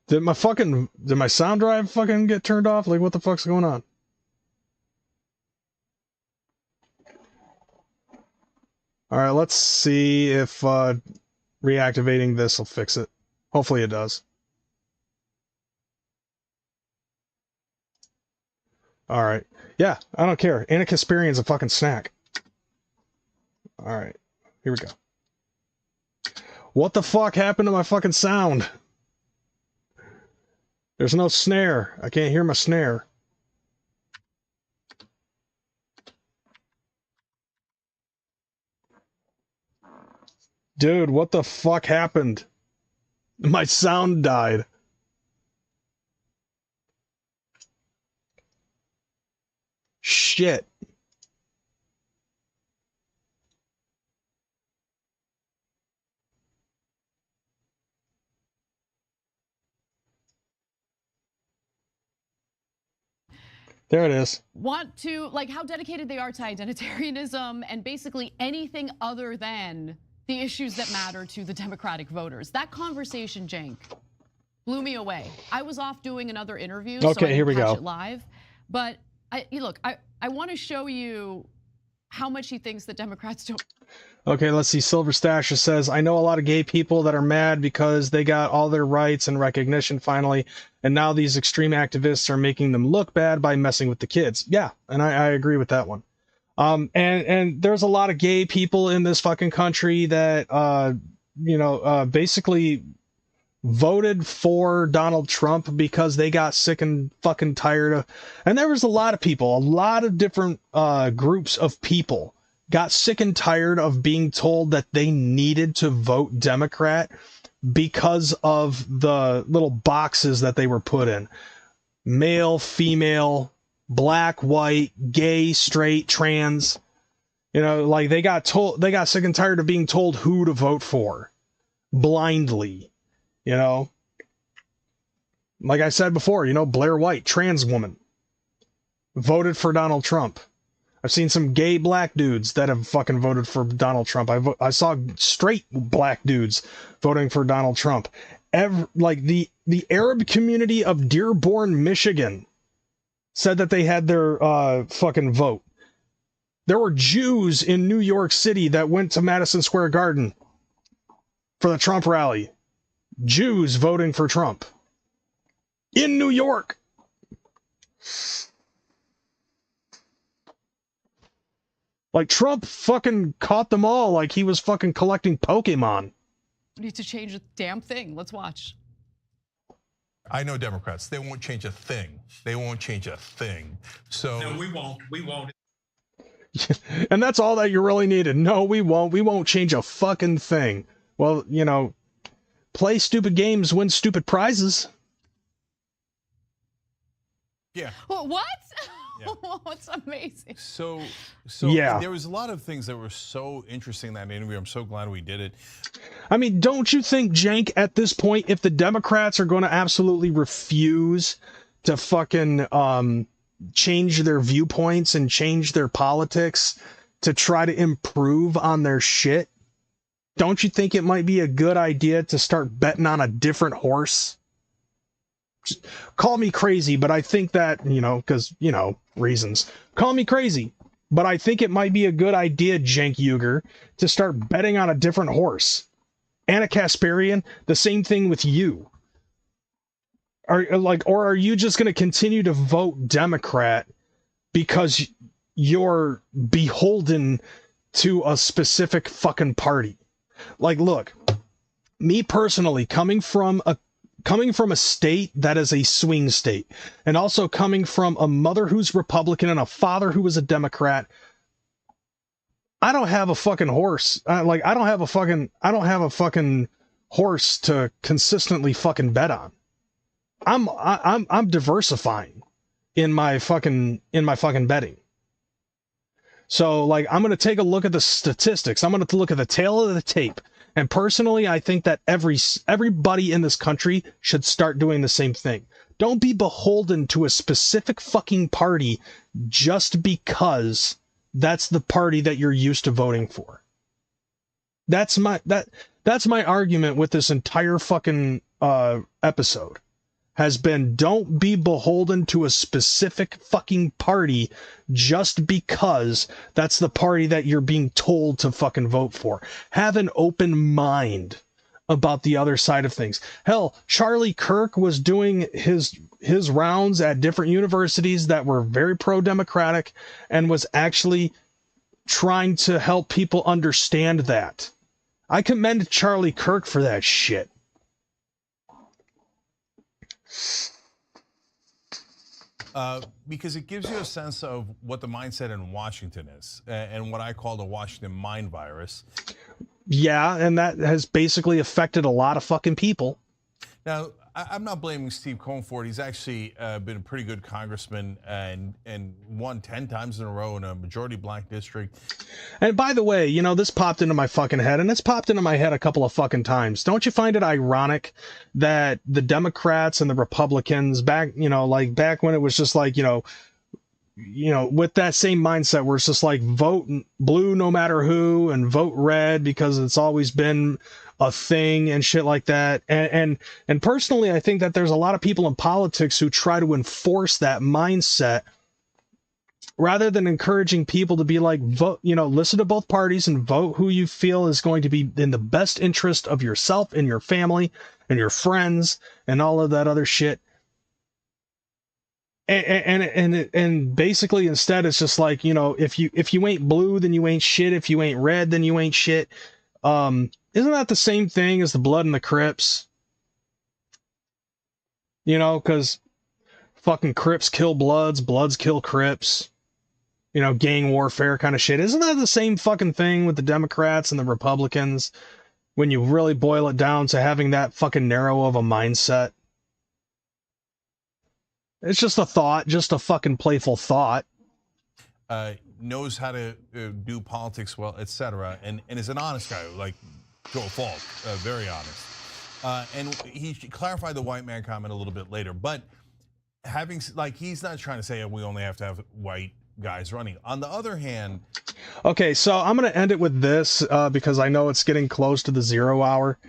Did my sound drive fucking get turned off? Like, what the fuck's going on? Alright, let's see if reactivating this will fix it. Hopefully it does. All right. Yeah, I don't care. Anticasparian's a fucking snack. All right. Here we go. What the fuck happened to my fucking sound? There's no snare. I can't hear my snare. Dude, what the fuck happened? My sound died. Shit. There it is. Want to, like, how dedicated they are to identitarianism and basically anything other than the issues that matter to the Democratic voters. That conversation, Cenk, blew me away. I was off doing another interview, so I here we didn't catch go. it live. But look, I want to show you how much he thinks that Democrats don't. Okay, let's see. Silver Stash says, I know a lot of gay people that are mad because they got all their rights and recognition finally, and now these extreme activists are making them look bad by messing with the kids. Yeah, and I agree with that one. And there's a lot of gay people in this fucking country that, basically voted for Donald Trump because they got sick and fucking tired of, and there was a lot of people, a lot of different groups of people got sick and tired of being told that they needed to vote Democrat because of the little boxes that they were put in. Male, female, black, white, gay, straight, trans. You know, like they got sick and tired of being told who to vote for blindly. You know, like I said before, Blair White, trans woman, voted for Donald Trump. I've seen some gay black dudes that have fucking voted for Donald Trump. I saw straight black dudes voting for Donald Trump. The Arab community of Dearborn, Michigan said that they had their fucking vote. There were Jews in New York City that went to Madison Square Garden for the Trump rally. Jews voting for Trump in New York. Like Trump fucking caught them all like he was fucking collecting Pokemon. We need to change a damn thing. Let's watch. I know Democrats. They won't change a thing. They won't change a thing. So No, we won't. We won't. And that's all that you really needed. No, we won't. We won't change a fucking thing. Well, play stupid games, win stupid prizes. yeah. What? Yeah. What's amazing? So Yeah. there was a lot of things that were so interesting in that interview. I'm so glad we did it. I mean, don't you think, Cenk, at this point, if the Democrats are going to absolutely refuse to fucking change their viewpoints and change their politics to try to improve on their shit, don't you think it might be a good idea to start betting on a different horse? Just call me crazy, but I think that, because, reasons. Call me crazy, but I think it might be a good idea, Cenk Uygur, to start betting on a different horse. Anna Kasparian, the same thing with you. Or are you just going to continue to vote Democrat because you're beholden to a specific fucking party? Like, look, me personally, coming from a state that is a swing state, and also coming from a mother who's Republican and a father who was a Democrat, I don't have a fucking horse. I don't have a fucking horse to consistently fucking bet on. I'm diversifying in my fucking betting. So, I'm going to take a look at the statistics. I'm going to look at the tail of the tape. And personally, I think that everybody in this country should start doing the same thing. Don't be beholden to a specific fucking party just because that's the party that you're used to voting for. That's my argument with this entire fucking episode. Has been, don't be beholden to a specific fucking party just because that's the party that you're being told to fucking vote for. Have an open mind about the other side of things. Hell, Charlie Kirk was doing his rounds at different universities that were very pro-democratic and was actually trying to help people understand that. I commend Charlie Kirk for that shit. Because it gives you a sense of what the mindset in Washington is, and what I call the Washington mind virus. Yeah, and that has basically affected a lot of fucking people. Now, I'm not blaming Steve Cohen for it. He's actually been a pretty good congressman and won 10 times in a row in a majority black district. And by the way, you know, this popped into my fucking head, and it's popped into my head a couple of fucking times. Don't you find it ironic that the Democrats and the Republicans back, you know, like back when it was just like, you know, with that same mindset where it's just like vote blue no matter who and vote red because it's always been a thing and shit like that. And personally, I think that there's a lot of people in politics who try to enforce that mindset rather than encouraging people to be like, vote, you know, listen to both parties and vote who you feel is going to be in the best interest of yourself and your family and your friends and all of that other shit. And basically instead it's just like, you know, if you ain't blue, then you ain't shit. If you ain't red, then you ain't shit. Isn't that the same thing as the Blood and the Crips? You know, because fucking Crips kill Bloods, Bloods kill Crips. You know, gang warfare kind of shit. Isn't that the same fucking thing with the Democrats and the Republicans when you really boil it down to having that fucking narrow of a mindset? It's just a thought, just a fucking playful thought. Knows how to do politics well, etc. And is an honest guy, like Joe Falk, very honest. And he clarified the white man comment a little bit later. But having, like, he's not trying to say we only have to have white guys running. On the other hand... Okay, so I'm going to end it with this because I know it's getting close to the 0 hour.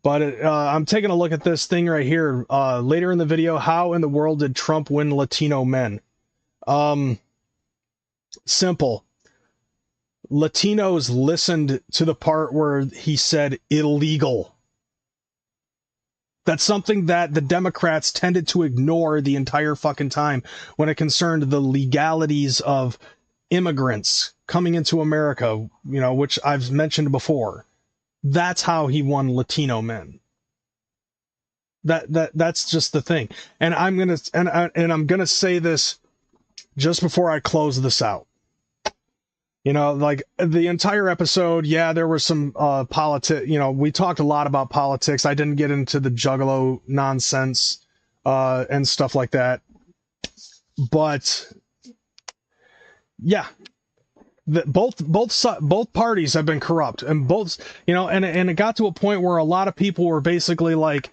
But I'm taking a look at this thing right here. Later in the video, how in the world did Trump win Latino men? Simple. Latinos listened to the part where he said illegal. That's something that the Democrats tended to ignore the entire fucking time when it concerned the legalities of immigrants coming into America, you know, which I've mentioned before. That's how he won Latino men. That's just the thing. And I'm gonna say this just before I close this out. You know, like the entire episode, yeah, there was some politics. You know, we talked a lot about politics. I didn't get into the juggalo nonsense and stuff like that. But yeah. Both parties have been corrupt, and both, you know, and it got to a point where a lot of people were basically like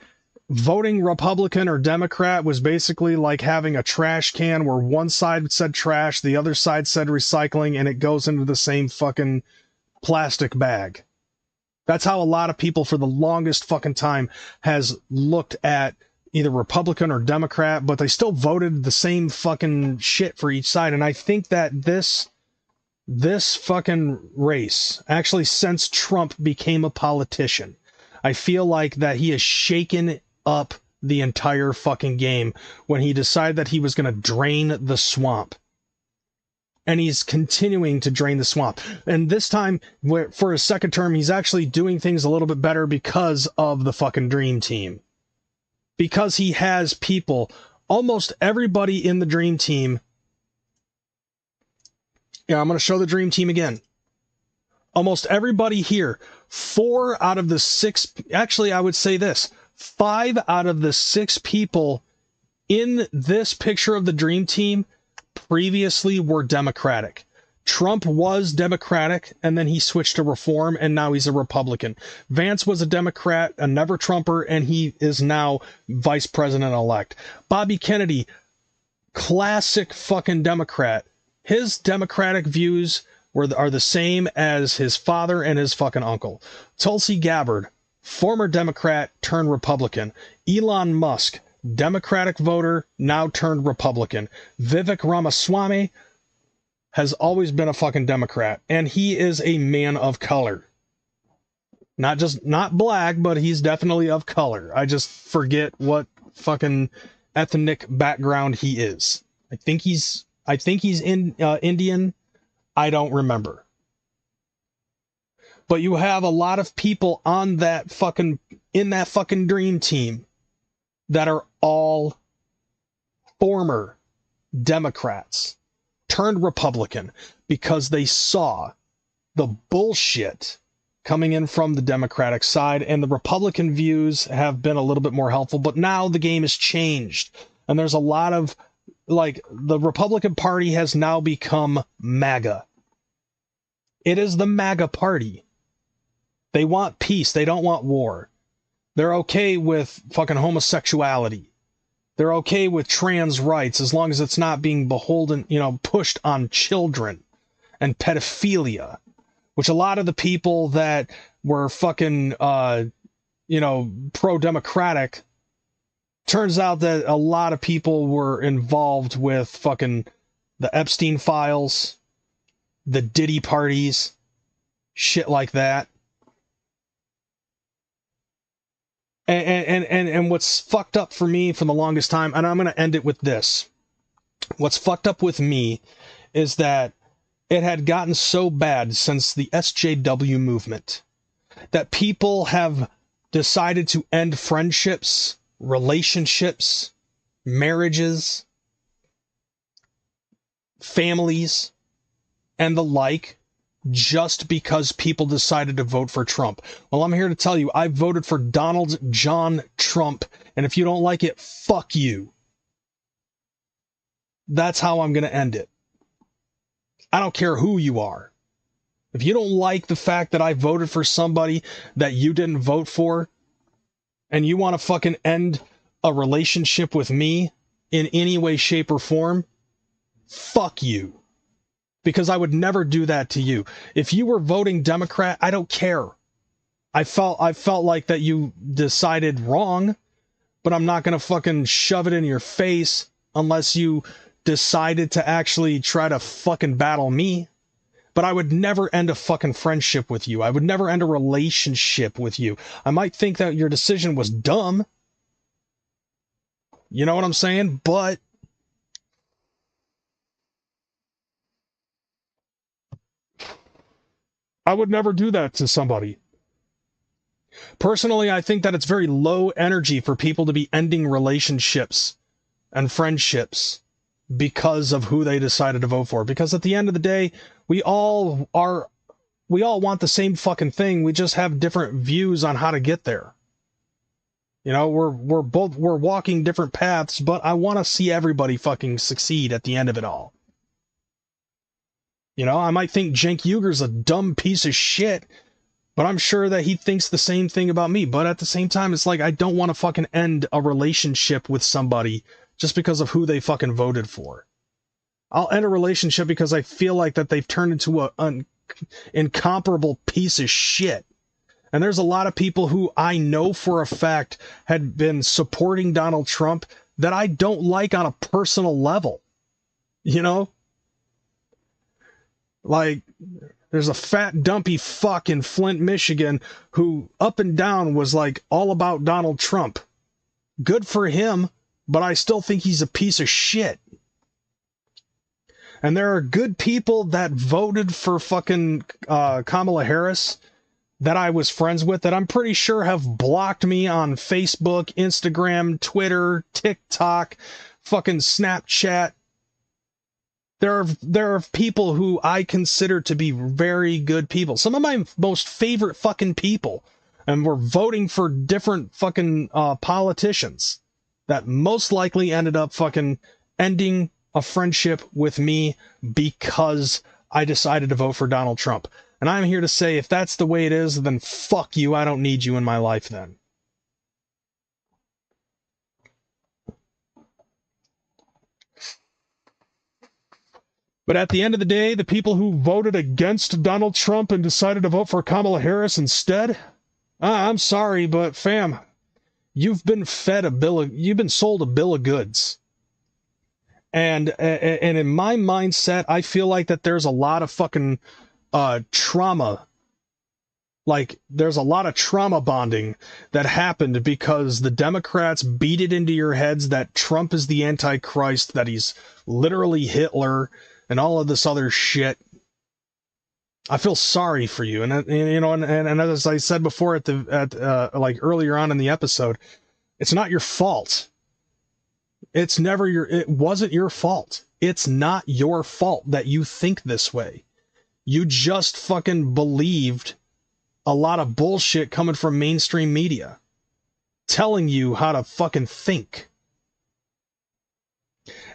voting Republican or Democrat was basically like having a trash can where one side said trash, the other side said recycling, and it goes into the same fucking plastic bag. That's how a lot of people for the longest fucking time has looked at either Republican or Democrat, but they still voted the same fucking shit for each side. And I think that this fucking race, actually since Trump became a politician, I feel like that he has shaken up the entire fucking game when he decided that he was going to drain the swamp. And he's continuing to drain the swamp. And this time, for his second term, he's actually doing things a little bit better because of the fucking Dream Team. Because he has people, almost everybody in the Dream Team. Yeah, I'm going to show the Dream Team again. Almost everybody here, 4 out of the 6, actually I would say this, 5 out of the 6 people in this picture of the Dream Team previously were Democratic. Trump was Democratic, and then he switched to Reform, and now he's a Republican. Vance was a Democrat, a never-Trumper, and he is now Vice President-elect. Bobby Kennedy, classic fucking Democrat. His Democratic views are the same as his father and his fucking uncle. Tulsi Gabbard, former Democrat turned Republican. Elon Musk, Democratic voter, now turned Republican. Vivek Ramaswamy has always been a fucking Democrat, and he is a man of color. Not black, but he's definitely of color. I just forget what fucking ethnic background he is. I think he's Indian. I don't remember. But you have a lot of people in that fucking dream team that are all former Democrats turned Republican because they saw the bullshit coming in from the Democratic side, and the Republican views have been a little bit more helpful, but now the game has changed, and there's a lot of, like, the Republican Party has now become MAGA. It is the MAGA party. They want peace. They don't want war. They're okay with fucking homosexuality. They're okay with trans rights as long as it's not being pushed on children and pedophilia, which a lot of the people that were fucking, pro-democratic, turns out that a lot of people were involved with fucking the Epstein files, the Diddy parties, shit like that. And what's fucked up for me for the longest time, and I'm going to end it with this. What's fucked up with me is that it had gotten so bad since the SJW movement that people have decided to end friendships, relationships, marriages, families, and the like, just because people decided to vote for Trump. Well, I'm here to tell you, I voted for Donald John Trump, and if you don't like it, fuck you. That's how I'm going to end it. I don't care who you are. If you don't like the fact that I voted for somebody that you didn't vote for, and you want to fucking end a relationship with me in any way, shape, or form, fuck you. Because I would never do that to you. If you were voting Democrat, I don't care. I felt like that you decided wrong, but I'm not going to fucking shove it in your face unless you decided to actually try to fucking battle me. But I would never end a fucking friendship with you. I would never end a relationship with you. I might think that your decision was dumb. You know what I'm saying? But I would never do that to somebody. Personally, I think that it's very low energy for people to be ending relationships and friendships because of who they decided to vote for. Because at the end of the day, we all want the same fucking thing. We just have different views on how to get there. You know, we're walking different paths, but I want to see everybody fucking succeed at the end of it all. You know, I might think Cenk Uygur's a dumb piece of shit, but I'm sure that he thinks the same thing about me. But at the same time, it's like, I don't want to fucking end a relationship with somebody just because of who they fucking voted for. I'll end a relationship because I feel like that they've turned into an incomparable piece of shit. And there's a lot of people who I know for a fact had been supporting Donald Trump that I don't like on a personal level. You know? Like, there's a fat, dumpy fuck in Flint, Michigan, who up and down was like all about Donald Trump. Good for him, but I still think he's a piece of shit. And there are good people that voted for fucking Kamala Harris that I was friends with that I'm pretty sure have blocked me on Facebook, Instagram, Twitter, TikTok, fucking Snapchat. There are people who I consider to be very good people. Some of my most favorite fucking people. And we're voting for different fucking politicians that most likely ended up fucking ending a friendship with me because I decided to vote for Donald Trump. And I'm here to say, if that's the way it is, then fuck you. I don't need you in my life then. But at the end of the day, the people who voted against Donald Trump and decided to vote for Kamala Harris instead, I'm sorry, but fam, you've been sold a bill of goods. And in my mindset, I feel like that there's a lot of fucking trauma Like, there's a lot of trauma bonding that happened because the Democrats beat it into your heads that Trump is the Antichrist, that he's literally Hitler, and all of this other shit. I feel sorry for you, and you know, and as I said before like earlier on in the episode, it's not your fault. It wasn't your fault. It's not your fault that you think this way. You just fucking believed a lot of bullshit coming from mainstream media telling you how to fucking think.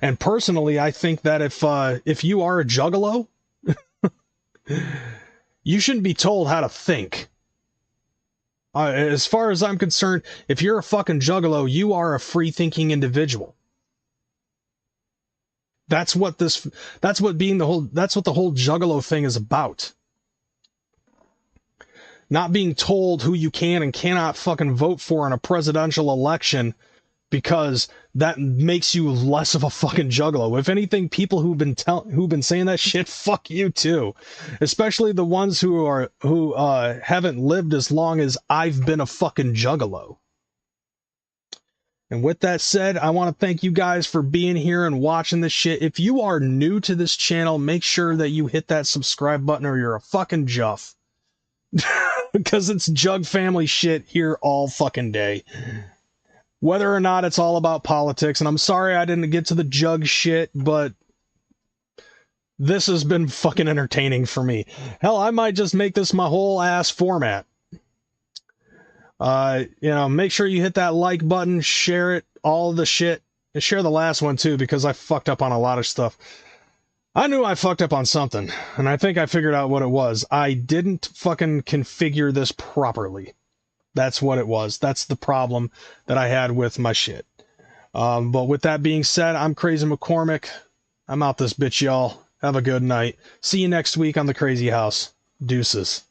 And personally, I think that if you are a juggalo, you shouldn't be told how to think. As far as I'm concerned, if you're a fucking juggalo, you are a free-thinking individual. That's what the whole juggalo thing is about. Not being told who you can and cannot fucking vote for in a presidential election because that makes you less of a fucking juggalo. If anything, people who've been saying that shit, fuck you too. Especially the ones who haven't lived as long as I've been a fucking juggalo. And with that said, I want to thank you guys for being here and watching this shit. If you are new to this channel, make sure that you hit that subscribe button or you're a fucking juff. Because it's Jug family shit here all fucking day. Whether or not it's all about politics, and I'm sorry I didn't get to the Jug shit, but this has been fucking entertaining for me. Hell, I might just make this my whole ass format. You know, make sure you hit that like button, share it, all the shit, and share the last one too, because I fucked up on a lot of stuff. I knew I fucked up on something, and I think I figured out what it was. I didn't fucking configure this properly. That's what it was. That's the problem that I had with my shit. But with that being said, I'm Crazy McCormick. I'm out this bitch, y'all. Have a good night. See you next week on The Crazy House. Deuces.